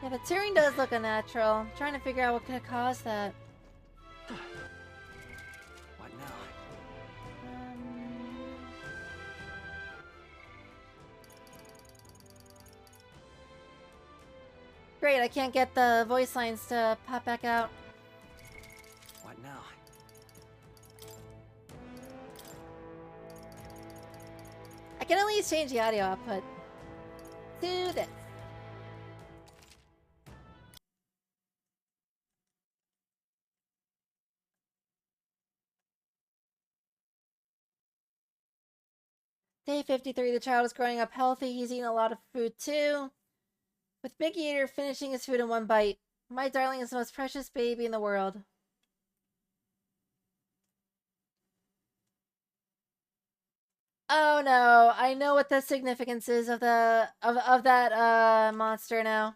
Yeah, the tearing does look unnatural. I'm trying to figure out what could have caused that. what now? Great, I can't get the voice lines to pop back out. What now? I can at least change the audio output to this. Day 53, the child is growing up healthy. He's eating a lot of food too. With Big Eater finishing his food in one bite. My darling is the most precious baby in the world. Oh no, I know what the significance is of the of that monster now.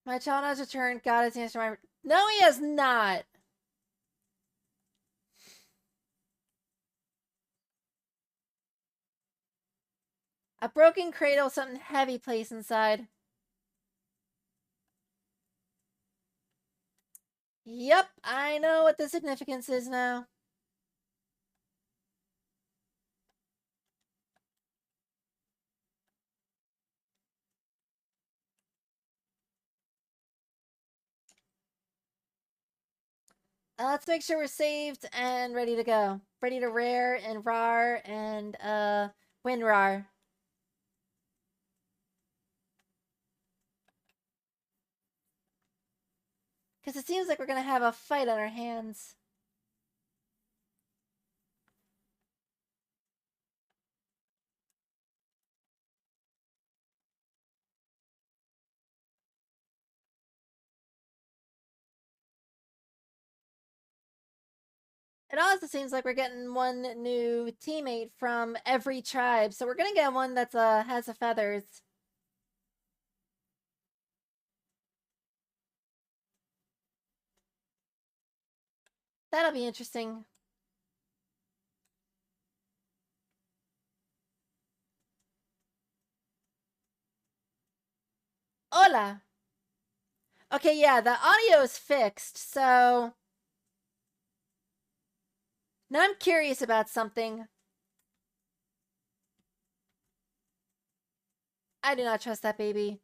My child has returned. God has answered my... No, he has not! A broken cradle, something heavy placed inside. Yep, I know what the significance is now. Let's make sure we're saved and ready to go. Ready to rare and rar and win rar. Because it seems like we're going to have a fight on our hands. It also seems like we're getting one new teammate from every tribe. So we're going to get one that's has the feathers. That'll be interesting. Hola. Okay, yeah, the audio is fixed, so... Now I'm curious about something. I do not trust that baby.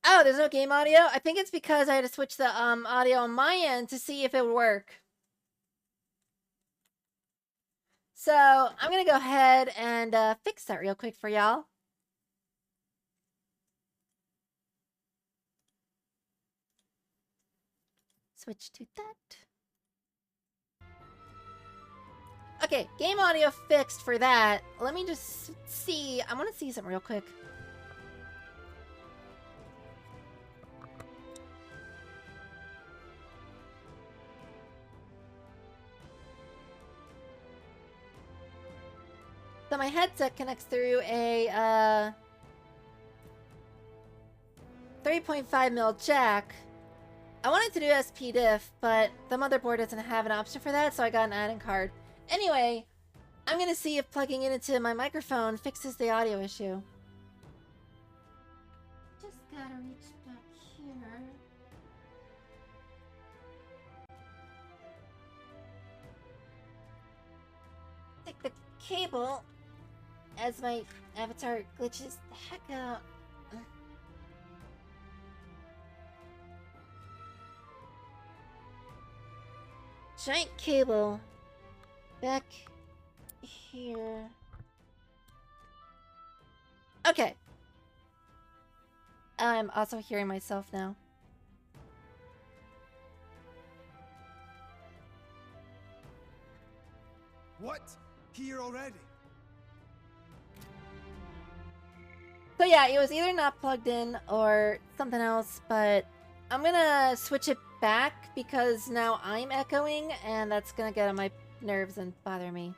Oh, there's no game audio? I think it's because I had to switch the audio on my end to see if it would work. So, I'm gonna go ahead and fix that real quick for y'all. Switch to that. Okay, game audio fixed for that. Let me just see. I want to see something real quick. So my headset connects through a 3.5 mil jack. I wanted to do SP diff, but the motherboard doesn't have an option for that, so I got an add-in card. Anyway, I'm gonna see if plugging it into my microphone fixes the audio issue. Just gotta reach back here. Take the cable as my avatar glitches the heck out. Giant cable back here. Okay. I'm also hearing myself now. What? Here already? So yeah, it was either not plugged in or something else, but I'm gonna switch it back because now I'm echoing and that's gonna get on my nerves and bother me.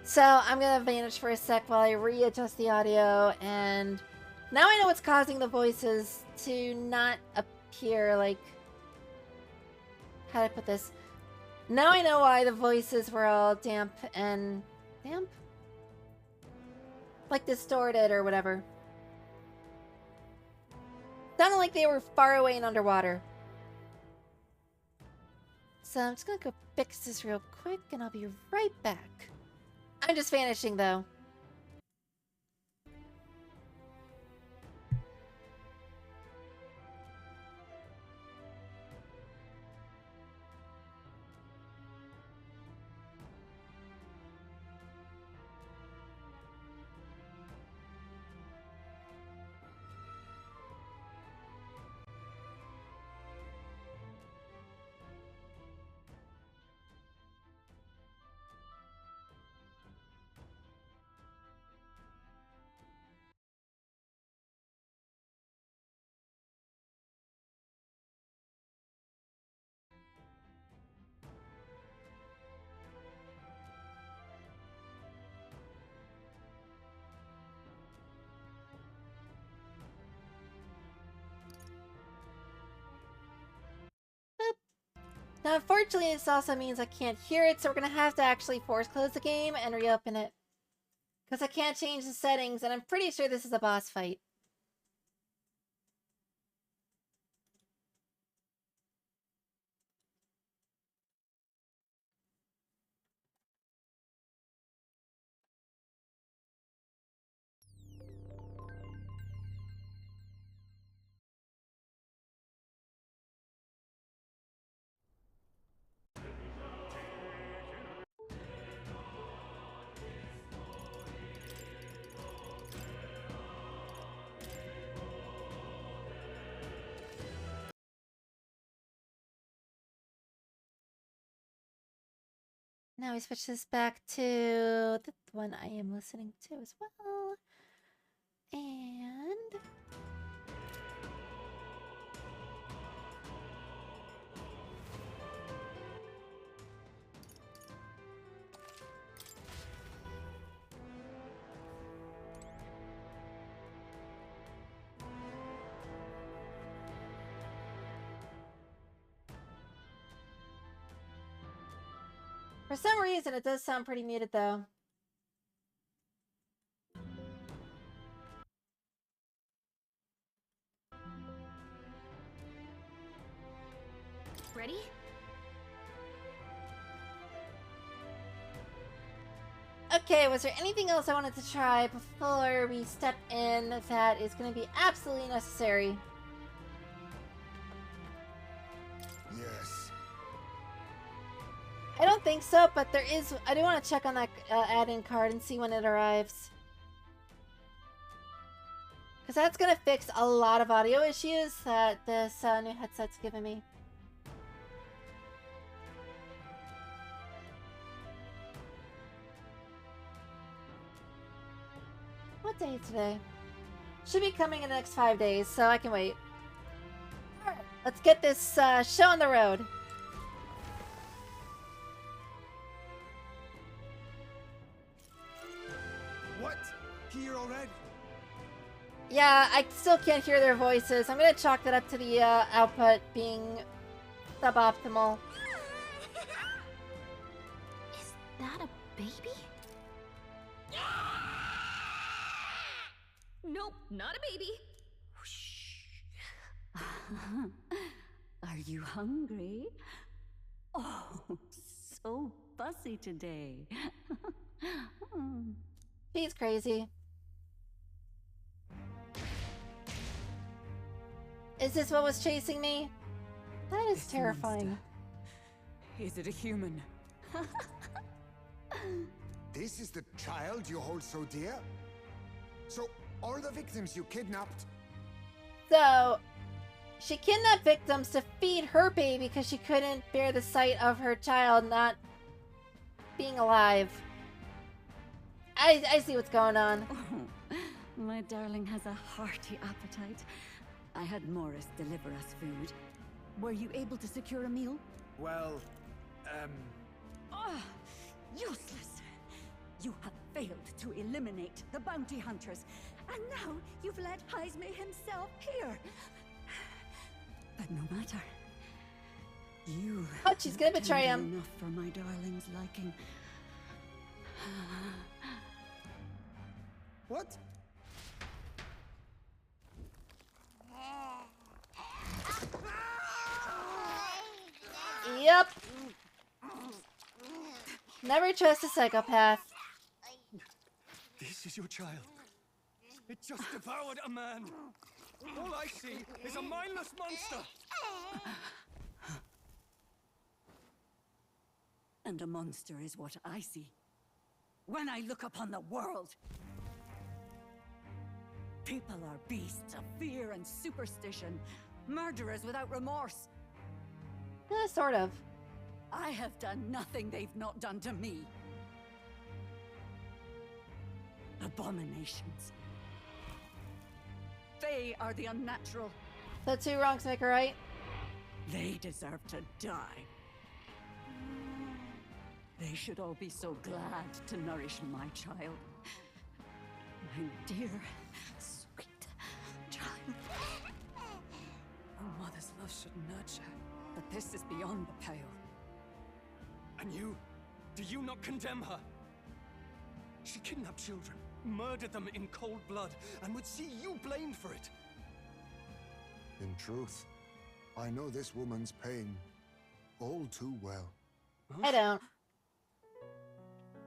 So I'm gonna vanish for a sec while I readjust the audio, and now I know what's causing the voices to not appear like... How do I put this? Now I know why the voices were all damp and... Damp? Like distorted or whatever. Sounded like they were far away and underwater. So I'm just gonna go fix this real quick and I'll be right back. I'm just vanishing though. Now, unfortunately, this also means I can't hear it, so we're going to have to actually force close the game and reopen it. Because I can't change the settings, and I'm pretty sure this is a boss fight. Now we switch this back to the one I am listening to as well. And... For some reason, it does sound pretty muted, though. Ready? Okay, was there anything else I wanted to try before we step in that is going to be absolutely necessary? Yes. I don't think so, but there is... I do want to check on that add-in card and see when it arrives. Because that's going to fix a lot of audio issues that this new headset's given me. What day is today? Should be coming in the next 5 days, so I can wait. Alright, let's get this show on the road. What? Here already? Yeah, I still can't hear their voices. I'm gonna chalk that up to the output being suboptimal. Is that a baby? Nope, not a baby. Are you hungry? Oh, so fussy today. She's crazy. Is this what was chasing me? That is terrifying. Is it a human? This is the child you hold so dear? So, all the victims you kidnapped? So, she kidnapped victims to feed her baby because she couldn't bear the sight of her child not being alive. I see what's going on. Oh, my darling has a hearty appetite. I had Morris deliver us food. Were you able to secure a meal? Well, Ah, useless! You have failed to eliminate the bounty hunters, and now you've led Heisme himself here. But no matter. You Oh, she's gonna betray have done him. enough for my darling's liking. what? Yep. Never trust a psychopath. This is your child. It just devoured a man. All I see is a mindless monster. And a monster is what I see when I look upon the world. People are beasts of fear and superstition, murderers without remorse. Sort of. I have done nothing they've not done to me. Abominations. They are the unnatural. So two wrongs make a right? They deserve to die. They should all be so glad to nourish my child. My dear, sweet child. A mother's love should nurture, but this is beyond the pale. And you? Do you not condemn her? She kidnapped children, murdered them in cold blood, and would see you blamed for it. In truth, I know this woman's pain all too well. I don't.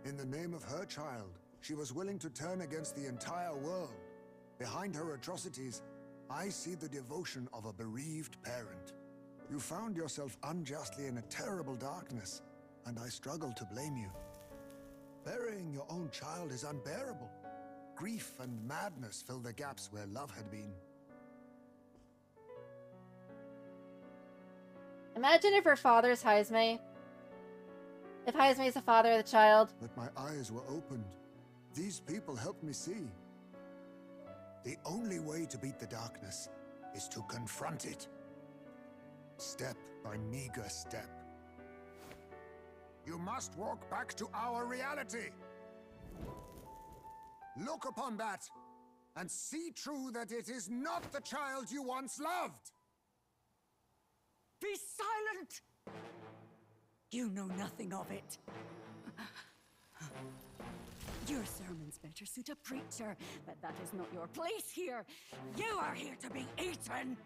In the name of her child, she was willing to turn against the entire world. Behind her atrocities, I see the devotion of a bereaved parent. You found yourself unjustly in a terrible darkness, and I struggle to blame you. Burying your own child is unbearable. Grief and madness fill the gaps where love had been. Imagine if her father's Heisme. If Heisme is the father of the child. But my eyes were opened. These people helped me see. The only way to beat the darkness is to confront it. Step by meager step. You must walk back to our reality. Look upon that and see true that it is not the child you once loved. Be silent! You know nothing of it. Your sermons better suit a preacher, but that is not your place here. You are here to be eaten!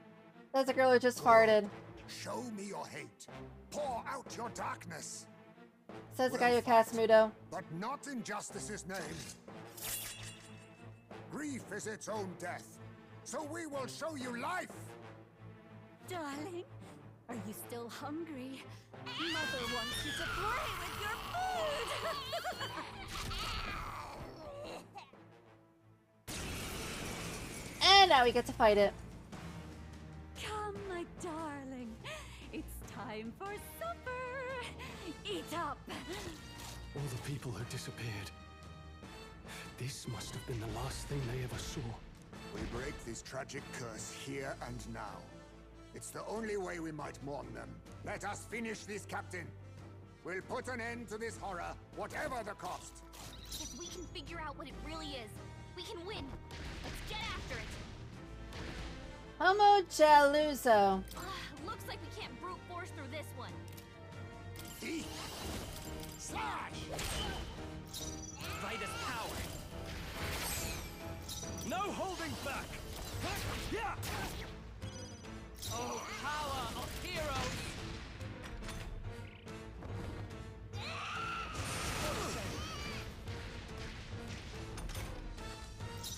That's a girl who just farted. Show me your hate. Pour out your darkness. Says the guy who casts Mudo. But not in justice's name. Grief is its own death, so we will show you life! Darling, are you still hungry? Mother wants you to play with your food! And now we get to fight it. Come, my darling. It's time for supper. Eat up. All the people had disappeared. This must have been the last thing they ever saw. We break this tragic curse here and now. It's the only way we might mourn them. Let us finish this, Captain. We'll put an end to this horror, whatever the cost. If we can figure out what it really is, we can win. Let's get after it. Homo Jaluzo. Looks like we can't brute force through this one. Slash! Vitus power. No holding back. Yeah. Oh, power of heroes.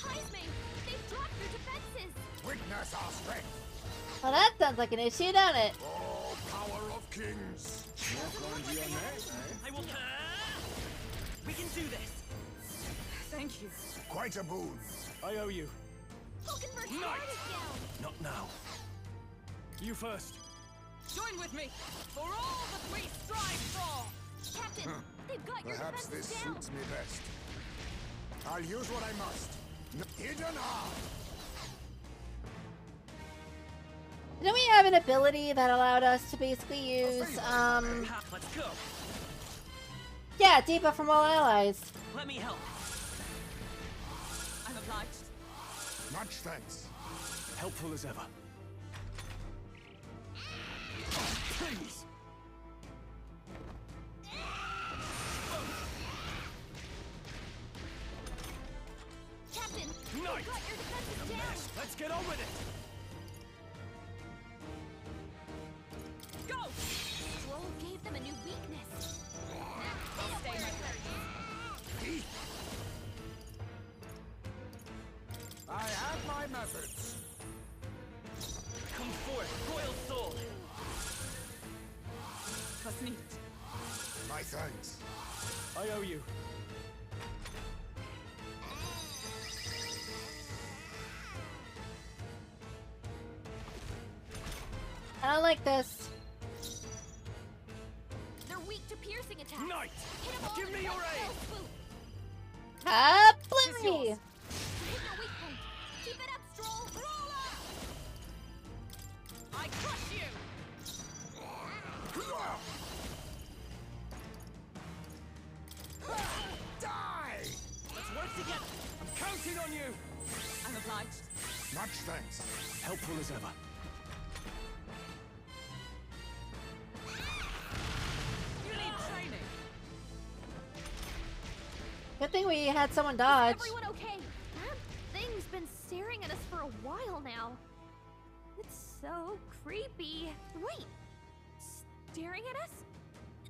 Heisman, they've dropped their defenses. Witness our strength. Well, that sounds like an issue, don't it? Oh, power of kings. Walk on to your neck, I will. We can do this. Thank you. Quite a boon. I owe you. Hulkenberg's guard is down. Not now. You first. Join with me for all that we strive for. Captain, they've got your Perhaps defenses this down. suits me best. I'll use what I must. Hidden arm. Didn't we have an ability that allowed us to basically use, Let's go. yeah, debuff from all allies. Let me help. I'm obliged. Much thanks. Helpful as ever. Please. Captain, they've Knight. got your defenses down. Let's get on with it. Go. Stroll gave them a new weakness. I'll stay my place. I have my methods. Come forth, royal soul. Trust me. My thanks. I owe you. I don't like this. They're weak to piercing attacks. Knight, Hit 'em all give with me one your aid. fell swoop. Kablooey! You hit their weak point. Keep it up, Stroll. Roll up. I crush you. Die! Let's work together. I'm counting on you. I'm obliged. Much thanks. Helpful as ever. You need training. Good thing we had someone Is dodge. everyone okay? That thing's been staring at us for a while now. It's so creepy. Wait, staring at us?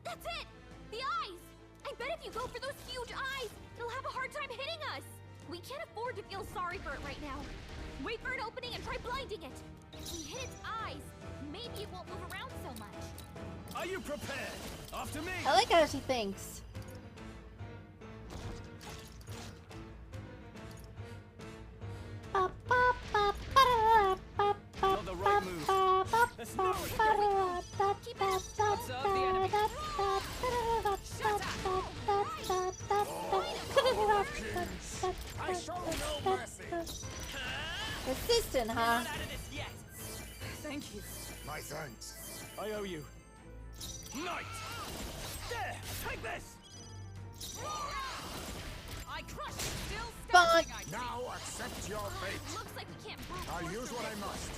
That's it! The eyes! I bet if you go for those huge eyes, it'll have a hard time hitting us. We can't afford to feel sorry for it right now. Wait for an opening and try blinding it. If we hit its eyes, maybe it won't move around so much. Are you prepared? After me. I like how she thinks. Not the right move. Let's know it. Observe the enemy. I show no mercy. Persistent, huh? Not out of this yet. Thank you. My thanks. I owe you. Knight. There. Take this. I crush you. Still Bonk. standing, I see. Now accept your fate. Looks like we can't brute I'll force use through what I this. must.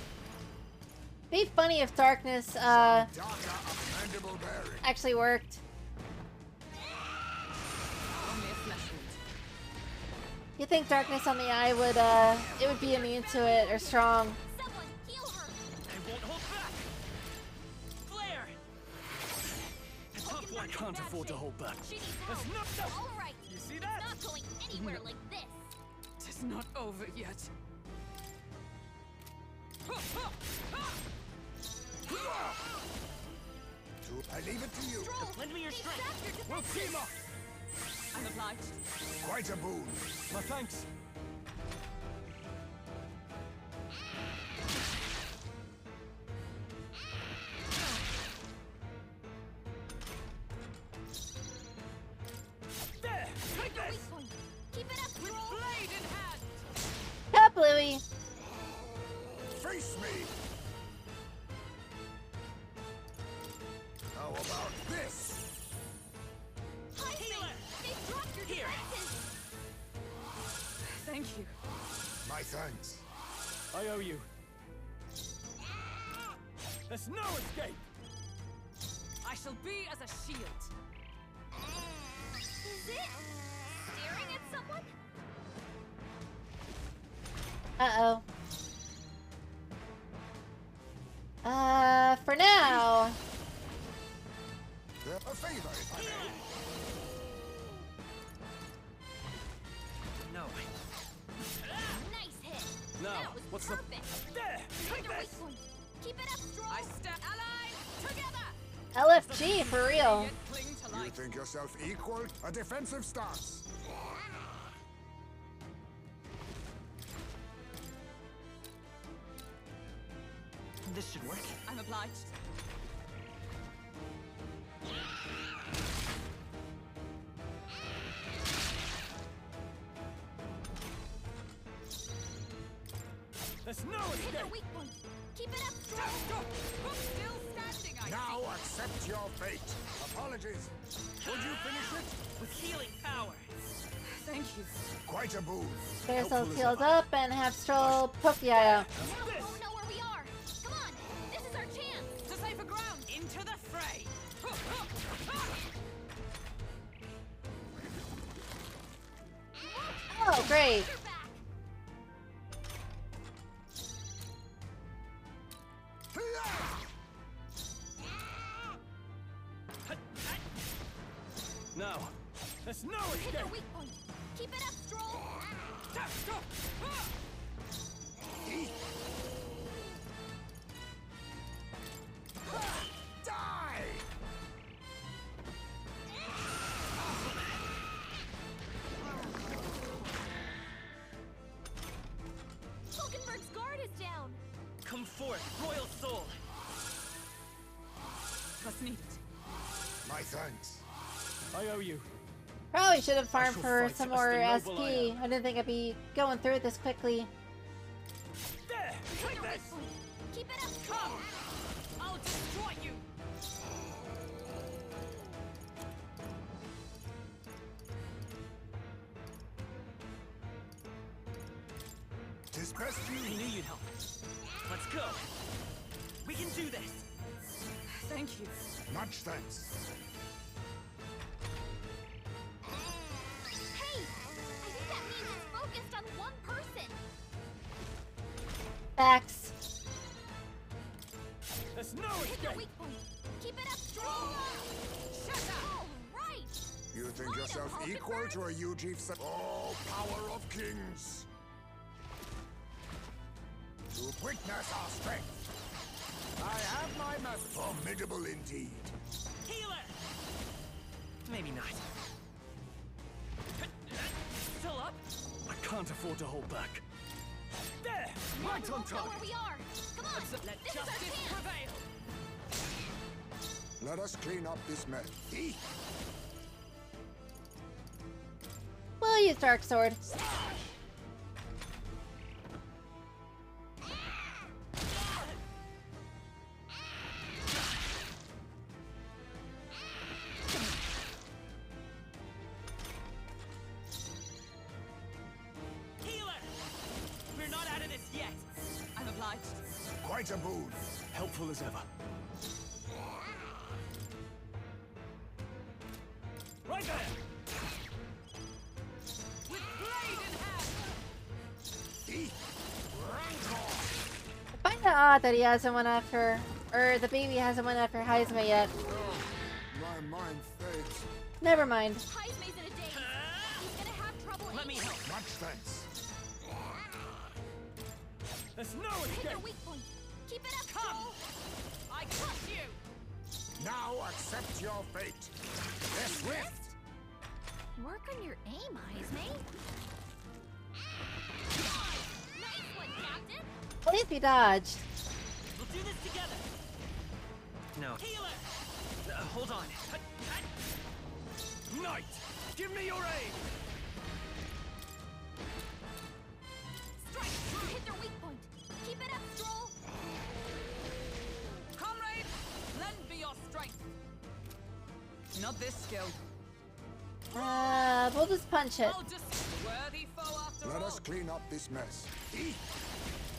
Be funny if darkness Data of mandible bearing. actually worked. Only a flesh wound. You think darkness on the eye would it would be immune to it or strong? Someone heal her. I won't hold back. Flare. The top I can't afford to hold back. She needs help. All right. You see that? It's not going anywhere like this. It's not over yet. I leave it to you. Lend me your strength. We'll team up. I'm obliged. Quite a boon. My thanks. There! Take Weak this! point. Keep it up, With Stroll. blade in hand. Cut, Bluey. Face me. How about this? Healer! They've dropped your Here. defenses. Thank you. My thanks. I owe you. There's no escape. I shall be as a shield. Is it staring at someone? Uh-oh. For now. A favor, if I may. No. Nice hit. Now, That was what's the- perfect. There! Find Take your this! weak point. Keep it up, Stroll. I step allied together. LFG, for real. Yet cling to You life. think yourself equal? A defensive stance. This should work. I'm obliged. There's no Hit escape. your weak point. Keep it up, Stroll. Still standing, I Now see. accept your fate. Apologies. Would you finish it? With healing power. Thank you. Quite a boon. Get ourselves Helpful as healed ever. up and have Stroll poke the eye out. Now we won't know where we are. Come on. This is our chance. To safer ground. Into the fray. Oh, great. You're back. Now, there's no Hit escape. your weak point. Keep it up, Stroll. Die! Hulkenberg's guard is down. Come forth, royal soul. Must need it. My thanks. I owe you. Probably should have farmed shall for fight some as more the noble SP. I I didn't think I'd be going through it this quickly. There! Hit Take your this! weak point. Keep it up, Come. Stroll. I'll destroy you. Tis best I you. knew you'd help. Let's go. We can do this. Thank you. Much thanks. Hey, I think that means it's focused on one person. Facts. There's no Hit your escape. weak point. Keep it up, Stroll. Shut up. All right. You think yourself equal to a UG? Oh, power of kings! To witness our strength. I have my method. Formidable indeed. Healer! Maybe not. Still up? I can't afford to hold back. There! Now Right we on won't know where target. we are. Come on. Let This is our justice chance. prevail. Let us clean up this mess. We'll use Dark Sword. Healer! We're not out of this yet. I'm obliged. Quite a boon. Helpful as ever. Right there! With blade in hand. I find it odd that he hasn't went after, or the baby hasn't went after Heisma yet. My mind fate. Never mind. Heisme's in a daze. He's gonna have trouble. Let me help. Much thanks. There's no Hit escape. your weak point. Keep it up, Come. Joel. I crush you. Now accept your fate. This swift. Work on your aim, Heisme. Nice one, Captain. At least we dodged. We'll do this together. No. Healer. Hold on. Knight, give me your aid. Strike. Hit their weak point. Keep it up, Stroll. Comrade, lend me your strength. Not this skill. We'll just punch it. I'll just worthy foe after Let all. us clean up this mess.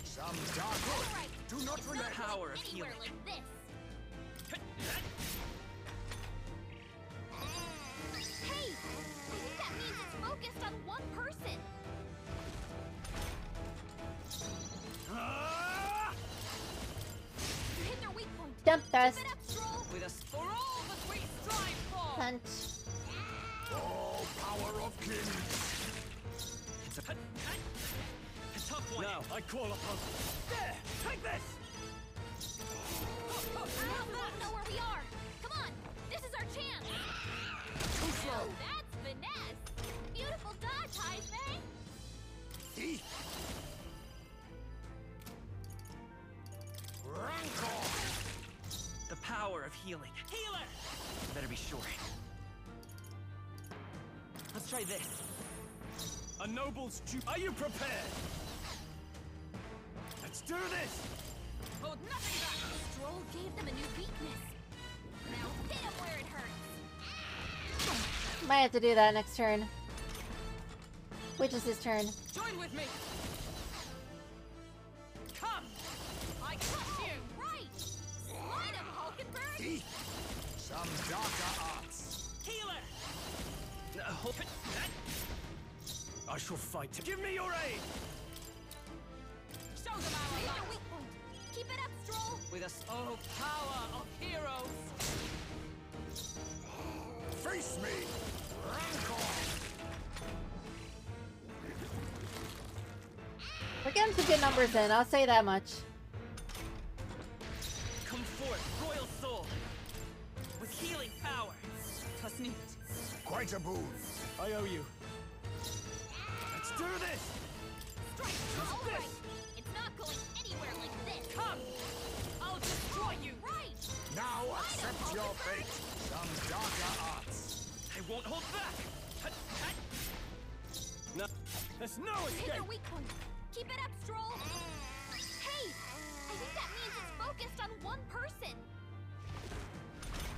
Some dark All right. do not It's relent. not Power going of anywhere healing. like this. Hey, I think that means it's focused on one person. Hit their weak point. Jump thrust. Keep it up, Stroll. With us for all that we strive for. Punch. Oh, power of kings. It's a tough one. Now I call upon. There, take this. We won't know where we are. Come on, this is our chance. Now that's finesse. Beautiful dodge, Heisme. Rancor. The power of healing. Healer. Better be sure. Let's try this. A noble's due. Are you prepared? Let's do this. Hold nothing back. Stroll gave them a new weakness. Now hit him where it hurts. Might have to do that next turn. Which is his turn. Join with me. Come. I crush you. Right. Slide him, Hulkenberg. Some darker arts. Healer. Hold it. I shall fight. Give me your aid. Show them our Hit light. their weak point. Keep it up, Stroll. With us, oh power of heroes. Face me. Rancor. We're getting some good numbers in, I'll say that much. Come forth, royal soul. With healing power. Das nicht. Quite a boon. I owe you. Let's do this. Strike. All right. It's not going anywhere like this. Come. I'll destroy you. Right. Now accept your fate. Some darker arts. I won't hold back. No, there's no Hit escape. their weak point. Keep it up, Stroll. Hey, I think that means it's focused on one person.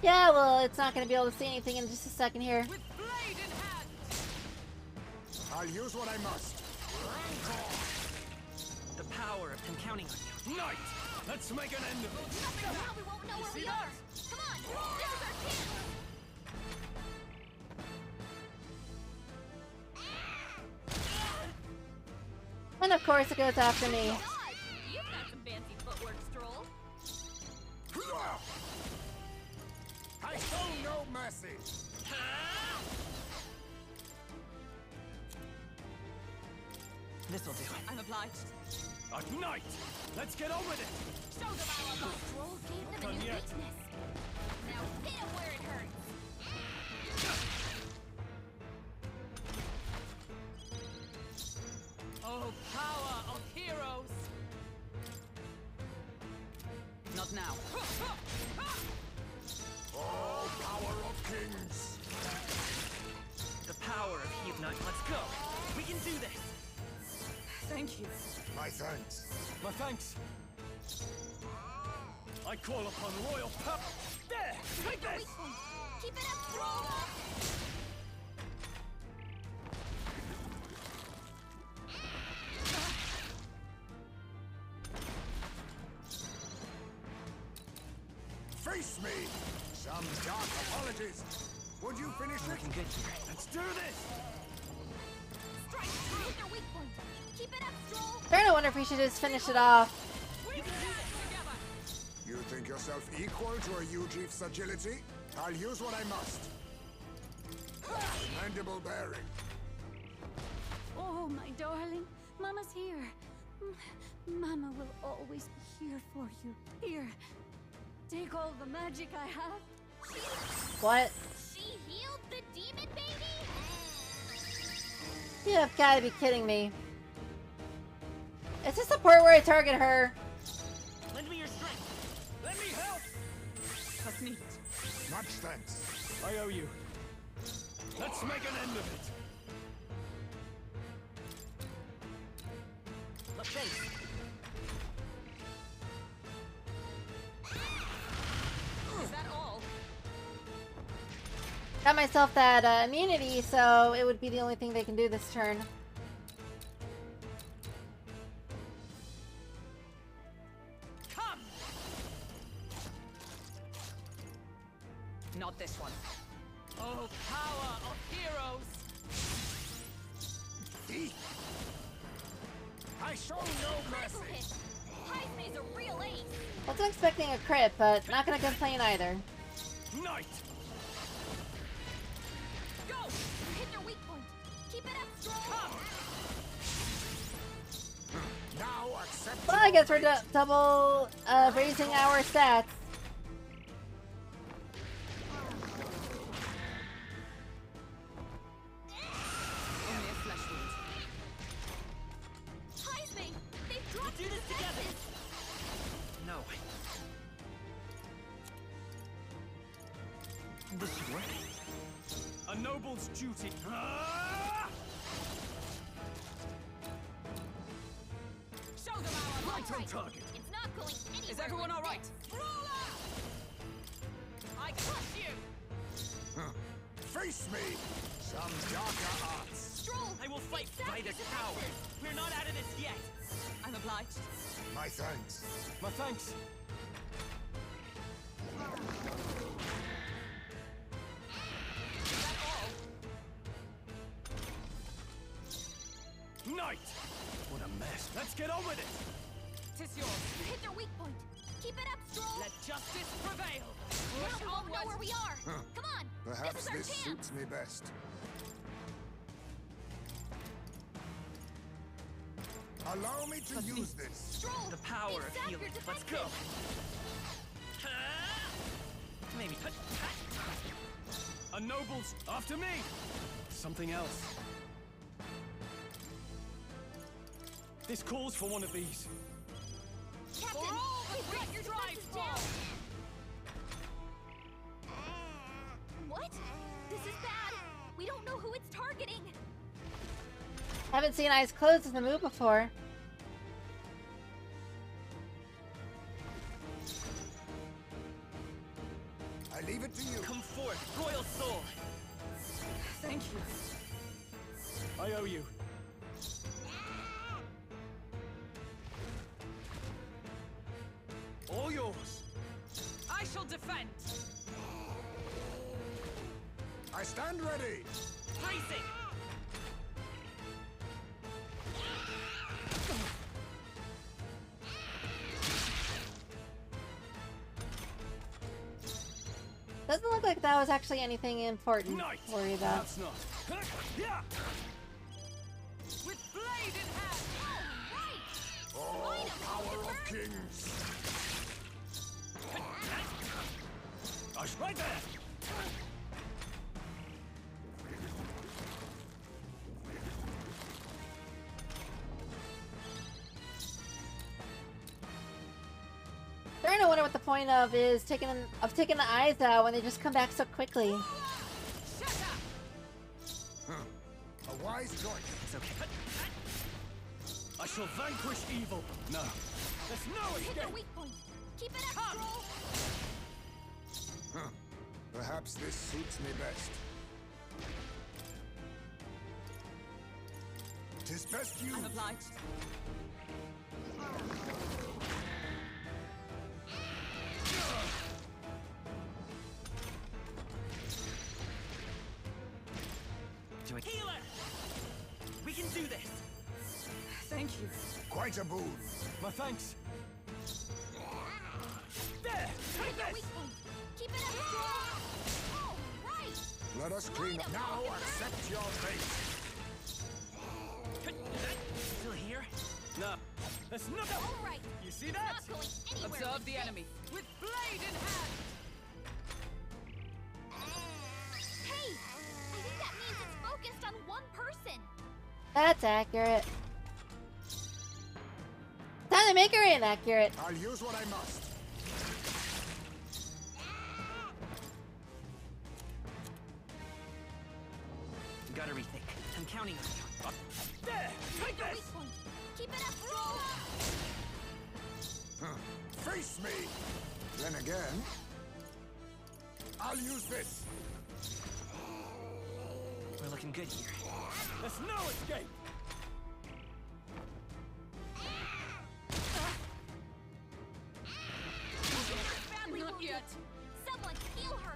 Yeah, well, it's not gonna be able to see anything in just a second here. With blade in hand. I'll use what I must. Rancor. The power of him counting on you. Knight, let's make an end of it. Now we won't know where we are. Come on, this is our chance. And of course it goes after me. Dodge. You've got some fancy footwork, Stroll. I show no mercy. This'll do. I'm obliged. Knight, let's get on with it. Show them our light. Stroll gave them a Done new yet. weakness. Now hit him where it hurts. Oh power of heroes. Not now. Oh, power of kings. The power of heal. Knight, let's go. We can do this. Thank you. My thanks. My thanks. I call upon royal power. There, take this. Weak point. Keep it up, Stroll. Face me. Some dark apologies. Would you finish it? Looking good here. Let's do this. Strike. Hit their weak point. Keep it up, Stroll. Starting to wonder if we should just finish it off. We can do this together. You think yourself equal to a Ujief's agility? I'll use what I must. Mandible bearing. Oh, my darling. Mama's here. Mama will always be here for you. Here. Take all the magic I have. What? She healed the demon baby? You have gotta be kidding me. Is this the part where I target her? Lend me your strength. Let me help. That's neat. Much thanks. I owe you. Let's make an end of it. Let's face. Is that all? Got myself that immunity, so it would be the only thing they can do this turn. Come! Not this one. Oh, power of heroes! I show no Critical mercy. hit. Hype's a real ace. Wasn't expecting a crit, but not gonna complain either. Knight! Go! Hit your weak point. Keep it up, strong. Now accept. Well, I guess we're double raising our stats. Only a flesh wound. Heisme, they've dropped Do this together. defenses. No. This should work. A noble's duty. Ah! Show them our Right on target. It's not going anywhere. Is everyone like all right? this. I crush you! Face me. Some darker arts. Stroll. I will fight Exact by this your power. defenses. We're not out of this yet. I'm obliged. My thanks. My thanks. Is that all? Knight! What a mess. Let's get on with it. Tis yours. You hit their weak point. Keep it up, Stroll. Let justice prevail. Now Push we won't know onward. where we are. Come on. Perhaps this is our this chance. suits me best. Allow me to use this. Stroll. The power of Exact your healing. Let's go. defenses. Maybe. A noble's after me. Something else. This calls for one of these. Captain, For all the we've got your great defenses strides down. fall. What? This is bad. We don't know who it's targeting. Haven't seen eyes closed as a move before. I leave it to you. Come forth, royal soul. Thank you. I owe you. All yours. I shall defend. I stand ready. Bracing. Doesn't look like that was actually anything important Knight! to worry about. That's not. Yeah! With blade in hand. Oh, power of kings. Gosh, right there! Starting to wonder what the point of is taking the eyes out when they just come back so quickly. Shut up. A wise choice. It's okay. I shall vanquish evil. No. There's no Hit their escape. weak point. Keep it up, Stroll. Perhaps this suits me best. 'Tis best you. I'm obliged. Do it. Healer! We can do this. Thank you. Quite a boon. My thanks. There! Hit Take their this! weak point. Keep Keep it up, Stroll. All right. Let us clean up. Now accept your fate. Still here? No. That's not. All right. You see that? Not going anywhere. Observe with the this. enemy with blade in hand. Hey, I think that means it's focused on one person. That's accurate. Time to make her inaccurate. I'll use what I must. Gotta rethink. I'm counting on you. There! Take Your this! weak point. Keep it up, Stroll. Face me! Then again, I'll use this. We're looking good here. There's no escape! Badly Not wounded. yet. Someone heal her.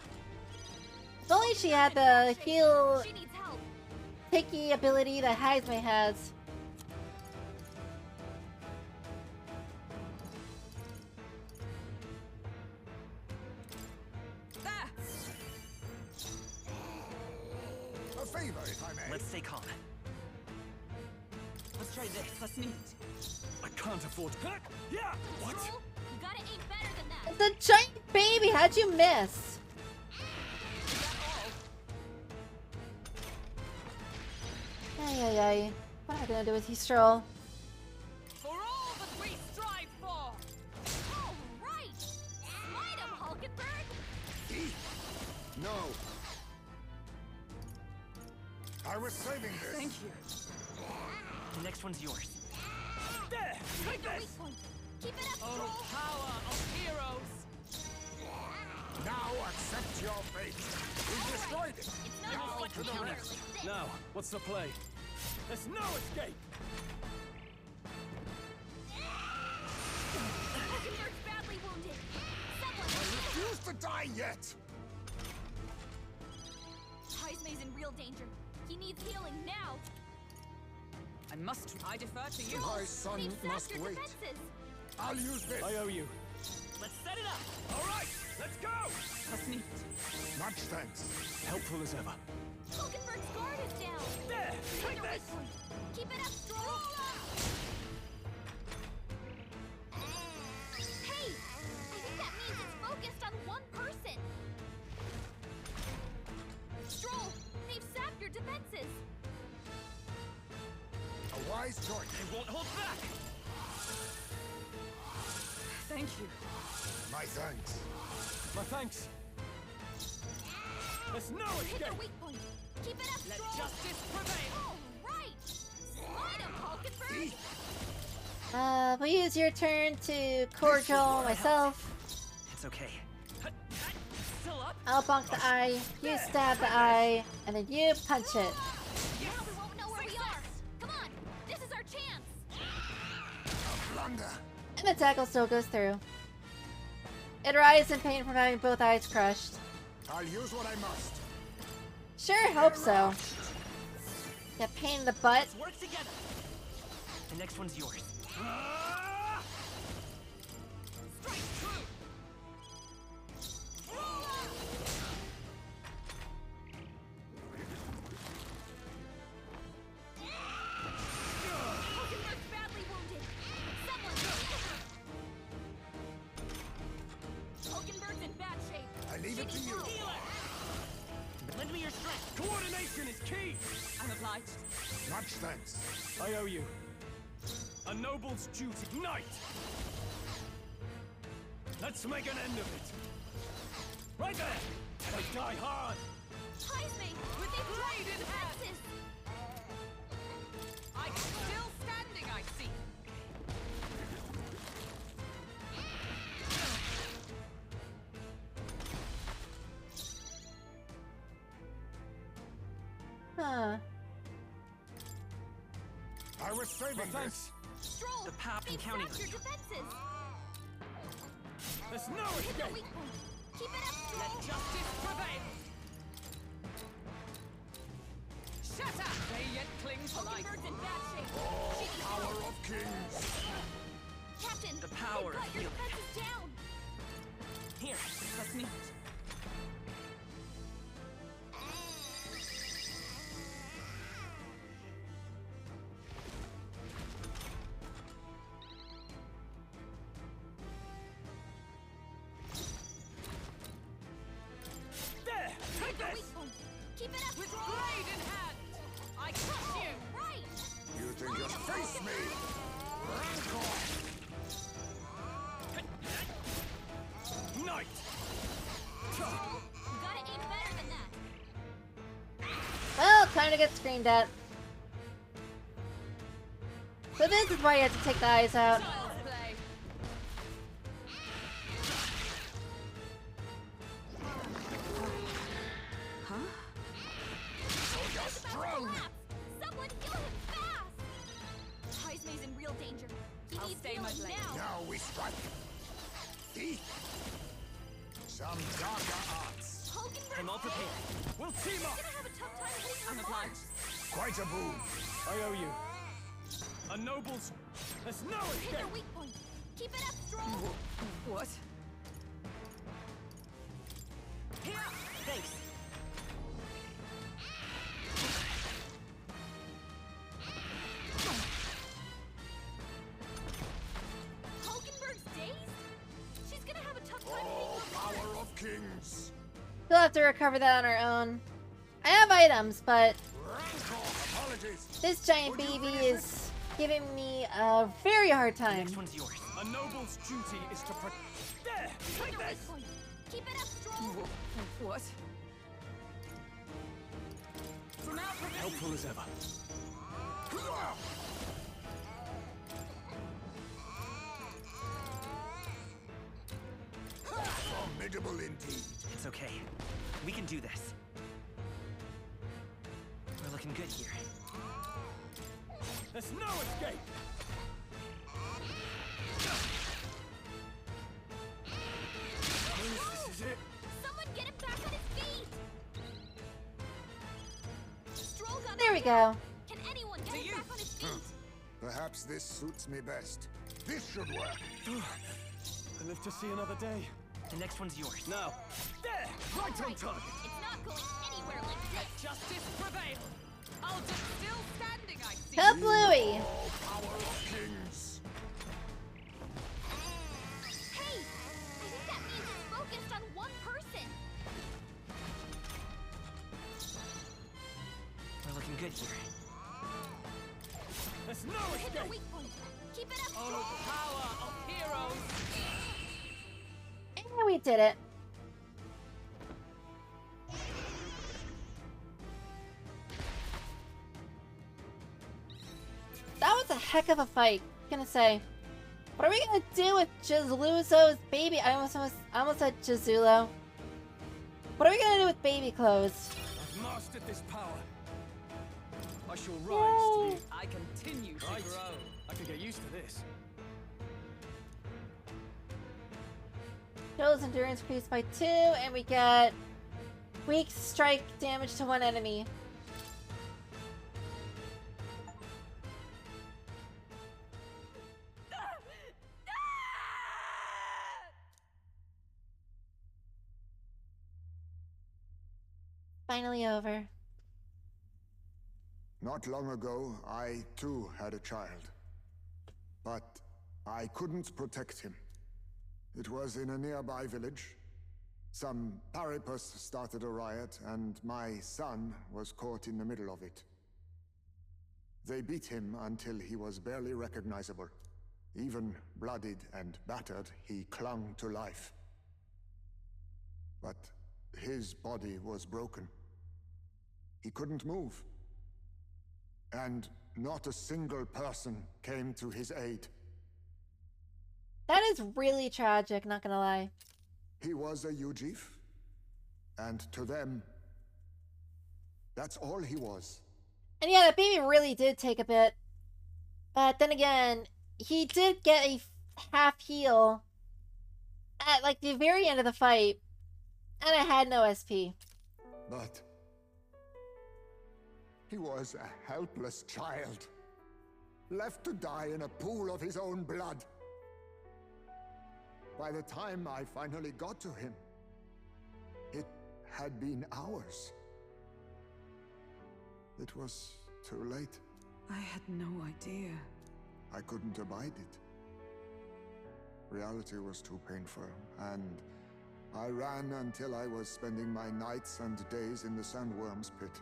If only she had the heal She needs help. picky ability that Heisme has. There. A favor, if I may. Let's stay calm. Let's try this. Let's need it. I can't afford. Yeah! What? Stroll, you gotta aim better than that. It's a giant baby. How'd you miss? Ay, ay, ay. What am I gonna do with you, Stroll? For all that we strive for. All right. Smite him, Hulkenberg. No. I was saving this. Thank you. The next one's yours. There! Take Your this! weak point. Keep it up, Oh, Stroll. power of heroes. Now accept your fate. We destroyed it. It's not Now like to the killer rest. like this. Now, what's the play? There's no escape! Hulkenberg's badly wounded. Someone Refuse to die yet. Heisme's in real danger. He needs healing now. I must. I defer to you. My son They've sapped must your wait. defenses. I'll use this. I owe you. Let's set it up! All right, let's go! Let's need. Much thanks. Helpful as ever. Hulkenberg's guard is down. There! Take Your weak this! point. Keep it up, Stroll. Hey, I think that means it's focused on one person. Stroll, they've sapped your defenses. A wise choice. They won't hold back! Thank you. My thanks. My thanks. There's no You hit escape! their weak point. Keep it up, Let Stroll. justice prevail. All right. Slide him, Hulkenberg. Please your turn to cordial myself. It's okay. Still up? I'll bonk the eye, you stab the eye, and then you punch it. Now we won't know where we are. Come on, this is our chance. A blunder. And the tackle still goes through. It writhes in pain from having both eyes crushed. I'll use what I must. Sure, hope so. Got pain in the butt. Let's work together. The next one's yours. Strike true. Hulkenberg's badly wounded. Someone. Hulkenberg's in bad shape. I leave She it to needs you. help. Lend me your strength. Coordination is key! I'm obliged. Much thanks. I owe you. A noble's duty. Knight! Let's make an end of it! Right there! They die hard! Heisme, with a blade in hand. I'm still standing, I see. Huh. I was saving this. Stroll, The pop they've and counting sapped on your you. defenses. There's no Hit their escape! weak point. Keep it up, Let Stroll. justice prevail. Shatter! They yet cling to life. Hulkenberg's in bad shape. She needs Power help. of kings. Captain, The power they've got of your healing. defenses down. Here. Let's need. time to get screamed at. So this is why you have to take the eyes out. Child's play. Huh? Someone kill him fast! Heismay's in real danger. He I'll needs stay my healing blade. now. Now we strike. See? Some darker arts. Hoganberg I'm all prepared. We'll team up! gonna have a tough time hitting her I'm mark. obliged. Quite a boon. I owe you. A noble's... There's no Hit escape! their weak point. Keep it up, Stroll. What? Here! Thanks. Hoganberg's dazed? She's gonna have a tough time Oh, hitting her mark. power of kings. We'll have to recover that on our own. I have items, but Rancor. Apologies. this giant baby is giving me a very hard time. Next one's yours. A noble's duty is to protect... There! Hit Take their this! weak point. Keep it up, Stroll. What? For now, Helpful as ever. Formidable indeed. It's okay. We can do this. We're looking good here. There's no escape! This is it. Someone get him back on his feet. Stroll got There we him. go. Can anyone get him back on his feet? Perhaps this suits me best. This should work. I live to see another day. The next one's yours. Now. There! Right on Right. target! It's not going anywhere like this. justice prevail. I'll just still standing, I see. Help Louie! Oh, power of kings. Hey, I think that means it's focused on one person. We're looking good here. There's no Hit their escape! weak point. Keep it up, Oh, Stroll. power of heroes. And we did it. That was a heck of a fight, gonna say. What are we gonna do with Jizulo's baby? I almost said Jizulo. What are we gonna do with baby clothes? I've mastered this power. I shall Yay. rise to the... I continue to Right. grow. I can get used to this. Joe's endurance increased by 2, and we get weak strike damage to one enemy. Finally over. Not long ago, I too had a child. But I couldn't protect him. It was in a nearby village. Some paripus started a riot, and my son was caught in the middle of it. They beat him until he was barely recognizable. Even bloodied and battered, he clung to life. But his body was broken. He couldn't move. And not a single person came to his aid. That is really tragic, not gonna lie. He was a Ujif, and to them, that's all he was. And yeah, that baby really did take a bit. But then again, he did get a half heal at like the very end of the fight, and I had no SP. But he was a helpless child, left to die in a pool of his own blood. By the time I finally got to him, it had been hours. It was too late. I had no idea. I couldn't abide it. Reality was too painful, and I ran until I was spending my nights and days in the sandworm's pit.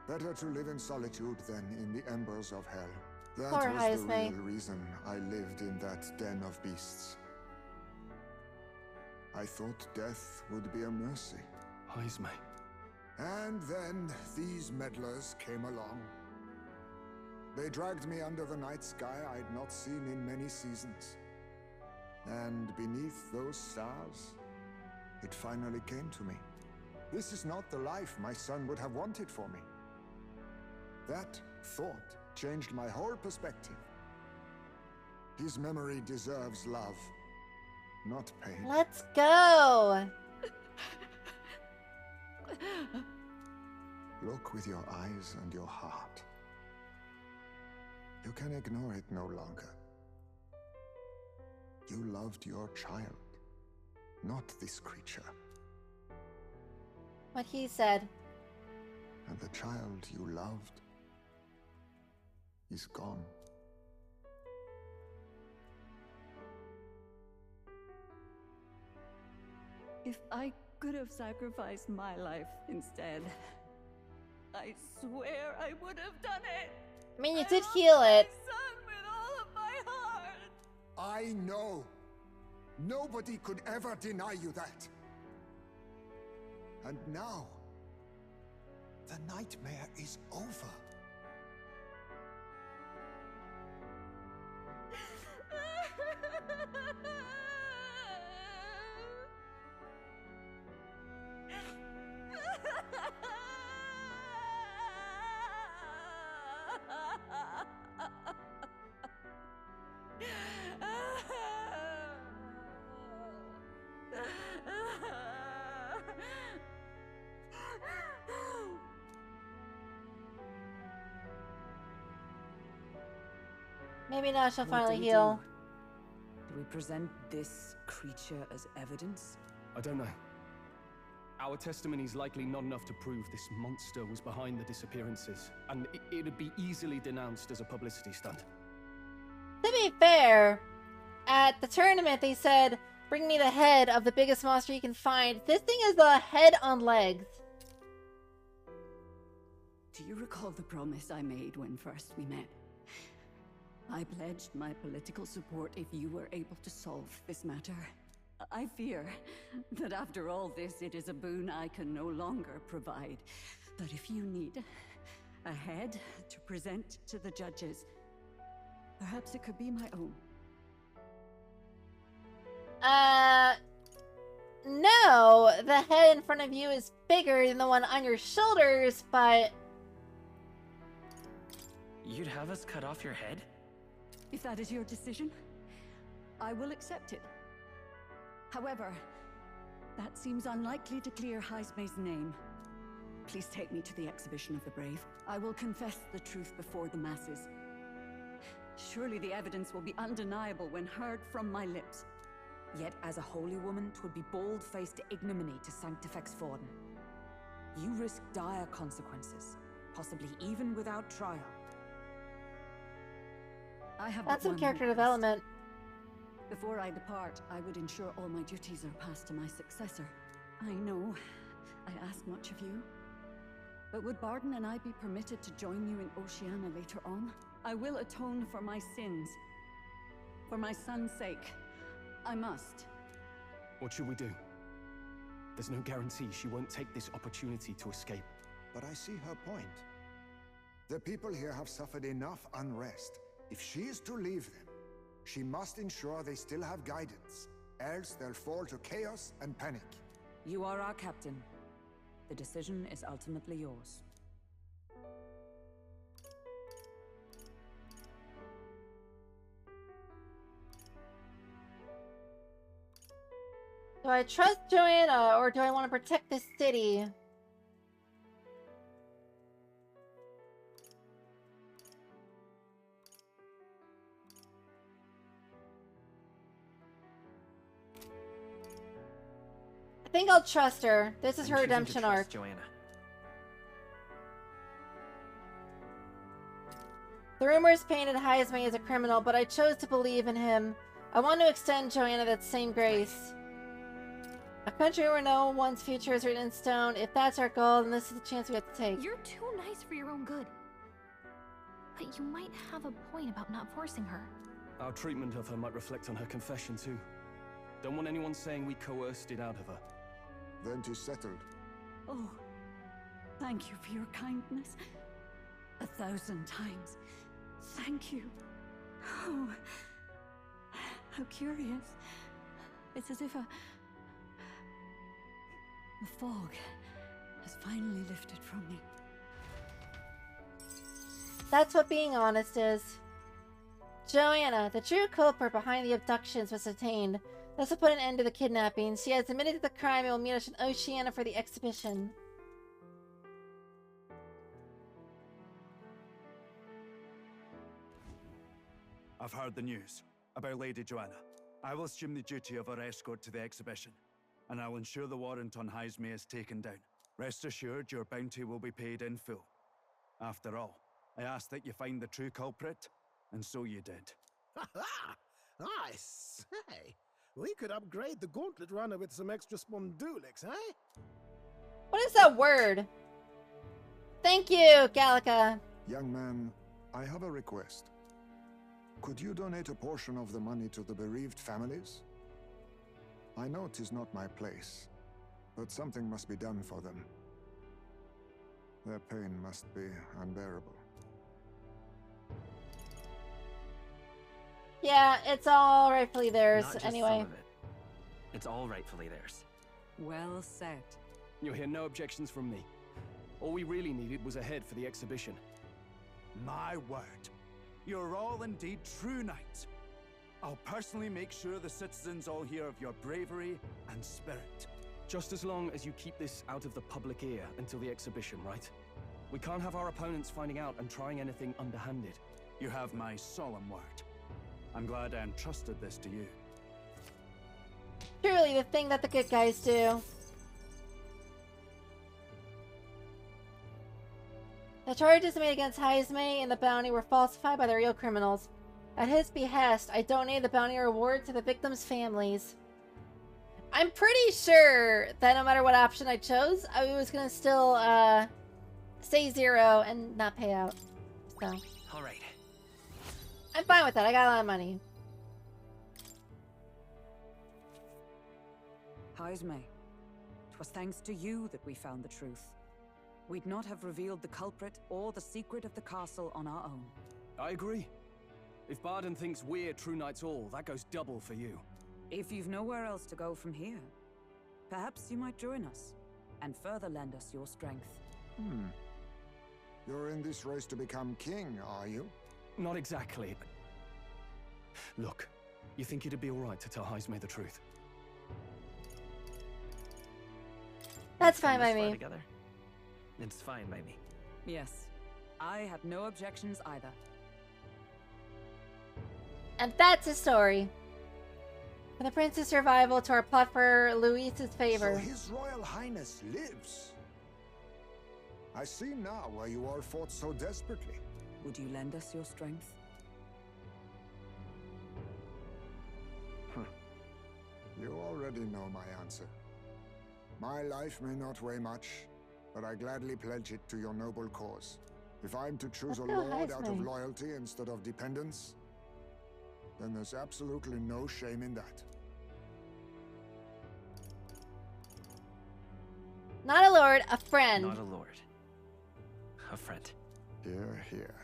Better to live in solitude than in the embers of hell. That Poor was the Heisme. real reason I lived in that den of beasts. I thought death would be a mercy. Heisme. And then these meddlers came along. They dragged me under the night sky I'd not seen in many seasons. And beneath those stars, it finally came to me. This is not the life my son would have wanted for me. That thought changed my whole perspective. His memory deserves love, not pain. Let's go! Look with your eyes and your heart. You can ignore it no longer. You loved your child, not this creature. What he said. And the child you loved is gone. If I could have sacrificed my life instead, I swear I would have done it. I mean, you did heal it. My son with all of my heart. I know. Nobody could ever deny you that. And now, the nightmare is over. Maybe now she'll What finally do we heal. Do we present this creature as evidence? I don't know. Our testimony is likely not enough to prove this monster was behind the disappearances, and it'd be easily denounced as a publicity stunt. To be fair, at the tournament they said, bring me the head of the biggest monster you can find. This thing is a head on legs. Do you recall the promise I made when first we met? I pledged my political support if you were able to solve this matter. I fear that after all this, it is a boon I can no longer provide. But if you need a head to present to the judges, perhaps it could be my own. No, the head in front of you is bigger than the one on your shoulders, but... You'd have us cut off your head? If that is your decision, I will accept it. However, that seems unlikely to clear Heisme's name. Please take me to the exhibition of the brave. I will confess the truth before the masses. Surely the evidence will be undeniable when heard from my lips. Yet, as a holy woman, 'twould be bold-faced ignominy to sanctifex Forden. You risk dire consequences, possibly even without trial. I have That's but some one character request. development. Before I depart, I would ensure all my duties are passed to my successor. I know I ask much of you, but would Barden and I be permitted to join you in Oceania later on? I will atone for my sins. For my son's sake, I must. What should we do? There's no guarantee she won't take this opportunity to escape. But I see her point. The people here have suffered enough unrest. If she is to leave them, she must ensure they still have guidance. Else they'll fall to chaos and panic. You are our captain. The decision is ultimately yours. Do I trust Joanna, or do I want to protect this city? I think I'll trust her. This is I'm her choosing to redemption trust arc. Joanna. The rumors painted Heisme as a criminal, but I chose to believe in him. I want to extend Joanna that same grace. A country where no one's future is written in stone. If that's our goal, then this is the chance we have to take. You're too nice for your own good. But you might have a point about not forcing her. Our treatment of her might reflect on her confession too. Don't want anyone saying we coerced it out of her. Then 'tis settled. Oh, Thank you for your kindness. 1,000 times. Thank you. Oh, how curious. It's as if the fog has finally lifted from me. That's what being honest is. Joanna, the true culprit behind the abductions, was detained. This will put an end to the kidnapping. She has admitted to the crime and will meet us in Oceania for the exhibition. I've heard the news about Lady Joanna. I will assume the duty of her escort to the exhibition, and I'll ensure the warrant on Heisme is taken down. Rest assured, your bounty will be paid in full. After all, I asked that you find the true culprit, and so you did. Ha! I say, we could upgrade the gauntlet runner with some extra spondulix, eh? What is that word? Thank you, Gallica. Young man, I have a request. Could you donate a portion of the money to the bereaved families? I know 'tis not my place, but something must be done for them. Their pain must be unbearable. Yeah, it's all rightfully theirs Not just anyway. some of it. It's all rightfully theirs. Well said. You'll hear no objections from me. All we really needed was a head for the exhibition. My word. You're all indeed true knights. I'll personally make sure the citizens all hear of your bravery and spirit. Just as long as you keep this out of the public ear until the exhibition, right? We can't have our opponents finding out and trying anything underhanded. You have my solemn word. I'm glad I entrusted this to you. Truly the thing that the good guys do. The charges made against Heisme and the bounty were falsified by the real criminals. At his behest, I donated the bounty reward to the victims' families. I'm pretty sure that no matter what option I chose, I was gonna still say 0 and not pay out. So All right. I'm fine with that. I got a lot of money. Heisme, 'twas thanks to you that we found the truth. We'd not have revealed the culprit or the secret of the castle on our own. I agree. If Barden thinks we're true knights all, that goes double for you. If you've nowhere else to go from here, perhaps you might join us and further lend us your strength. You're in this race to become king, are you? Not exactly, but... Look, you think it'd be alright to tell Heisme the truth? That's fine by This far me. together? It's fine by me. Yes, I have no objections either. And that's his story. From the prince's survival to our plot for Luis's favor. So His Royal Highness lives. I see now why you all fought so desperately. Would you lend us your strength? You already know my answer. My life may not weigh much, but I gladly pledge it to your noble cause. If I'm to choose a Let's go, lord out of Heisme. loyalty instead of dependence, then there's absolutely no shame in that. Not a lord, a friend. Not a lord. A friend. Hear, hear.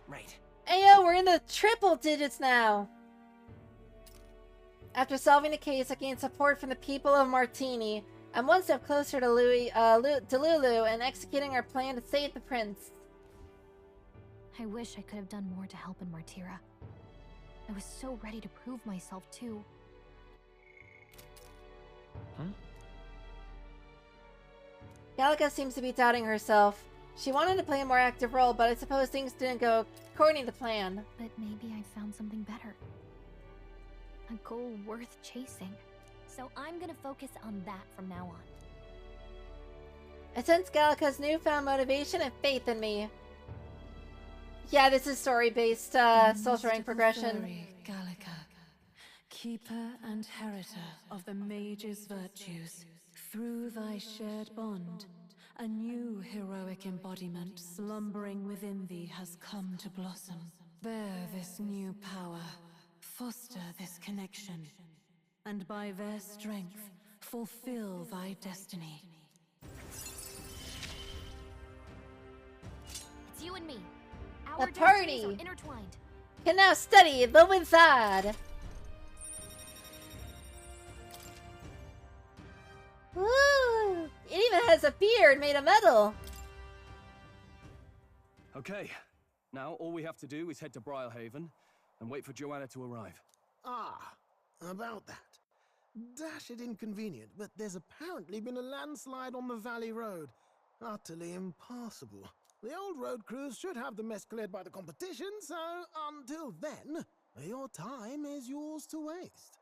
Right. Ayo, we're in the triple digits now. After solving the case, I gained support from the people of Martini. I'm one step closer to Lulu and executing our plan to save the prince. I wish I could have done more to help in Martira. I was so ready to prove myself, too. Gallica seems to be doubting herself. She wanted to play a more active role, but I suppose things didn't go according to plan. But maybe I found something better. A goal worth chasing. So I'm gonna focus on that from now on. I sense Gallica's newfound motivation and faith in me. Yeah, this is story-based social rank progression. Fairy, Gallica, keeper and heritor of the mage's virtues. Through thy shared bond, a new heroic embodiment slumbering within thee has come to blossom. Bear this new power, foster this connection, and by their strength, fulfill thy destiny. It's you and me. The Our destinies party are intertwined. can now study the wizard. Woo! It even has a beard made of metal. Okay, now all we have to do is head to Briarhaven and wait for Joanna to arrive. Ah, about that. Dashed inconvenient, but there's apparently been a landslide on the Valley Road. Utterly impassable. The old road crews should have the mess cleared by the competition, so until then, your time is yours to waste.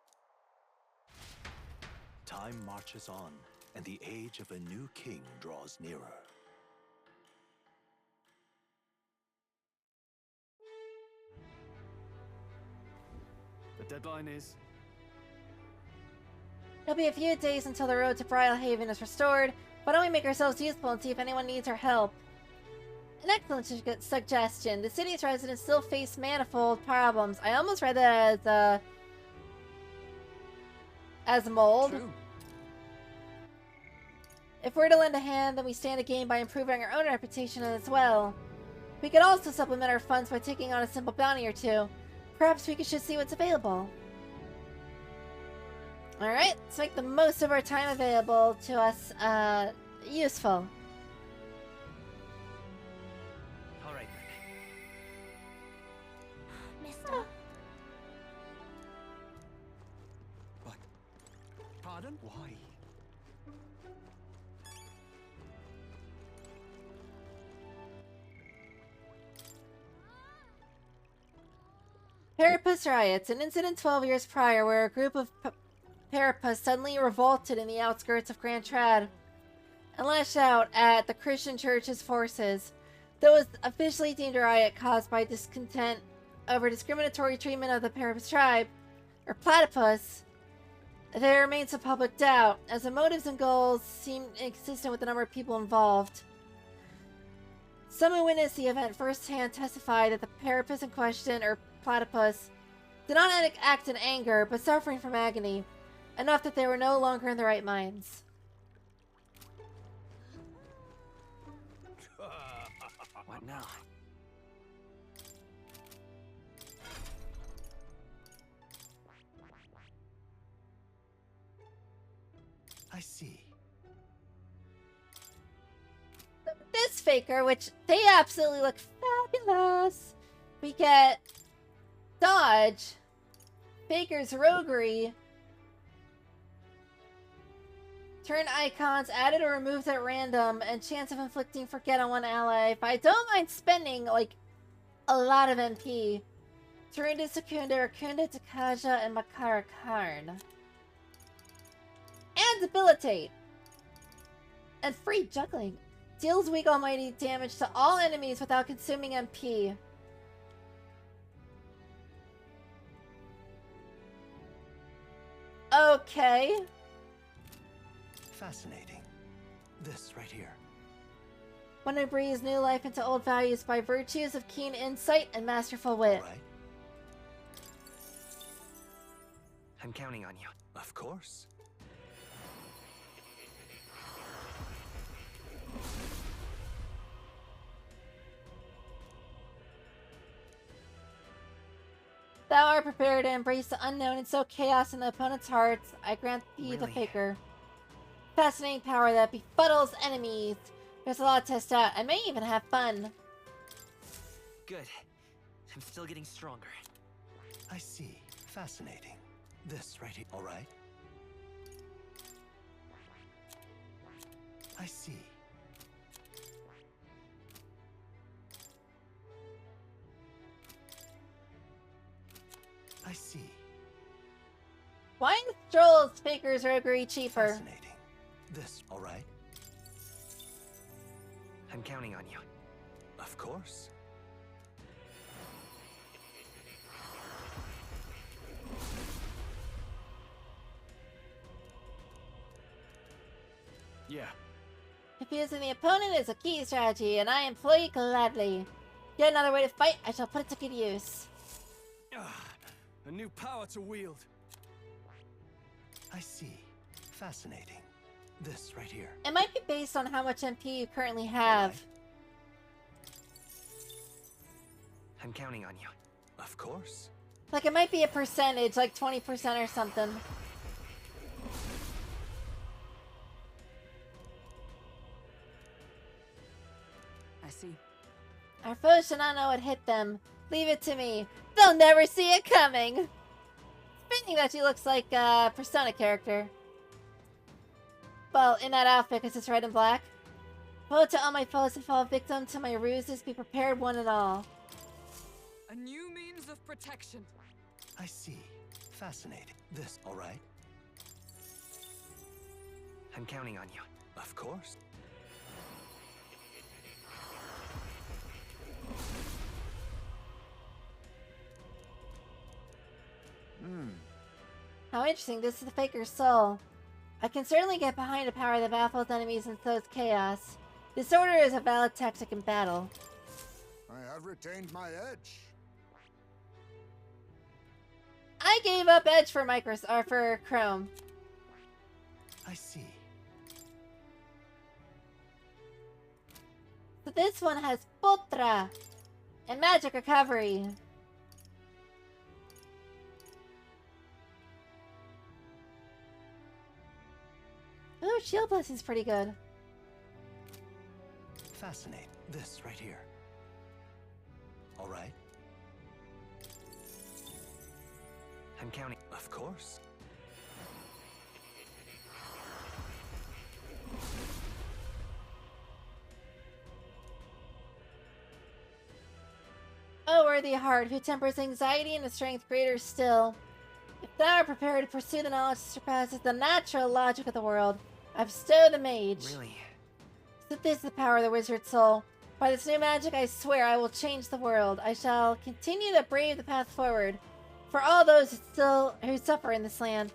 Time marches on, and the age of a new king draws nearer. The deadline is... It'll be a few days until the road to Briarhaven is restored. Why don't we make ourselves useful and see if anyone needs our help? An excellent suggestion. The city's residents still face manifold problems. I almost read that as mold. True. If we're to lend a hand, then we stand to gain by improving our own reputation as well. We could also supplement our funds by taking on a simple bounty or two. Perhaps we should see what's available. Alright, let's make the most of our time available to us, useful. Alright then. Mister. But... Pardon? Why? Parapus riots, an incident 12 years prior where a group of Parapus suddenly revolted in the outskirts of Grand Trad and lashed out at the Christian Church's forces. Though it was officially deemed a riot caused by discontent over discriminatory treatment of the Parapus tribe, or platypus, there remains some public doubt, as the motives and goals seem inconsistent with the number of people involved. Some who witnessed the event firsthand testified that the Parapus in question, or platypus, did not act in anger, but suffering from agony, enough that they were no longer in their right minds. What now? I see. This faker, which they absolutely look fabulous, we get dodge, faker's roguery, turn icons added or removed at random, and chance of inflicting forget on one ally. But I don't mind spending like a lot of MP. Turn to Secunda, Rakunda, Takaja, and Makara Karn. And debilitate. And free juggling. Deals weak almighty damage to all enemies without consuming MP. Okay. Fascinating. This right here. One who breathes new life into old values by virtues of keen insight and masterful wit. All right. I'm counting on you. Of course. Thou art prepared to embrace the unknown and sow chaos in the opponent's hearts. I grant thee the Really? faker. Fascinating power that befuddles enemies. There's a lot to test out. I may even have fun. Good. I'm still getting stronger. I see. Fascinating. This right here. All right. I see. I see. Why in Stroll's faker's roguery cheaper? Fascinating. This, all right? I'm counting on you. Of course. Yeah. Confusing the opponent is a key strategy, and I employ it gladly. Get another way to fight, I shall put it to good use. A new power to wield. I see. Fascinating. This right here. It might be based on how much MP you currently have. Right. I'm counting on you. Of course. Like, it might be a percentage, like 20% or something. I see. Our foes should not know what hit them. Leave it to me. They'll never see it coming. Fitting that she looks like a Persona character. Well, in that outfit, because it's red and black. Woe to all my foes who fall victim to my ruses. Be prepared, one and all. A new means of protection. I see. Fascinating. This, all right? I'm counting on you. Of course. How interesting. This is the Faker's soul. I can certainly get behind a power that baffles enemies and sows chaos. Disorder is a valid tactic in battle. I have retained my edge. I gave up Edge for for Chrome. I see. So this one has Putra and Magic Recovery. Ooh, Shield Blessing's pretty good. Fascinating. This right here. All right. I'm counting. Of course. O worthy heart, who tempers anxiety and a strength greater still. If thou art prepared to pursue the knowledge that surpasses the natural logic of the world, I bestow the mage. Really? So this is the power of the wizard soul. By this new magic, I swear I will change the world. I shall continue to brave the path forward for all those who suffer in this land.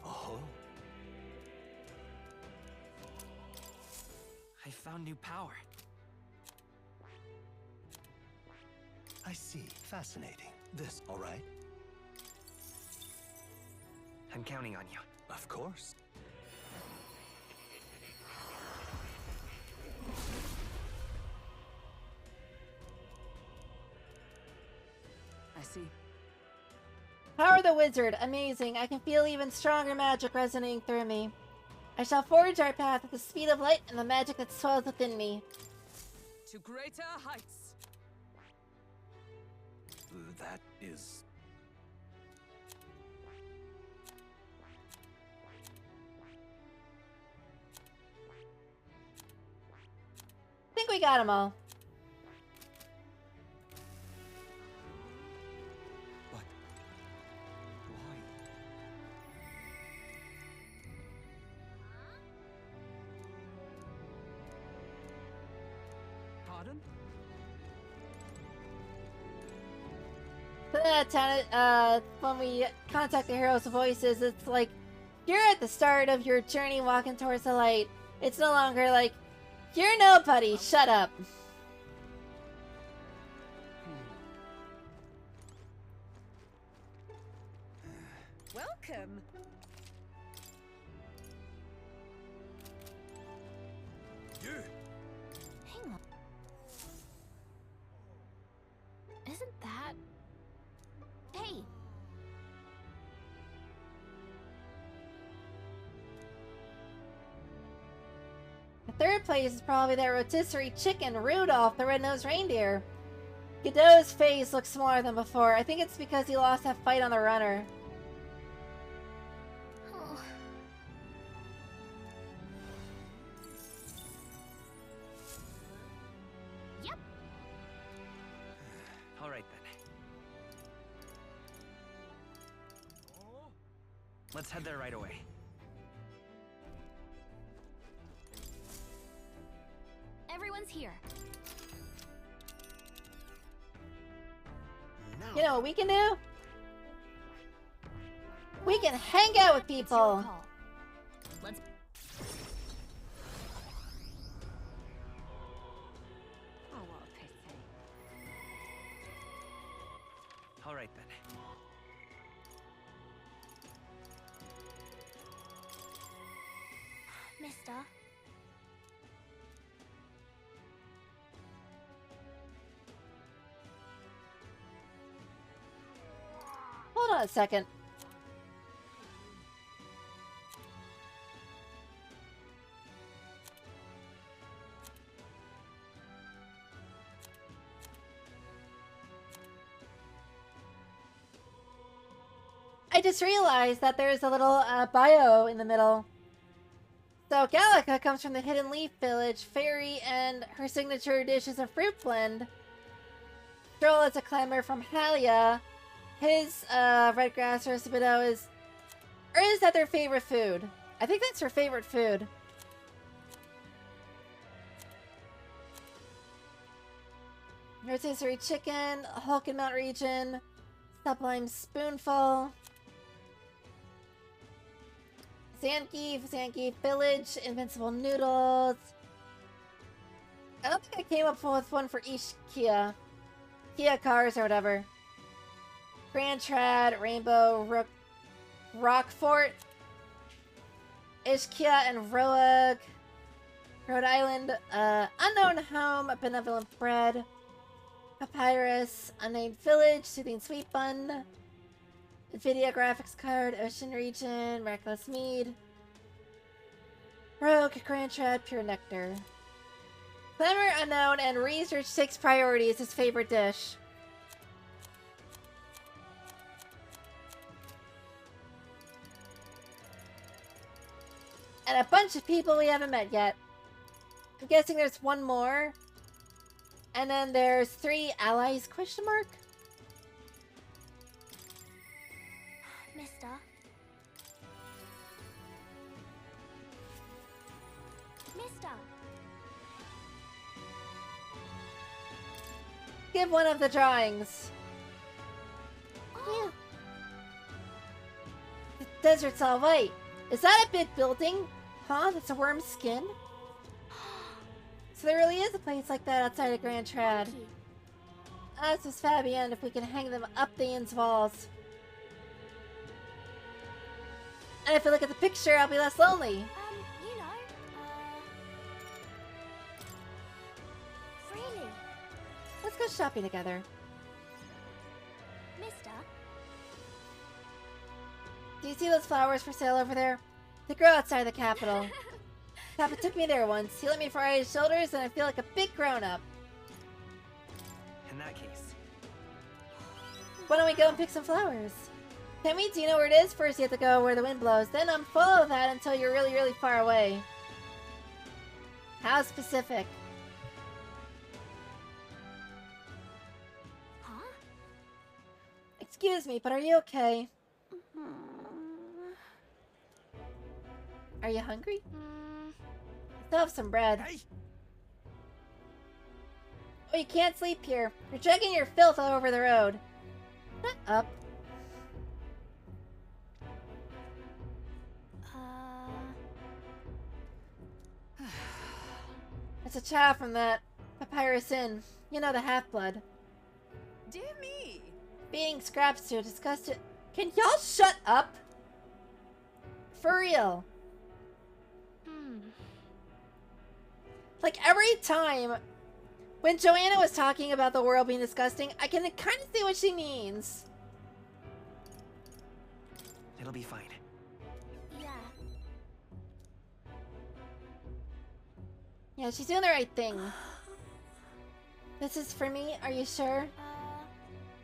Oh. I found new power. I see. Fascinating. This, all right? I'm counting on you. Of course. I see. Power of the wizard, amazing. I can feel even stronger magic resonating through me. I shall forge our path with the speed of light and the magic that swells within me. To greater heights. That is... I think we got them all. But... why? Pardon? When we contact the hero's voices, it's like, you're at the start of your journey walking towards the light. It's no longer like, you're nobody, shut up. Welcome. You! Hang on. Isn't that... Hey! The third place is probably that rotisserie chicken, Rudolph, the red-nosed reindeer. Godot's face looks smaller than before. I think it's because he lost that fight on the runner. Oh. Yep. All right then. Let's head there right away. Everyone's here. You know what we can do? We can hang out with people. Let's... Oh, what a pity. All right then. Mister? Hold on a second. I just realized that there's a little bio in the middle. So Gallica comes from the Hidden Leaf Village, fairy, and her signature dish is a fruit blend. Stroll is a climber from Halia. His red grass roasted potato is... Or is that their favorite food? I think that's her favorite food. Rotisserie chicken, Hulk Mount region, sublime spoonful. Zangief village, invincible noodles. I don't think I came up with one for each Kia cars or whatever. Grand Trad, Rainbow, Rockfort, Ishkia and Roag, Rhode Island, Unknown Home, Benevolent Bread, Papyrus, Unnamed Village, Soothing Sweet Bun, Nvidia Graphics Card, Ocean Region, Miraculous Mead, Rogue, Grand Trad, Pure Nectar. Climber Unknown and Research 6 Priority is his favorite dish. And a bunch of people we haven't met yet. I'm guessing there's one more. And then there's 3 allies, question mark? Mister? Mister? Give one of the drawings. Oh. The desert's all white. Is that a big building? Huh? That's a worm's skin? So there really is a place like that outside of Grand Trad. Ask Miss Fabienne if we can hang them up the inn's walls. And if I look at the picture, I'll be less lonely. You know, freely. Let's go shopping together. Mister? Do you see those flowers for sale over there? They grow outside the capital. Papa took me there once. He let me fry his shoulders and I feel like a big grown-up. In that case. Why don't we go and pick some flowers? Can we? Do you know where it is? First you have to go where the wind blows. Then follow that until you're really, really far away. How specific? Huh? Excuse me, but are you okay? Are you hungry? I still have some bread. Hey. Oh, you can't sleep here. You're dragging your filth all over the road. Shut up. It's a child from that Papyrus Inn. You know, the half-blood. Dear me! Being scraps to discuss it. Can y'all shut up? For real. Like, every time when Joanna was talking about the world being disgusting, I can kind of see what she means. It'll be fine. Yeah. Yeah, she's doing the right thing. This is for me? Are you sure?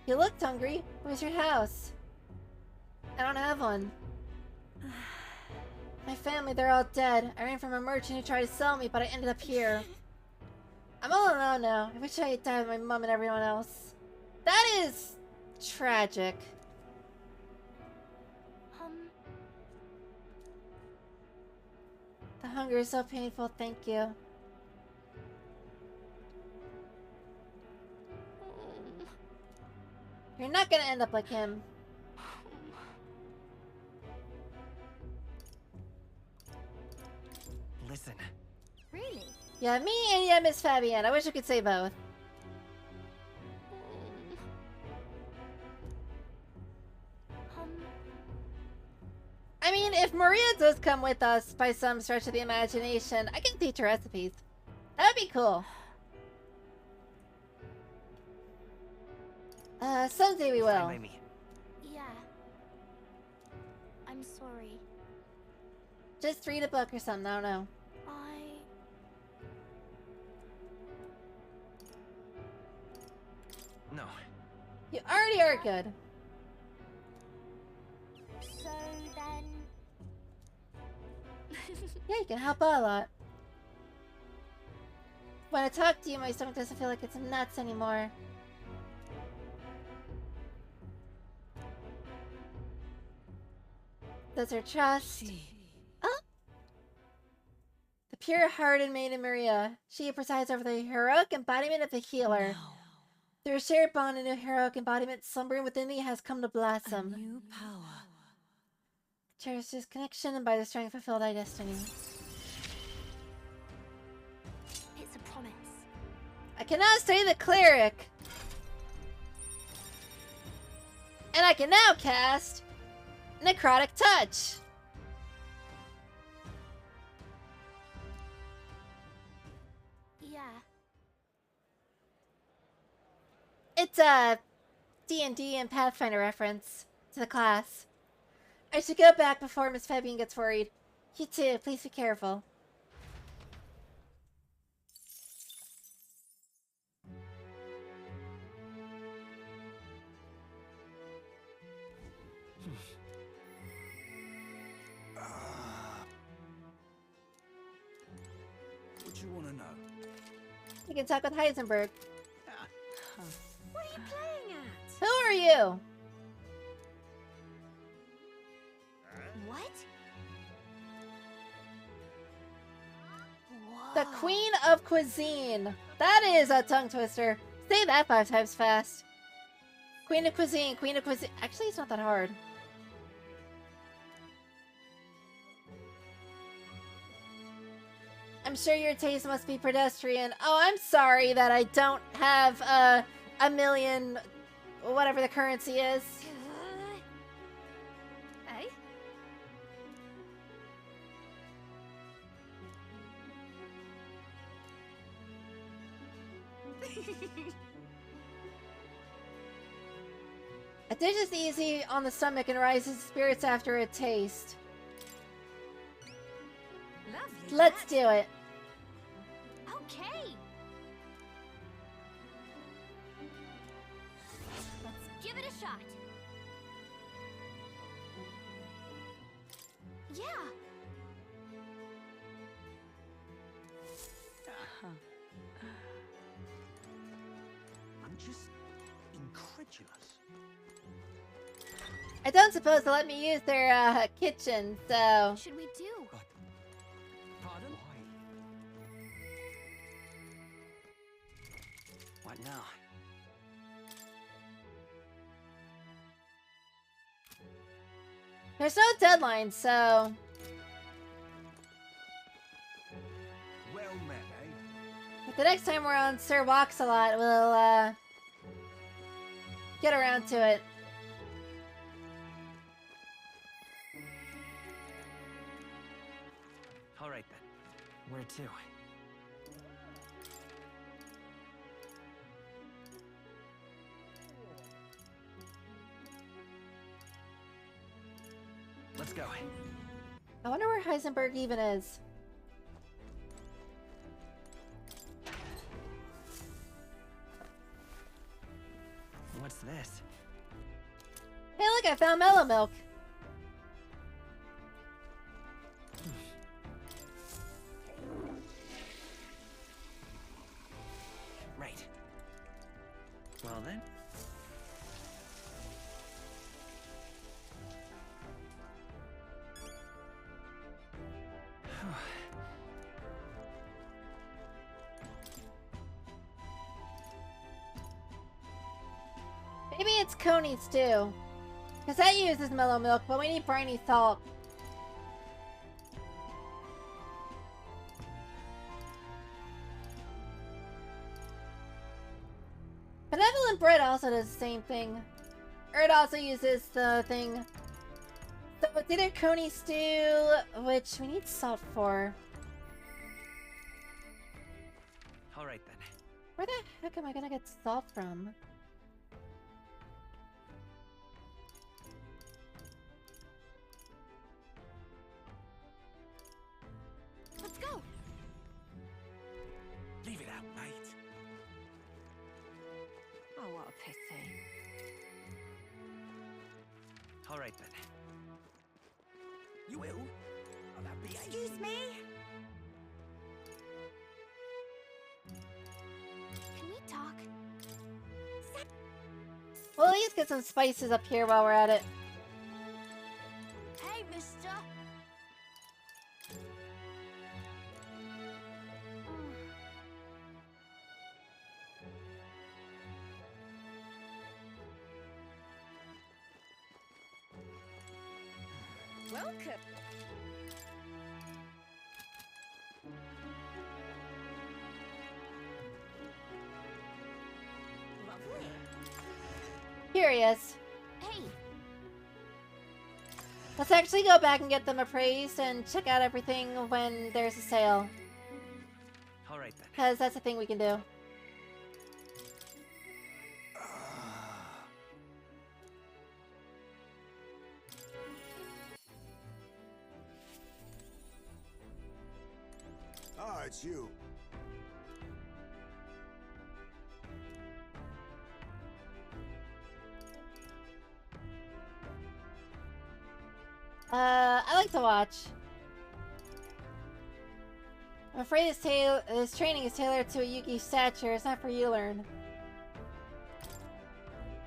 You looked hungry. Where's your house? I don't have one. My family, they're all dead. I ran from a merchant who tried to sell me, but I ended up here. I'm all alone now. I wish I had died with my mom and everyone else. That is tragic. The hunger is so painful, thank you. You're not gonna end up like him. Listen. Really? Yeah, me and yeah, Miss Fabienne. I wish I could say both. I mean, mean, if Maria does come with us by some stretch of the imagination, I can teach her recipes. That would be cool. Someday we will. Yeah. I'm sorry. Just read a book or something, I don't know. No. You already are good. So then... Yeah, you can help out a lot. When I talk to you, my stomach doesn't feel like it's nuts anymore. Does her trust? Oh! The pure-hearted maiden Maria. She presides over the heroic embodiment of the healer. Through a shared bond, a new heroic embodiment slumbering within me has come to blossom. A new power. Cherish this connection, and by the strength fulfill thy destiny. It's a promise. I can now study the cleric. And I can now cast Necrotic Touch. Yeah. It's a D&D and Pathfinder reference to the class. I should go back before Miss Fabian gets worried. You too, please be careful. What do you want to know? You can talk with Heisenberg. What are you playing at? Who are you? What? The Queen of Cuisine. That is a tongue twister. Say that 5 times fast. Queen of Cuisine, Queen of Cuisine. Actually, it's not that hard. I'm sure your taste must be pedestrian. Oh, I'm sorry that I don't have a million, whatever the currency is. Eh? A dish is easy on the stomach and rises spirits after a taste. Lovely. Let's do it. Okay. Let's give it a shot. Yeah. I'm just incredulous. I don't suppose they'll let me use their kitchen, so... Should we do? Pardon? What now? There's no deadline, so... Well met, eh? But the next time we're on Sir Walks-a-Lot, we'll, get around to it. All right then. Where to? Let's go. I wonder where Heisenberg even is. What's this? Hey, look, I found mellow milk. Right. Well then. Maybe it's Coney's too. Because that uses mellow milk, but we need briny salt. Benevolent bread also does the same thing. Or it also uses the thing So it's either coney stew, which we need salt for. Alright then. Where the heck am I gonna get salt from? Let's go. Leave it out, mate. Oh, what a pity. Alright then. You will? Oh, that'd be Excuse me? Can we talk? We'll at least get some spices up here while we're at it. Hey, mister. Welcome. Lovely. Here he is. Hey, Let's actually go back and get them appraised and check out everything when there's a sale. Alright then. Because that's a thing we can do. Ah, it's you. I like to watch. I'm afraid his training is tailored to a Yuki's stature. It's not for you to learn.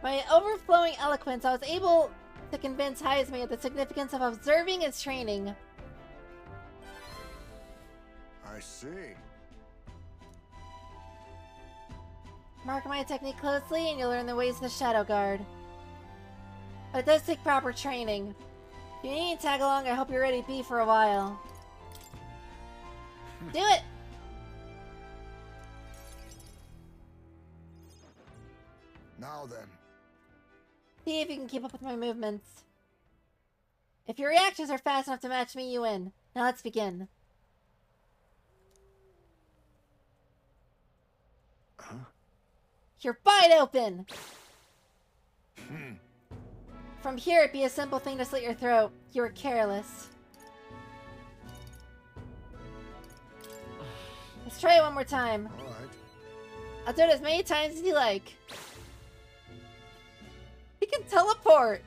By overflowing eloquence, I was able to convince Haizumi of the significance of observing his training. I see. Mark my technique closely and you'll learn the ways of the Shadow Guard. But it does take proper training. If you need to tag along, I hope you're ready to be for a while. Do it! Now then. See if you can keep up with my movements. If your reactions are fast enough to match me, you win. Now let's begin. Huh? You're wide open! From here, it'd be a simple thing to slit your throat. You were careless. Let's try it one more time. Alright. I'll do it as many times as you like. He can teleport!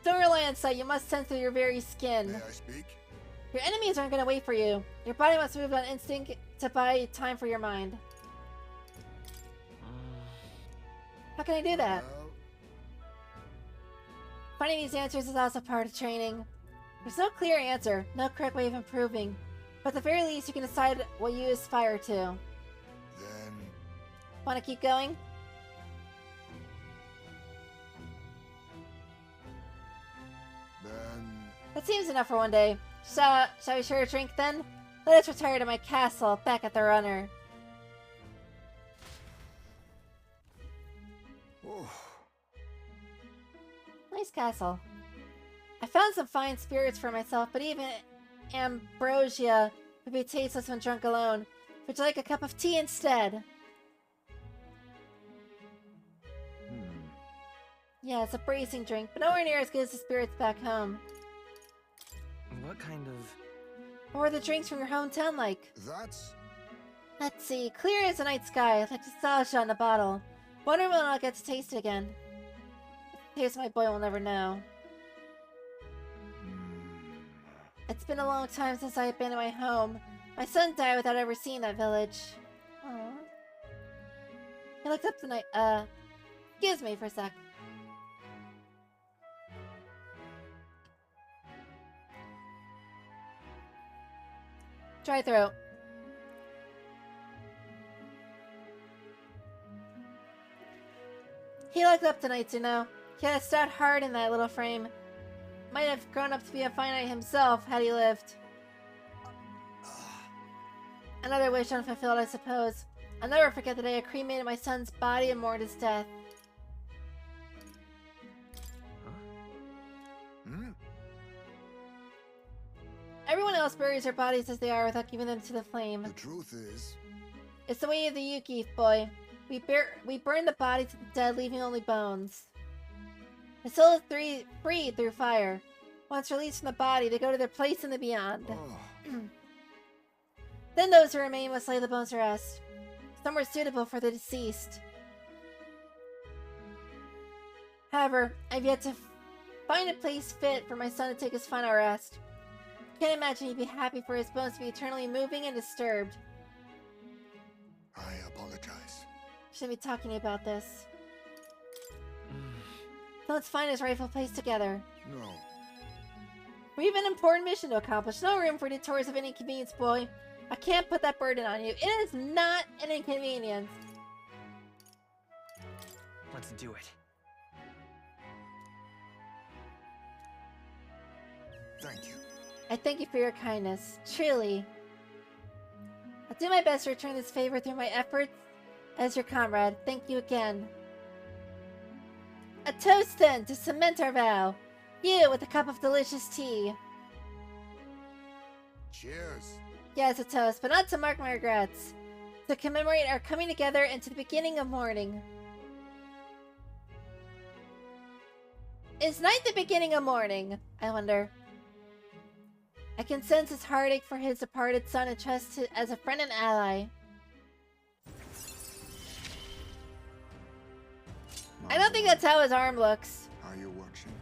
Don't rely on sight, you must sense through your very skin. May I speak? Your enemies aren't gonna wait for you. Your body must move on instinct to buy time for your mind. How can I do that? Well, Finding these answers is also part of training. There's no clear answer, no correct way of improving. But at the very least, you can decide what you aspire to. then Want to keep going? That seems enough for one day. Shall we share a drink then? Let us retire to my castle, back at the runner. oh, Nice castle. I found some fine spirits for myself, but even ambrosia would be tasteless when drunk alone. Would you like a cup of tea instead? Yeah, it's a bracing drink, but nowhere near as good as the spirits back home. What kind of... What were the drinks from your hometown like? that's Let's see, clear as the night sky, like nostalgia on the bottle. Wonder when I'll get to taste it again. Taste my boy will never know. It's been a long time since I've been in my home. My son died without ever seeing that village. Aww. He looked up tonight. Excuse me for a sec. Dry throat. He looked up tonight, you know. He had a stout heart in that little frame. Might have grown up to be a fine knight himself had he lived. Another wish unfulfilled, I suppose. I'll never forget the day I cremated my son's body and mourned his death. everyone else buries their bodies as they are without giving them to the flame. The truth is... It's the way of the Yuki, boy. We burn the bodies of the dead, leaving only bones. The soul is free through fire. Once released from the body, they go to their place in the beyond. Oh. Then those who remain must lay the bones to rest, somewhere suitable for the deceased. However, I've yet to find a place fit for my son to take his final rest. Can't imagine he'd be happy for his bones to be eternally moving and disturbed. I apologize. Shouldn't be talking about this. So let's find his rightful place together. No. We have an important mission to accomplish. No room for detours of any convenience, boy. I can't put that burden on you. It is not an inconvenience. Let's do it. Thank you. I thank you for your kindness. Truly. I'll do my best to return this favor through my efforts as your comrade. Thank you again. A toast, then, to cement our vow. You with a cup of delicious tea. Cheers. Yes, a toast, but not to mark my regrets. To commemorate our coming together and to the beginning of morning. Is night the beginning of morning? I wonder. I can sense his heartache for his departed son and trust him as a friend and ally. I don't think that's how his arm looks. Are you watching?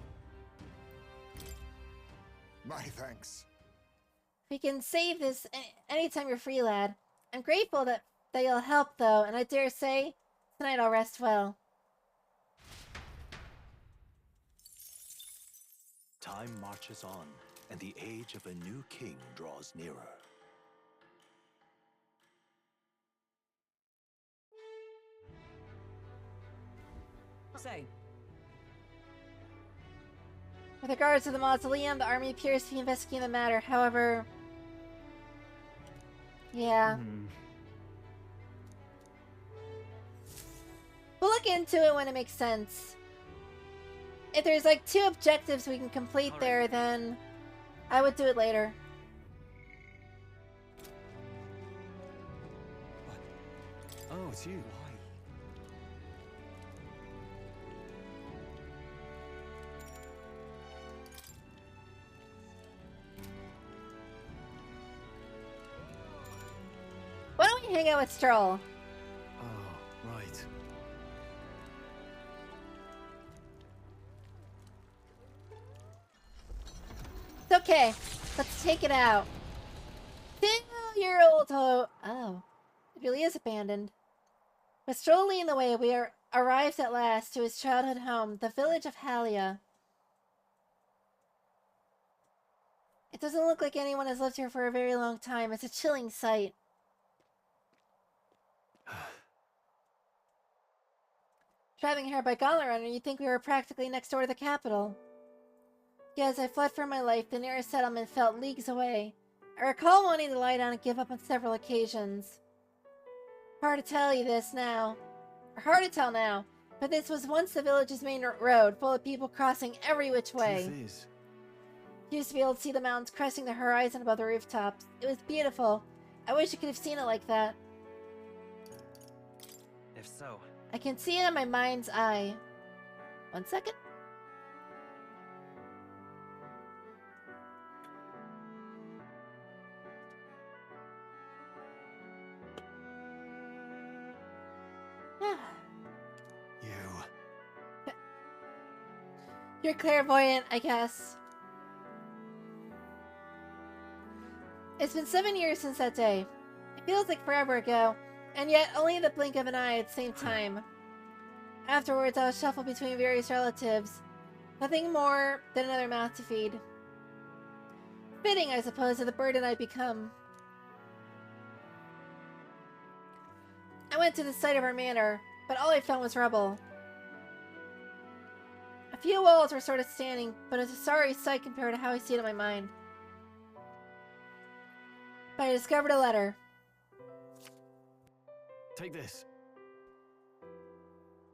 My thanks. We can save this anytime you're free, lad. I'm grateful that you'll help, though, and I dare say, tonight I'll rest well. Time marches on, and the age of a new king draws nearer. Say. With regards to the mausoleum, the army appears to be investigating the matter. However... Yeah. We'll look into it when it makes sense. If there's like 2 objectives we can complete there, then I would do it later. Oh, it's you. Why don't we hang out with Stroll? Oh, right. It's okay. Let's take it out. 2-year-old Oh. It really is abandoned. With Stroll leading the way, we are arrived at last to his childhood home, the village of Halia. It doesn't look like anyone has lived here for a very long time. It's a chilling sight. Driving here by Gauntlet Runner, you'd think we were practically next door to the capital. Yet as I fled for my life, the nearest settlement felt leagues away. I recall wanting to lie down and give up on several occasions. Hard to tell now, but this was once the village's main road, full of people crossing every which way. You used to be able to see the mountains cresting the horizon above the rooftops. It was beautiful. I wish I could have seen it like that. If so... I can see it in my mind's eye. 1 second. You're clairvoyant, I guess. It's been 7 years since that day. It feels like forever ago, and yet only the blink of an eye at the same time. Afterwards, I was shuffled between various relatives. Nothing more than another mouth to feed. Fitting, I suppose, of the burden I'd become. I went to the site of our manor, but all I found was rubble. A few walls were sort of standing, but it's a sorry sight compared to how I see it in my mind. But I discovered a letter. Take this.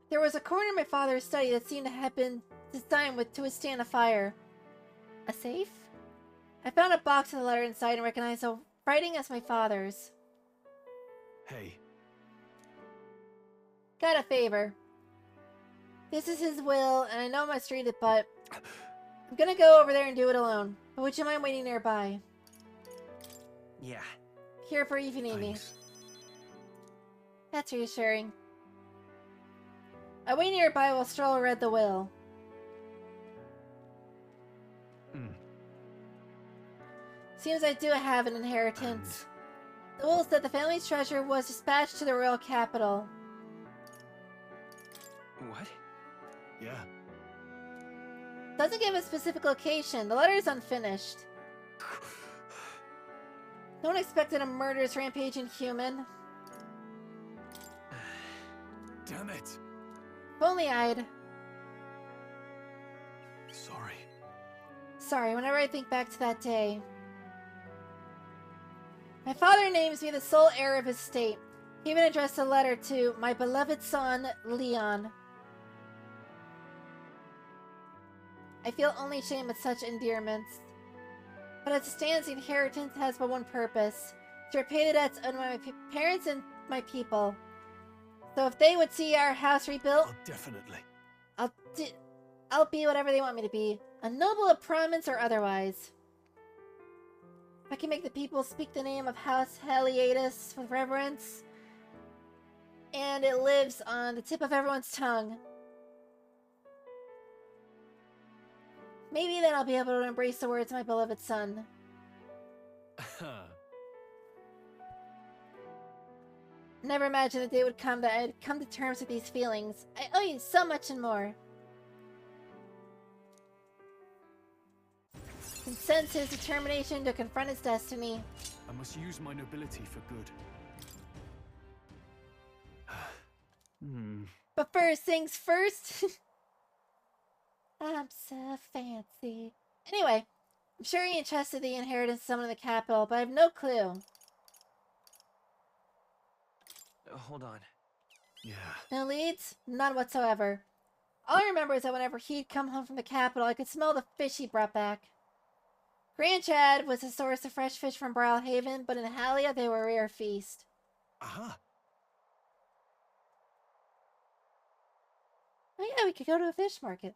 There was a corner in my father's study that seemed to have been designed to withstand a fire. A safe? I found a box with a letter inside and recognized the writing as my father's. Hey. Got a favor. This is his will, and I know I must read it, but I'm gonna go over there and do it alone. But would you mind waiting nearby? Yeah. Here for you if you need me. That's reassuring. I wait nearby while Stroll read the will. Seems I do have an inheritance. The will said the family's treasure was dispatched to the royal capital. What? Yeah. Doesn't give a specific location. The letter is unfinished. No one expected a murderous rampaging human. Damn it. If only I'd... Sorry, whenever I think back to that day. My father names me the sole heir of his state. He even addressed a letter to my beloved son, Leon. I feel only shame at such endearments. But as it stands, the inheritance has but one purpose. To repay the debts owed by my parents and my people. So if they would see our house rebuilt... Oh, definitely. I'll be whatever they want me to be. A noble of prominence or otherwise. If I can make the people speak the name of House Heliatus with reverence, and it lives on the tip of everyone's tongue, maybe then I'll be able to embrace the words of my beloved son. Never imagined the day would come that I'd come to terms with these feelings. I owe you so much and more. Can sense his determination to confront his destiny. I must use my nobility for good. But first things first. I'm so fancy. Anyway, I'm sure he entrusted the inheritance to someone in the capital, but I have no clue. Hold on. Yeah. No leads? None whatsoever. All I remember is that whenever he'd come home from the capital, I could smell the fish he brought back. Grand Chad was a source of fresh fish from Brilhaven, but in Halia they were a rare feast. Aha! Oh yeah, we could go to a fish market.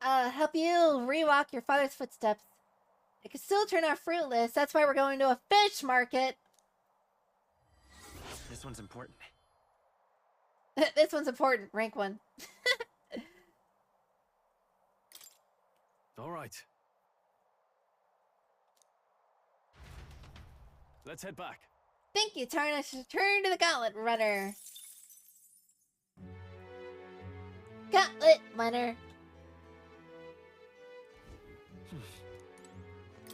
Help you rewalk your father's footsteps. It could still turn out fruitless, that's why we're going to a fish market! This one's important. This one's important, rank 1. All right. Let's head back. Thank you, Tarnish. Return to the Gauntlet Runner. Gauntlet Runner.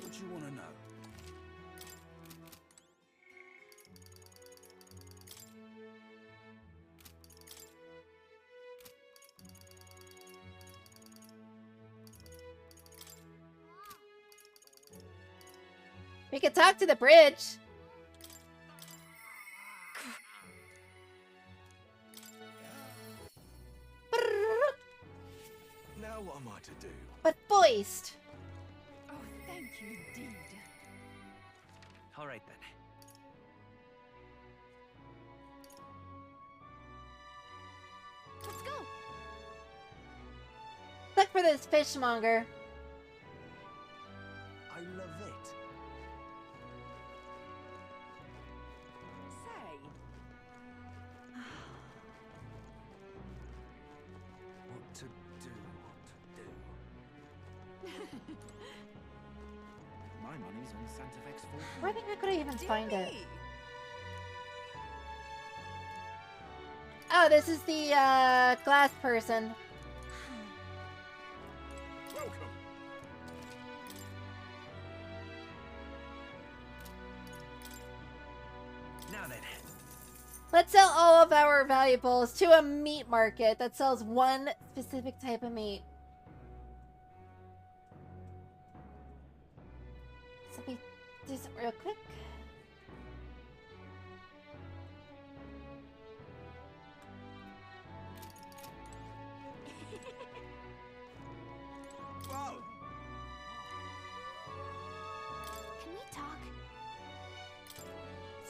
What do you want to know? We could talk to the bridge. Now what am I to do? But voiced. Oh, thank you indeed. All right then. Let's go. Look for this fishmonger. I love it. Say. What to do, My money's on Santa Vex 4. Where the heck could I even find it? Oh, this is the glass person. Welcome. Now then. Let's sell all of our valuables to a meat market that sells one specific type of meat. So let me do something real quick.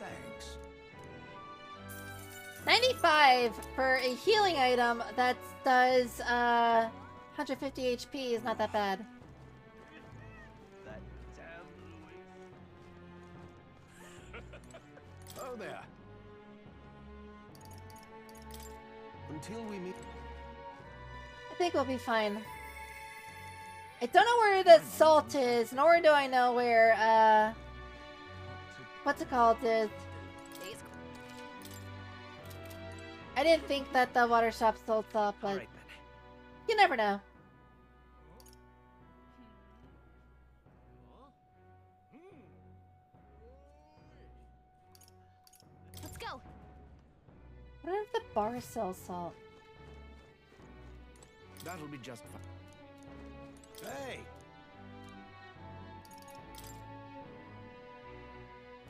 Thanks. 95 for a healing item that does 150 HP is not that bad. That damn Oh there. Until we meet. I think we'll be fine. I don't know where the salt is, nor do I know where what's it called is. I didn't think that the water shop sold salt, but you never know. Let's go. What if the bar sells salt? That'll be just fine. Hey!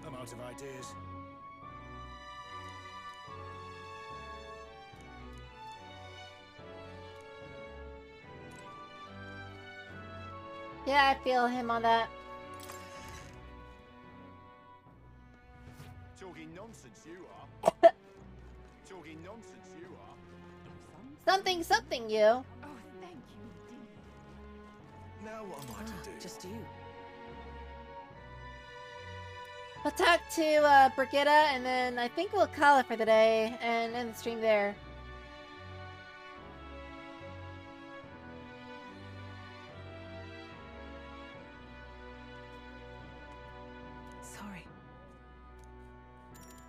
I'm out of ideas. Yeah, I feel him on that. Talking nonsense you are. Talking nonsense you are. Something, something, you. Oh, thank you, dear. Now what am I to do? Just you. We'll talk to Brigitte, and then I think we'll call it for the day and end the stream there. Sorry.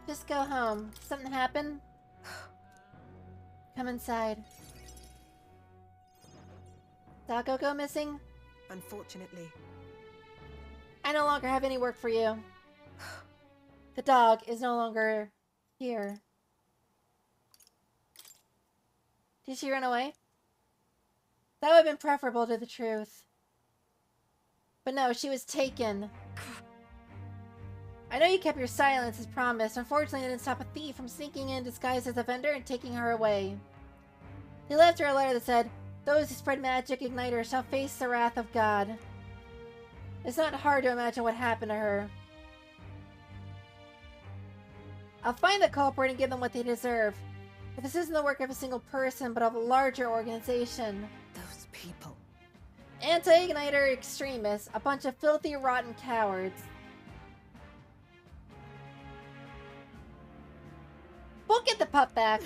Just go home. Something happened? Come inside. Doggo go missing? Unfortunately. I no longer have any work for you. The dog is no longer here. Did she run away? That would have been preferable to the truth. But no, she was taken. I know you kept your silence as promised. Unfortunately, it didn't stop a thief from sneaking in disguised as a vendor and taking her away. He left her a letter that said, "Those who spread magic igniters shall face the wrath of God." It's not hard to imagine what happened to her. I'll find the culprit and give them what they deserve. But this isn't the work of a single person, but of a larger organization. Those people. Anti-igniter extremists, a bunch of filthy, rotten cowards. We'll get the pup back.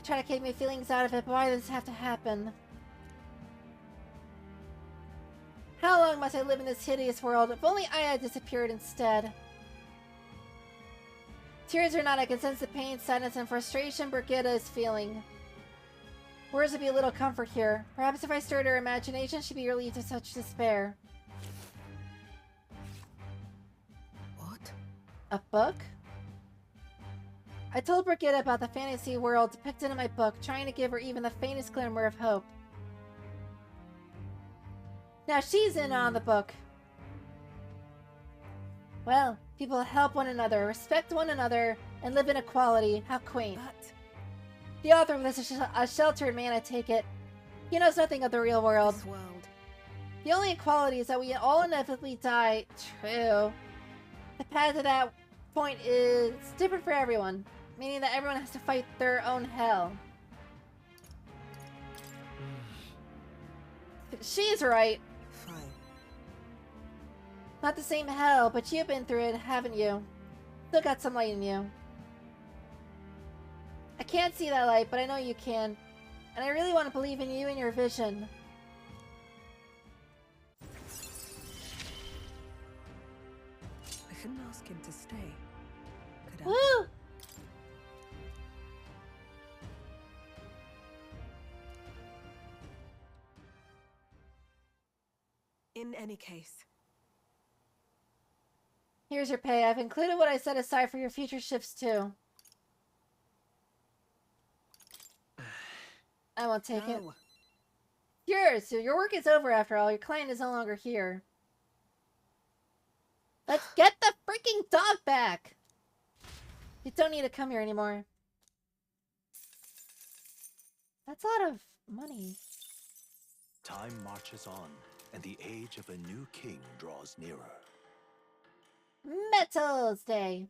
Try to take my feelings out of it, but why does this have to happen? How long must I live in this hideous world? If only I had disappeared instead. Tears or not, I can sense the pain, sadness, and frustration Brigitte is feeling. Words would be a little comfort here. Perhaps if I stirred her imagination, she'd be relieved of such despair. What? A book? I told Brigitte about the fantasy world depicted in my book, trying to give her even the faintest glimmer of hope. Now she's in on the book. Well, people help one another, respect one another, and live in equality. How quaint. But The author of this is a sheltered man, I take it. He knows nothing of the real world. this world. The only equality is that we all inevitably die. True. The path to that point is different for everyone, meaning that everyone has to fight their own hell. She's right. Fine. Not the same hell, but you've been through it, haven't you? Still got some light in you. I can't see that light, but I know you can. And I really want to believe in you and your vision. I couldn't ask him to stay. Could I? Woo! In any case. Here's your pay. I've included what I set aside for your future shifts, too. I won't take it. Yours! So your work is over after all. Your client is no longer here. Let's get the freaking dog back! You don't need to come here anymore. That's a lot of money. Time marches on, and the age of a new king draws nearer. Metals Day.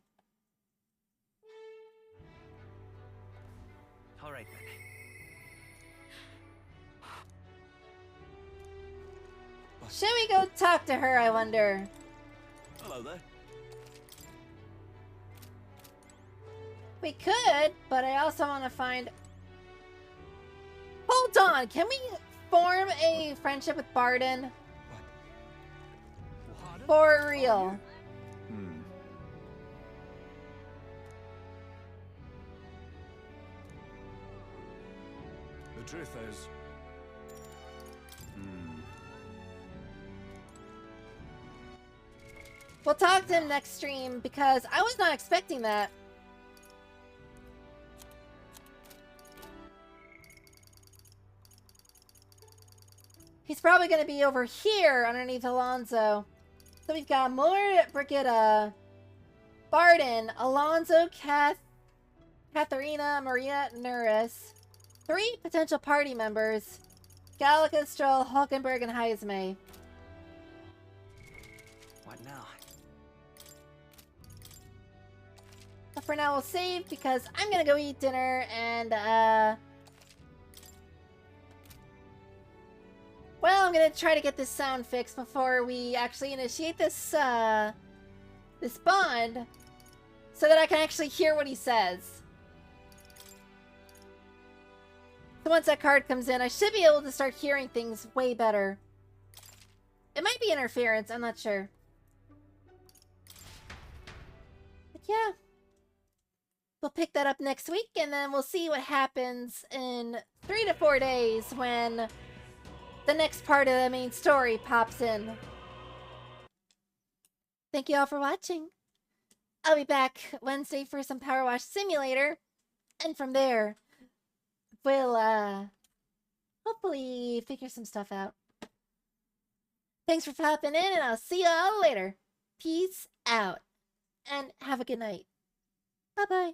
All right then. Should we go talk to her, I wonder? Hello there. We could, but I also want to find... Hold on, can we form a friendship with Barden? For real. The truth is... We'll talk to him next stream, because I was not expecting that. He's probably going to be over here underneath Alonso. So we've got more Brigitte, Barden, Alonso, Katharina, Maria, Nuris. 3 potential party members. Gallica, Stroll, Hulkenberg, and Heisme. What now? But for now, we'll save because I'm going to go eat dinner and, well, I'm going to try to get this sound fixed before we actually initiate this, this bond so that I can actually hear what he says. So once that card comes in, I should be able to start hearing things way better. It might be interference, I'm not sure. But yeah. We'll pick that up next week, and then we'll see what happens in 3 to 4 days when the next part of the main story pops in. Thank you all for watching. I'll be back Wednesday for some Power Wash Simulator, and from there, we'll, hopefully figure some stuff out. Thanks for popping in, and I'll see you all later. Peace out, and have a good night. Bye-bye.